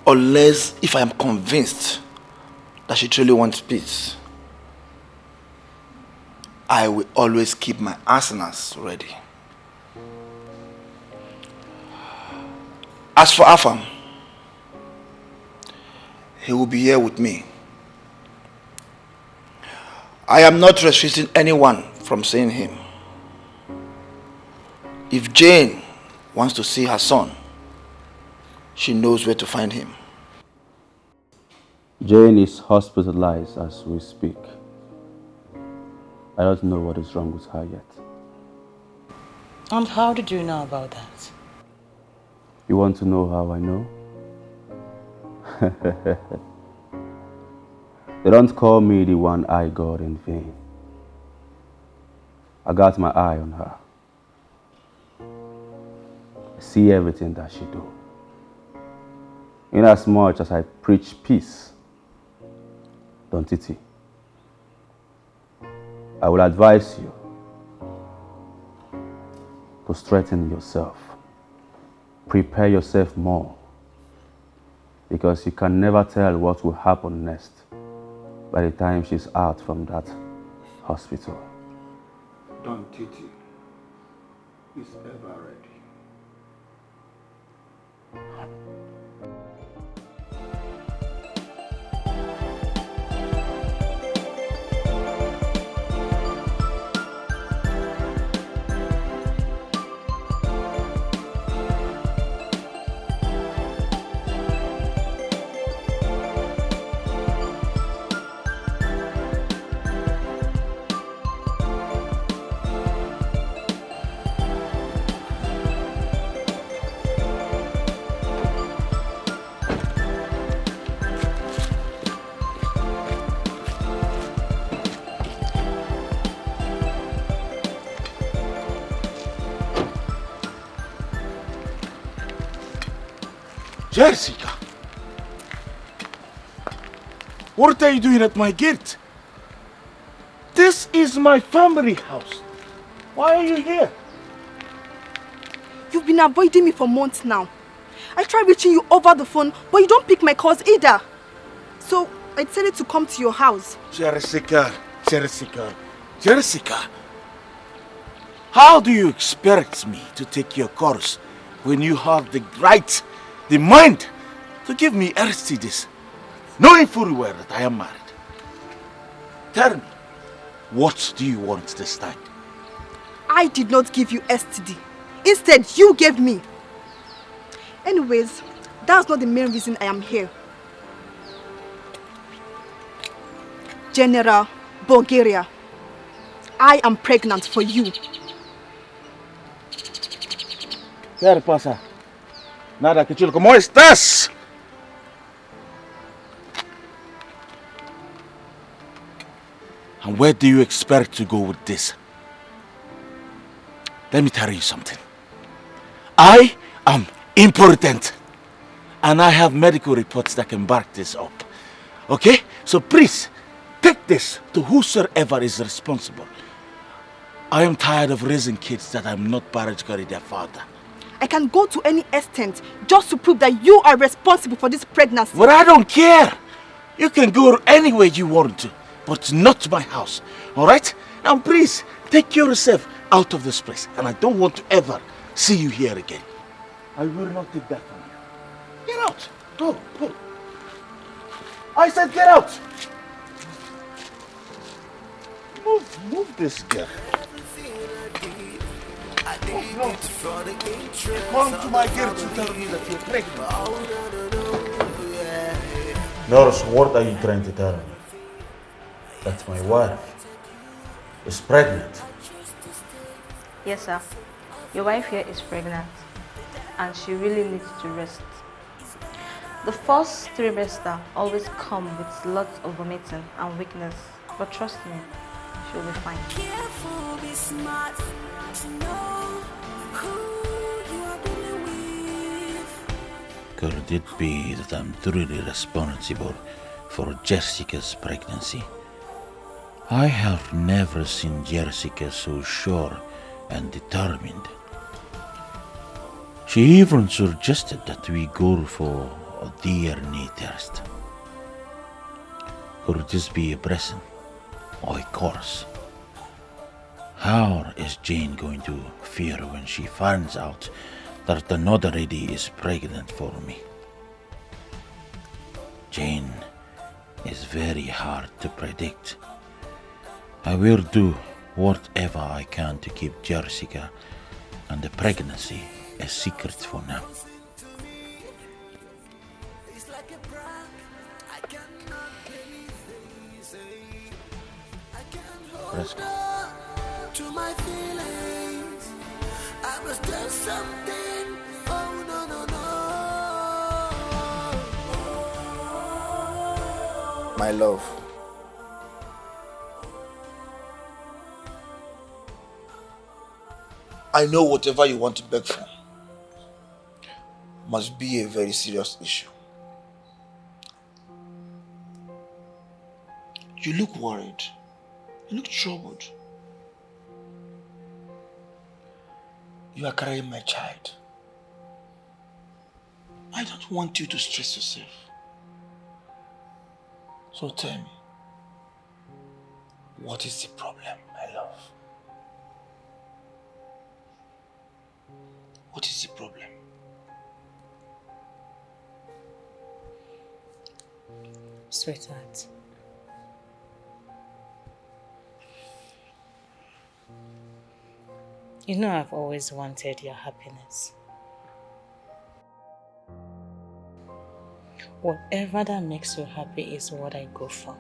Unless if I am convinced that she truly wants peace, I will always keep my arsenals ready. As for Afam, he will be here with me. I am not restricting anyone from seeing him. If Jane wants to see her son, she knows where to find him. Jane is hospitalized as we speak. I don't know what is wrong with her yet. And how did you know about that? You want to know how I know? They don't call me the one-eyed God in vain. I got my eye on her. I see everything that she do. Inasmuch as I preach peace, don't it? I will advise you to strengthen yourself. Prepare yourself more, because you can never tell what will happen next by the time she's out from that hospital. Don Titi is ever ready. Jessica! What are you doing at my gate? This is my family house. Why are you here? You've been avoiding me for months now. I tried reaching you over the phone, but you don't pick my calls either. So I decided to come to your house. Jessica. How do you expect me to take your course when you have the right, the mind to give me Aristides, knowing fully well that I am married? Tell me, what do you want this time? I did not give you STD. Instead, you gave me. Anyways, that's not the main reason I am here. General Bulgaria, I am pregnant for you. ¿Qué pasa? Nada, que chulo. ¿Cómo estás? And where do you expect to go with this? Let me tell you something. I am important. And I have medical reports that can back this up. Okay? So please, take this to whosoever is responsible. I am tired of raising kids that I'm not biologically their father. I can go to any extent just to prove that you are responsible for this pregnancy. But I don't care. You can go anywhere you want to, but not my house. Alright? Now please, take yourself out of this place. And I don't want to ever see you here again. I will not take that from you. Get out. Go. I said get out. Move this girl. No. Come to my girl to tell me that you're pregnant. Nurse, what are you trying to tell me? That my wife is pregnant. Yes, sir. Your wife here is pregnant and she really needs to rest. The first trimester always come with lots of vomiting and weakness, but trust me, she'll be fine. Careful, be smart to know who you are dealing with. Could it be that I'm truly responsible for Jessica's pregnancy? I have never seen Jessica so sure and determined. She even suggested that we go for a DNA test. Could this be a blessing or a curse? How is Jane going to feel when she finds out that another lady is pregnant for me? Jane is very hard to predict. I will do whatever I can to keep Jessica and the pregnancy a secret for now. Let's go. To my feelings, I must do something. Oh no no no. My love. I know whatever you want to beg for must be a very serious issue. You look worried. You look troubled. You are carrying my child. I don't want you to stress yourself. So tell me, what is the problem, my love? What is the problem? Sweetheart, you know I've always wanted your happiness. Whatever that makes you happy is what I go for.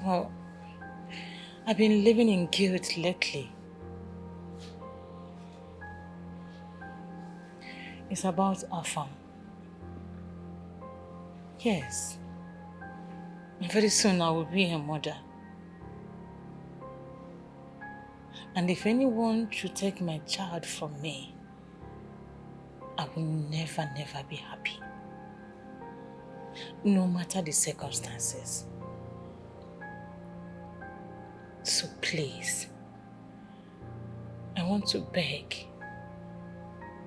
Well, I've been living in guilt lately. It's about Afam. Yes. Very soon I will be a mother. And if anyone should take my child from me, I will never be happy. No matter the circumstances. So please, I want to beg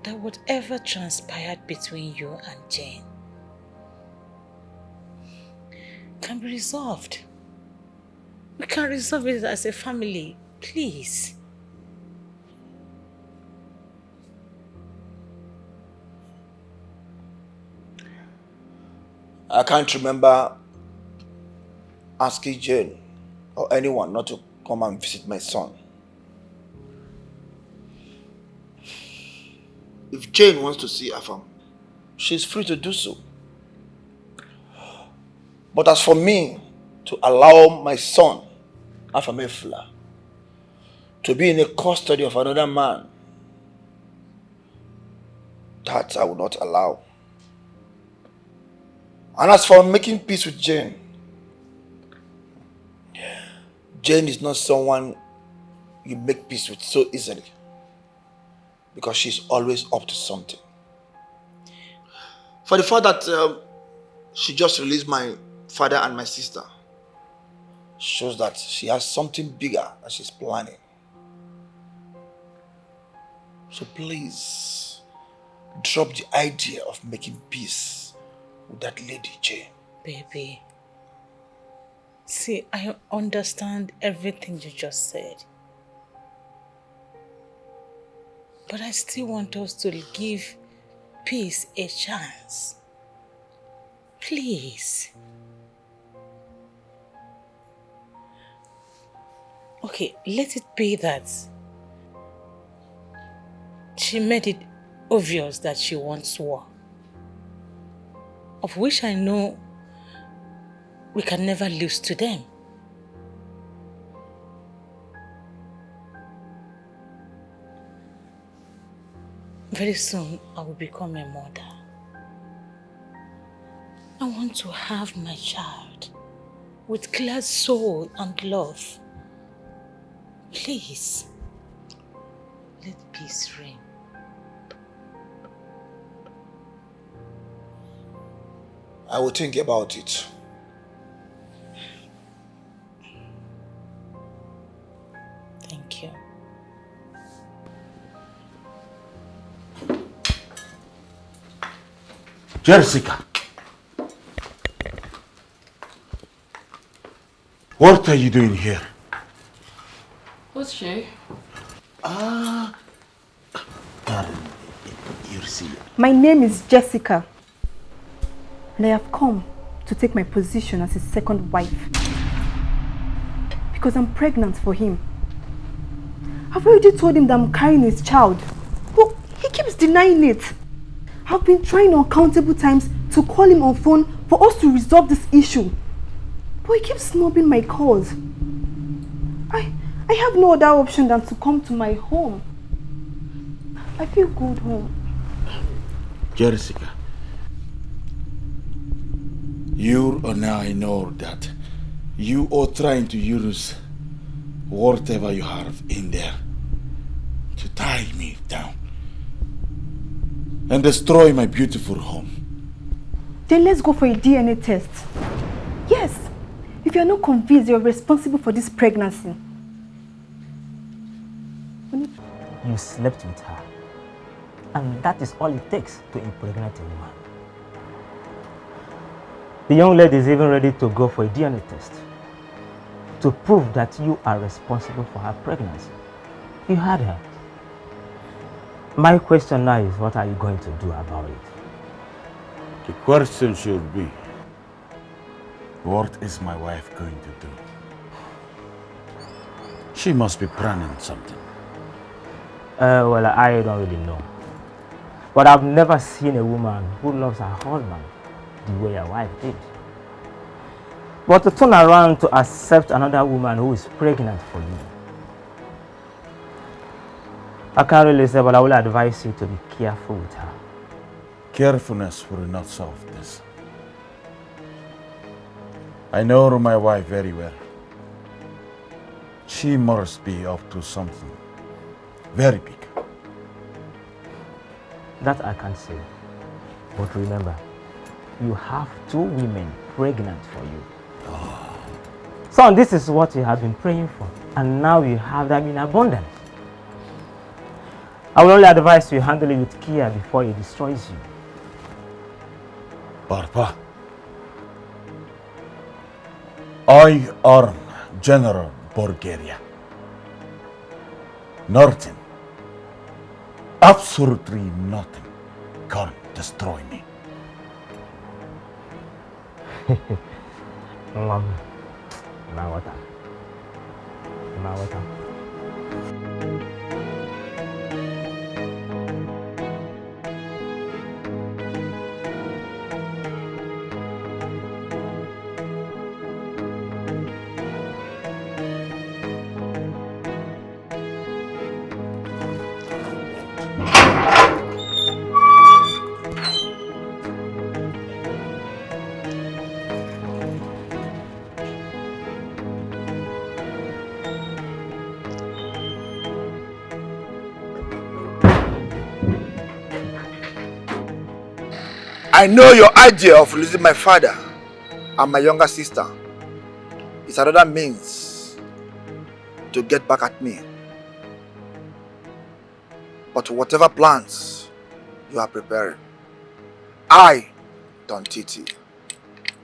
that whatever transpired between you and Jane can be resolved. We can resolve it as a family, please. I can't remember asking Jane or anyone not to come and visit my son. If Jane wants to see Afam, she's free to do so. But as for me, to allow my son, Afamefla, to be in the custody of another man, that I will not allow. And as for making peace with Jane, Jane is not someone you make peace with so easily, because she's always up to something. For the fact that she just released my father and my sister shows that she has something bigger that she's planning. So please, drop the idea of making peace with that lady, Jane. Baby, see, I understand everything you just said. But I still want us to give peace a chance. Please. Okay, let it be that she made it obvious that she wants war, of which I know we can never lose to them. Very soon, I will become a mother. I want to have my child with clear soul and love. Please, let peace reign. I will think about it. Thank you. Jessica! What are you doing here? Who's she? You see. My name is Jessica, and I have come to take my position as his second wife because I'm pregnant for him. I've already told him that I'm carrying his child, but he keeps denying it. I've been trying uncountable times to call him on phone for us to resolve this issue. But he keeps snubbing my calls. I have no other option than to come to my home. I feel good home. Jessica, you and I know that you are trying to use whatever you have in there to tie me down and destroy my beautiful home. Then let's go for a DNA test. Yes, if you're not convinced you're responsible for this pregnancy. You slept with her. And that is all it takes to impregnate a woman. The young lady is even ready to go for a DNA test to prove that you are responsible for her pregnancy. You heard her. My question now is, what are you going to do about it? The question should be, what is my wife going to do? She must be planning something. Well, I don't really know. But I've never seen a woman who loves her husband the way your wife did. But to turn around to accept another woman who is pregnant for you, I can't really say, but I will advise you to be careful with her. Carefulness will not solve this. I know my wife very well. She must be up to something very big. That I can't say. But remember, you have 2 women pregnant for you. Son, this is what you have been praying for. And now you have them in abundance. I will only advise you handle it with care before it destroys you. Papa, I am General Bulgaria. Nothing, absolutely nothing can destroy me. I know your idea of losing my father and my younger sister is another means to get back at me. But whatever plans you are preparing, I, Don Titi,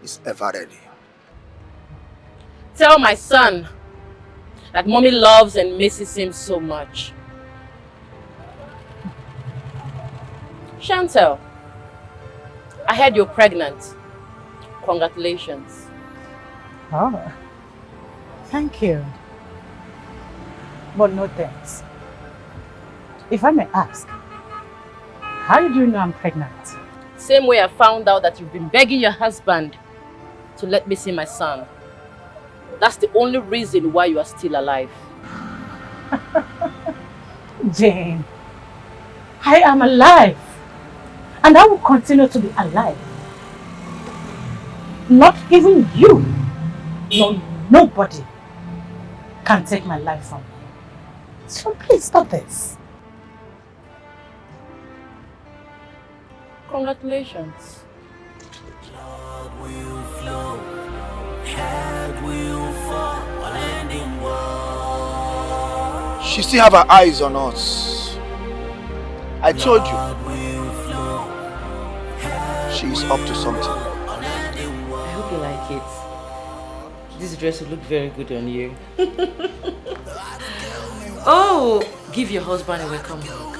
is ever ready. Tell my son that mommy loves and misses him so much. Chantel, I heard you're pregnant. Congratulations. Oh, thank you. But no thanks. If I may ask, how did you know I'm pregnant? Same way I found out that you've been begging your husband to let me see my son. That's the only reason why you are still alive. Jane, I am alive. And I will continue to be alive. Not even you, no nobody can take my life from me. So please stop this. Congratulations. Blood will flow, head will fall, land in war. She still have her eyes on us. I told you. She's up to something. I hope you like it. This dress will look very good on you. Oh, give your husband a welcome hug.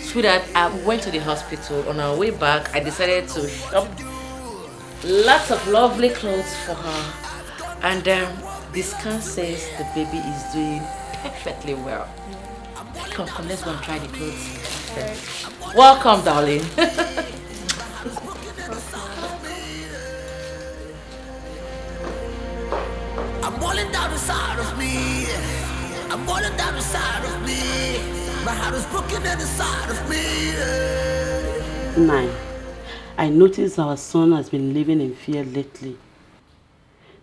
Sweetheart, I went to the hospital. On our way back, I decided to shop lots of lovely clothes for her. And the scan says the baby is doing perfectly well. Come, let's go and try the clothes. Welcome, darling. I'm boiling down inside of me. I'm boiling down inside of me. My heart is broken inside of me. 9. I notice our son has been living in fear lately.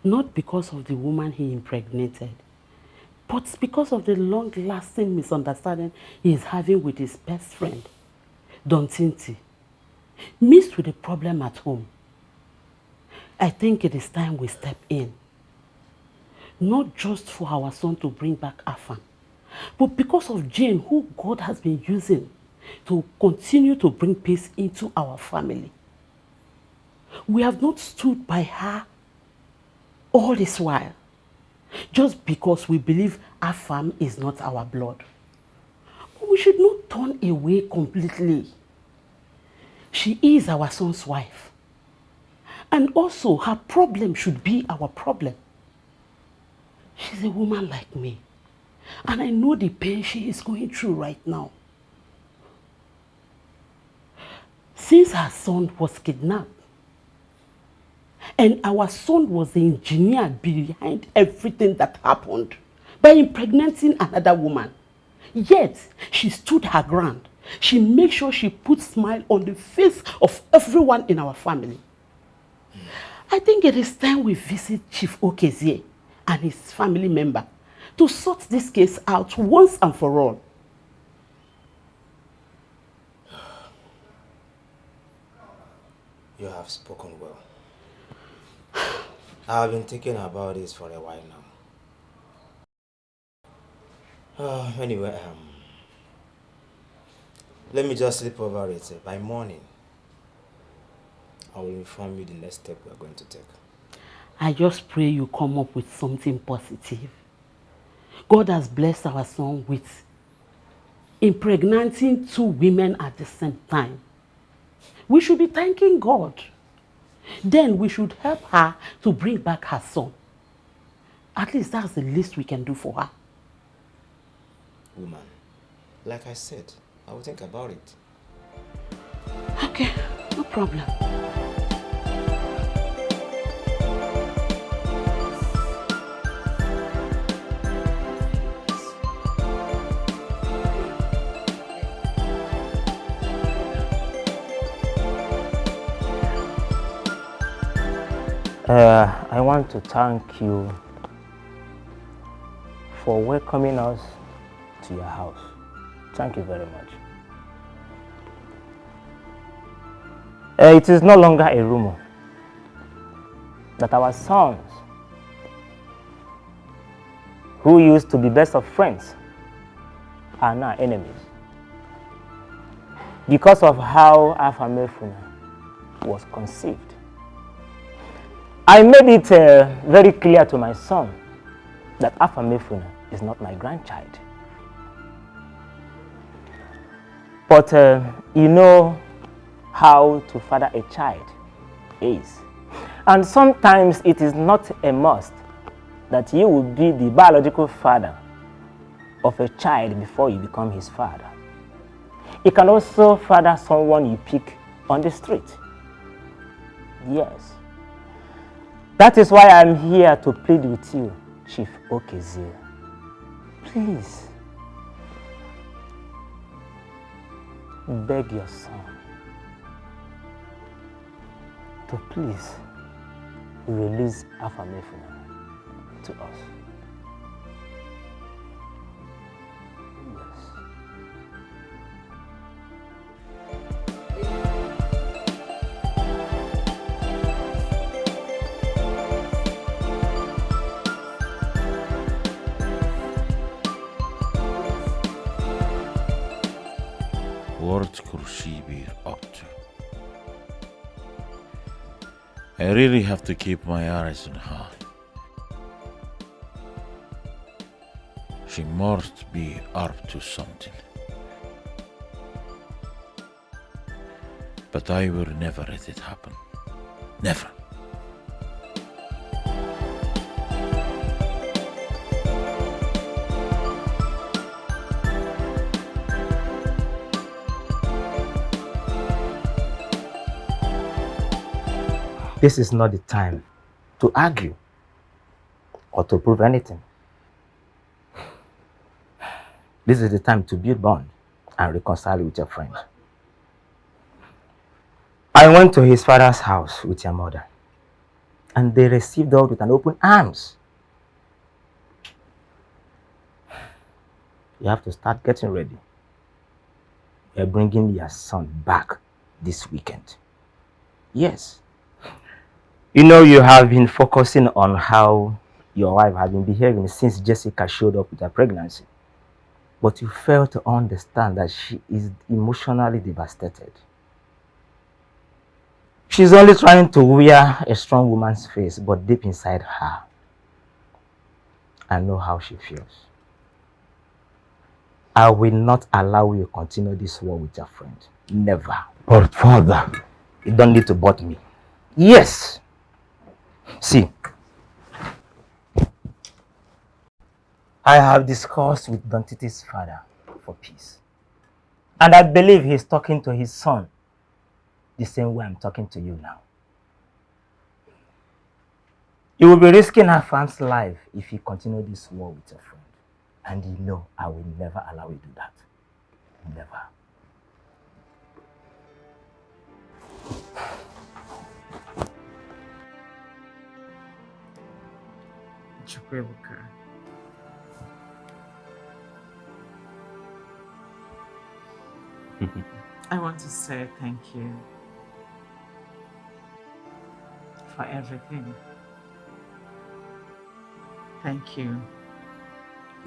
Not because of the woman he impregnated, but because of the long-lasting misunderstanding he is having with his best friend, Don Tinti, mixed with the problem at home. I think it is time we step in. Not just for our son to bring back Afam, but because of Jane, who God has been using to continue to bring peace into our family. We have not stood by her all this while, just because we believe Afam is not our blood. But we should not turn away completely. She is our son's wife. And also, her problem should be our problem. She's a woman like me. And I know the pain she is going through right now. Since her son was kidnapped, and our son was the engineer behind everything that happened by impregnating another woman, yet she stood her ground. She made sure she put a smile on the face of everyone in our family. I think it is time we visit Chief Okezie and his family member to sort this case out once and for all. You have spoken well. I have been thinking about this for a while now. Anyway, let me just sleep over it. By morning, I will inform you the next step we are going to take. I just pray you come up with something positive. God has blessed our son with impregnating 2 women at the same time. We should be thanking God. Then we should help her to bring back her son. At least that's the least we can do for her. Woman, like I said, I will think about it. Okay, no problem. I want to thank you for welcoming us to your house. Thank you very much. It is no longer a rumor that our sons, who used to be best of friends, are now enemies because of how Afamefuna was conceived. I made it very clear to my son that Afamefuna is not my grandchild. But you know how to father a child is. And sometimes it is not a must that you will be the biological father of a child before you become his father. You can also father someone you pick on the street. Yes. That is why I'm here to plead with you, Chief Okezie. Please, beg your son to please release Afamefuna to us. What could she be up to? I really have to keep my eyes on her. She must be up to something. But I will never let it happen. Never. This is not the time to argue or to prove anything. This is the time to build bond and reconcile with your friend. I went to his father's house with your mother, and they received us with an open arms. You have to start getting ready. We're bringing your son back this weekend. Yes. You know, you have been focusing on how your wife has been behaving since Jessica showed up with her pregnancy. But you fail to understand that she is emotionally devastated. She's only trying to wear a strong woman's face, but deep inside her, I know how she feels. I will not allow you to continue this war with your friend. Never. But father, you don't need to butt me. Yes. See, I have discussed with Don Titi's father for peace. And I believe he's talking to his son the same way I'm talking to you now. You will be risking her farm's life if you continue this war with your friend. And you know I will never allow you to do that. Never. Chukwuebuka, I want to say thank you for everything. Thank you.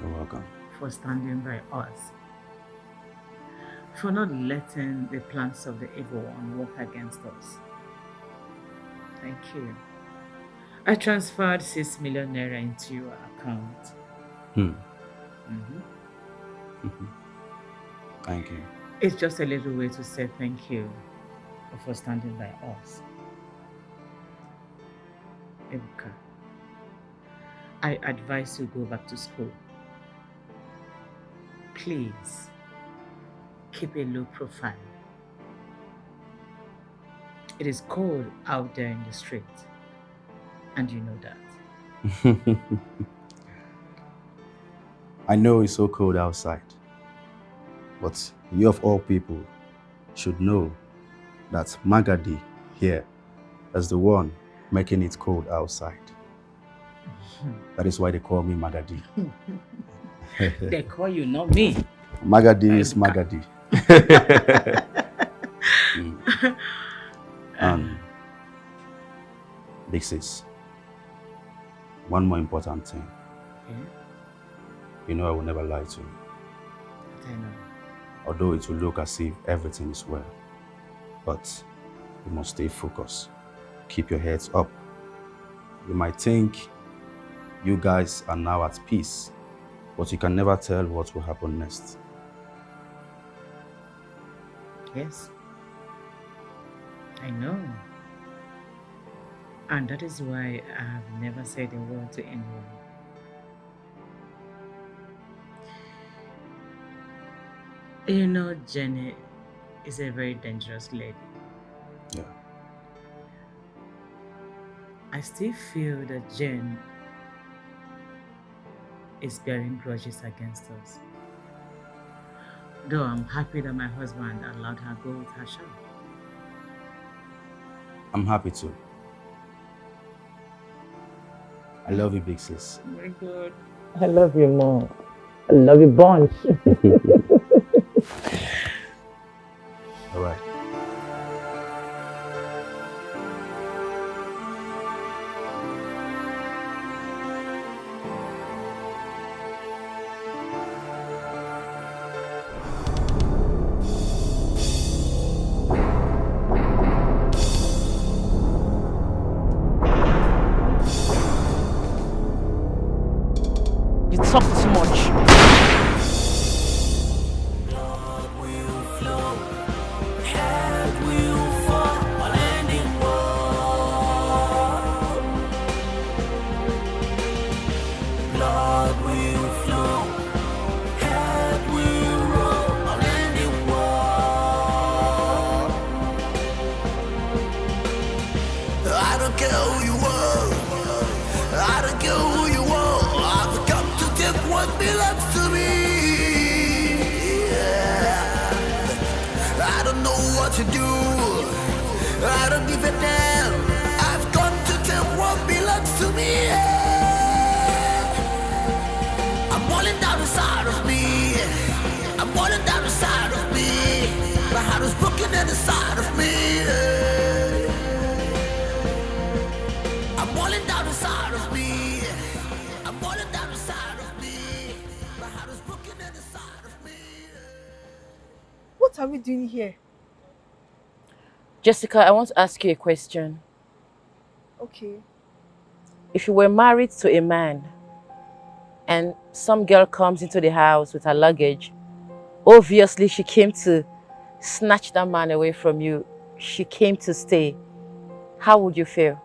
You're welcome. For standing by us. For not letting the plans of the evil one work against us. Thank you. I transferred 6 million naira into your account. Thank you. It's just a little way to say thank you for standing by us. Ebuka, I advise you go back to school. Please, keep a low profile. It is cold out there in the street, and you know that. I know it's so cold outside, but you of all people should know that Magadi here is the one making it cold outside. That is why they call me Magadi. They call you, not me. Magadi is Magadi. Big sis, one more important thing. Yeah? You know I will never lie to you. I know. Although it will look as if everything is well, but you must stay focused. Keep your heads up. You might think you guys are now at peace, but you can never tell what will happen next. Yes. I know. And that is why I have never said a word to anyone. You know, Jenny is a very dangerous lady. Yeah. I still feel that Jen is bearing grudges against us. Though I'm happy that my husband allowed her go with her child. I'm happy too. I love you, big sis. Oh my God. I love you, Mom. I love you, bunch. All right. You talk too much. to do. I don't give a damn. I've got to take what belongs to me. I'm falling down inside of me. I'm falling down inside of me. My heart is broken inside of me. I'm falling down inside of me. I'm falling down inside of me. My heart is broken inside of me. What are we doing here? Jessica, I want to ask you a question. Okay. If you were married to a man and some girl comes into the house with her luggage, obviously she came to snatch that man away from you. She came to stay. How would you feel?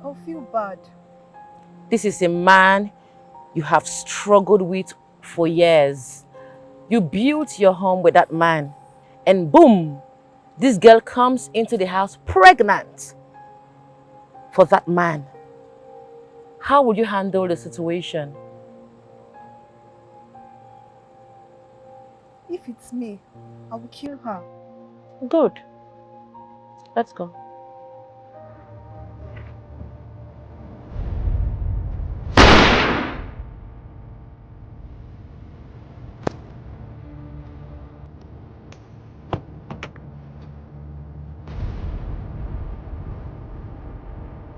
I'll feel bad. This is a man you have struggled with for years. You built your home with that man, and boom, this girl comes into the house pregnant for that man. How would you handle the situation? If it's me, I will kill her. Good. Let's go.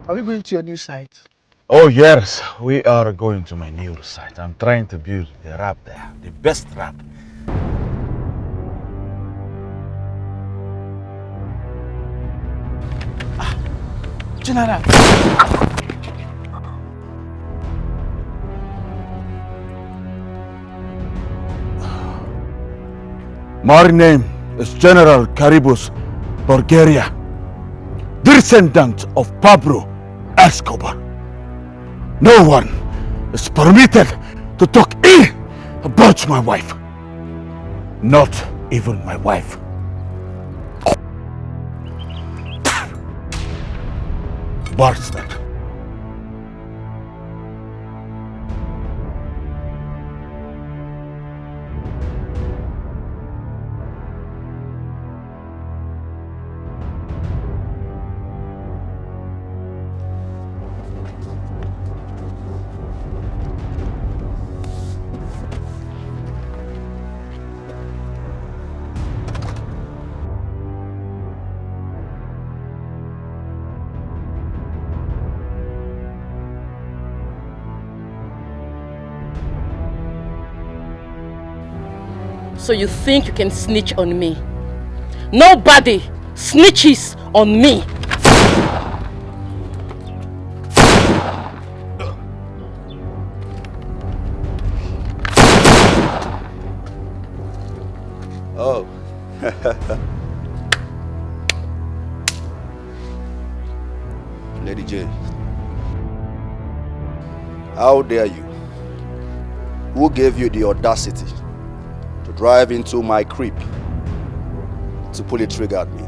Are we going to your new site? Oh yes, we are going to my new site. I'm trying to build the rap there, the best rap. General. My name is General Caribus Bulgaria, descendant of Pablo Escobar. No one is permitted to talk ill about my wife. Not even my wife. Bastard. So you think you can snitch on me? Nobody snitches on me. Oh. Lady J. How dare you? Who gave you the audacity to drive into my crib to pull a trigger at me?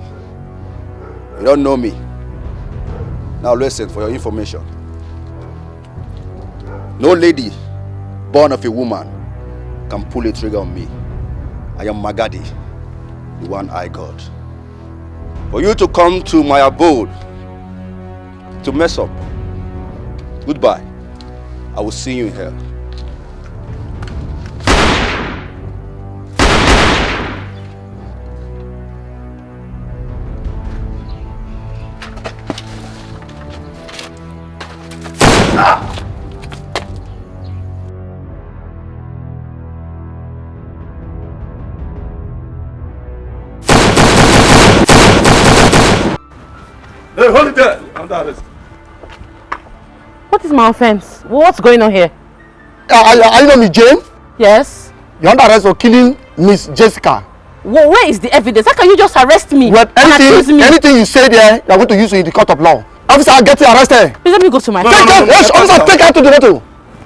You don't know me. Now listen, for your information. No lady born of a woman can pull a trigger on me. I am Magadi, the one I got. For you to come to my abode to mess up, goodbye. I will see you in hell. Hey, hold it there! Under arrest. What is my offense? What's going on here? Are you not Miss Jane? Yes. You're under arrest for killing Miss Jessica. Well, where is the evidence? How can you just arrest me? Well, anything you say there, you're going to use it in the court of law. Officer, I'll get you arrested. Please let me go to my Officer, take her to the motor.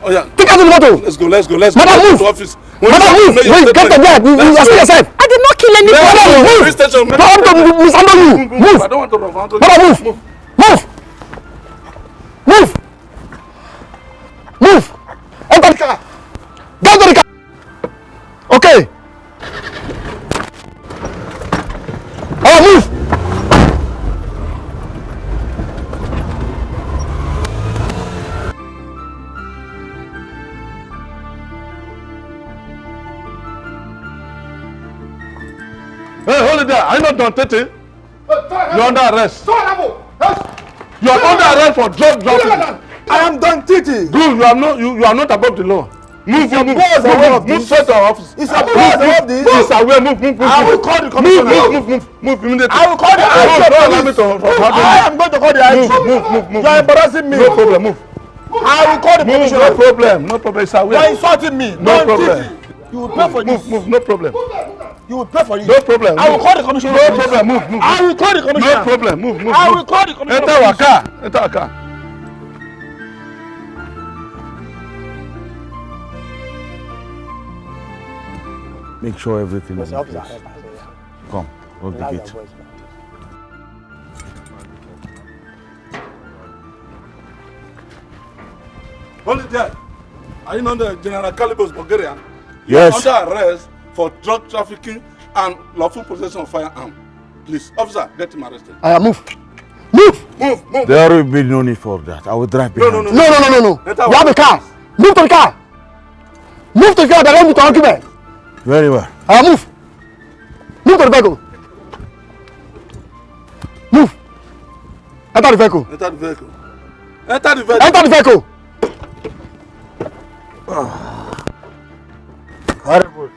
Oh yeah. Take her to the motor. Let's go. Madam, move. Madam, move. Wait, get to there. You are still yourself. I did not kill anybody. Madam, move. Madam, mishandle you. Move. I don't want to run. Madam, move. Move. Move. Enter the car. Get to the car. Okay. it there. Are you not done, Tete? You're under arrest. You are under arrest for drug trafficking. I am done, Titi. Good, you are not above the law. Move straight to our office. It's a boss above this. It's aware, move. I will call the commissioner. Move immediately. I will call the IGP. I am going to call the IGP. Move. You are embarrassing me. No problem, move. I will call the commissioner. No problem, it's aware. You are insulting me. No problem. You will pay for this. Move, no problem. You will pay for it. No problem. I will call the commissioner. No problem, move. I will call the commissioner. No problem, move. I will call the commissioner. Enter our car. Make sure everything is in place. Come, hold the gate. Hold it there. Are you not the General Calibos Bulgaria? Yes. You are under arrest for drug trafficking and lawful possession of firearm. Please, officer, get him arrested. Move. Move. There will be no need for that. I will drive behind. No. You have a car. Move to the car. Move to the car. Let me to argument. Very well. Move. Move to the vehicle. Move. Enter the vehicle. Enter the vehicle. Very good.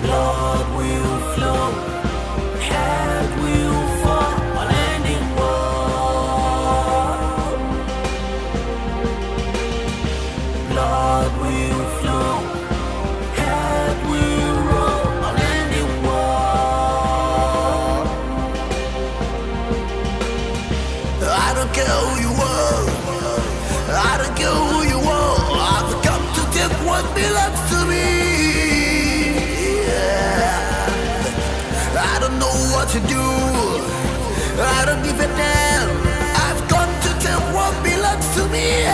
Blood will flow, head will fall on any wall. Blood will flow, head will roll on any wall. I don't care who you are, I don't care who you are. I've come to take what belongs to me. I don't know what to do. I don't give a damn. I've got to take what belongs to me.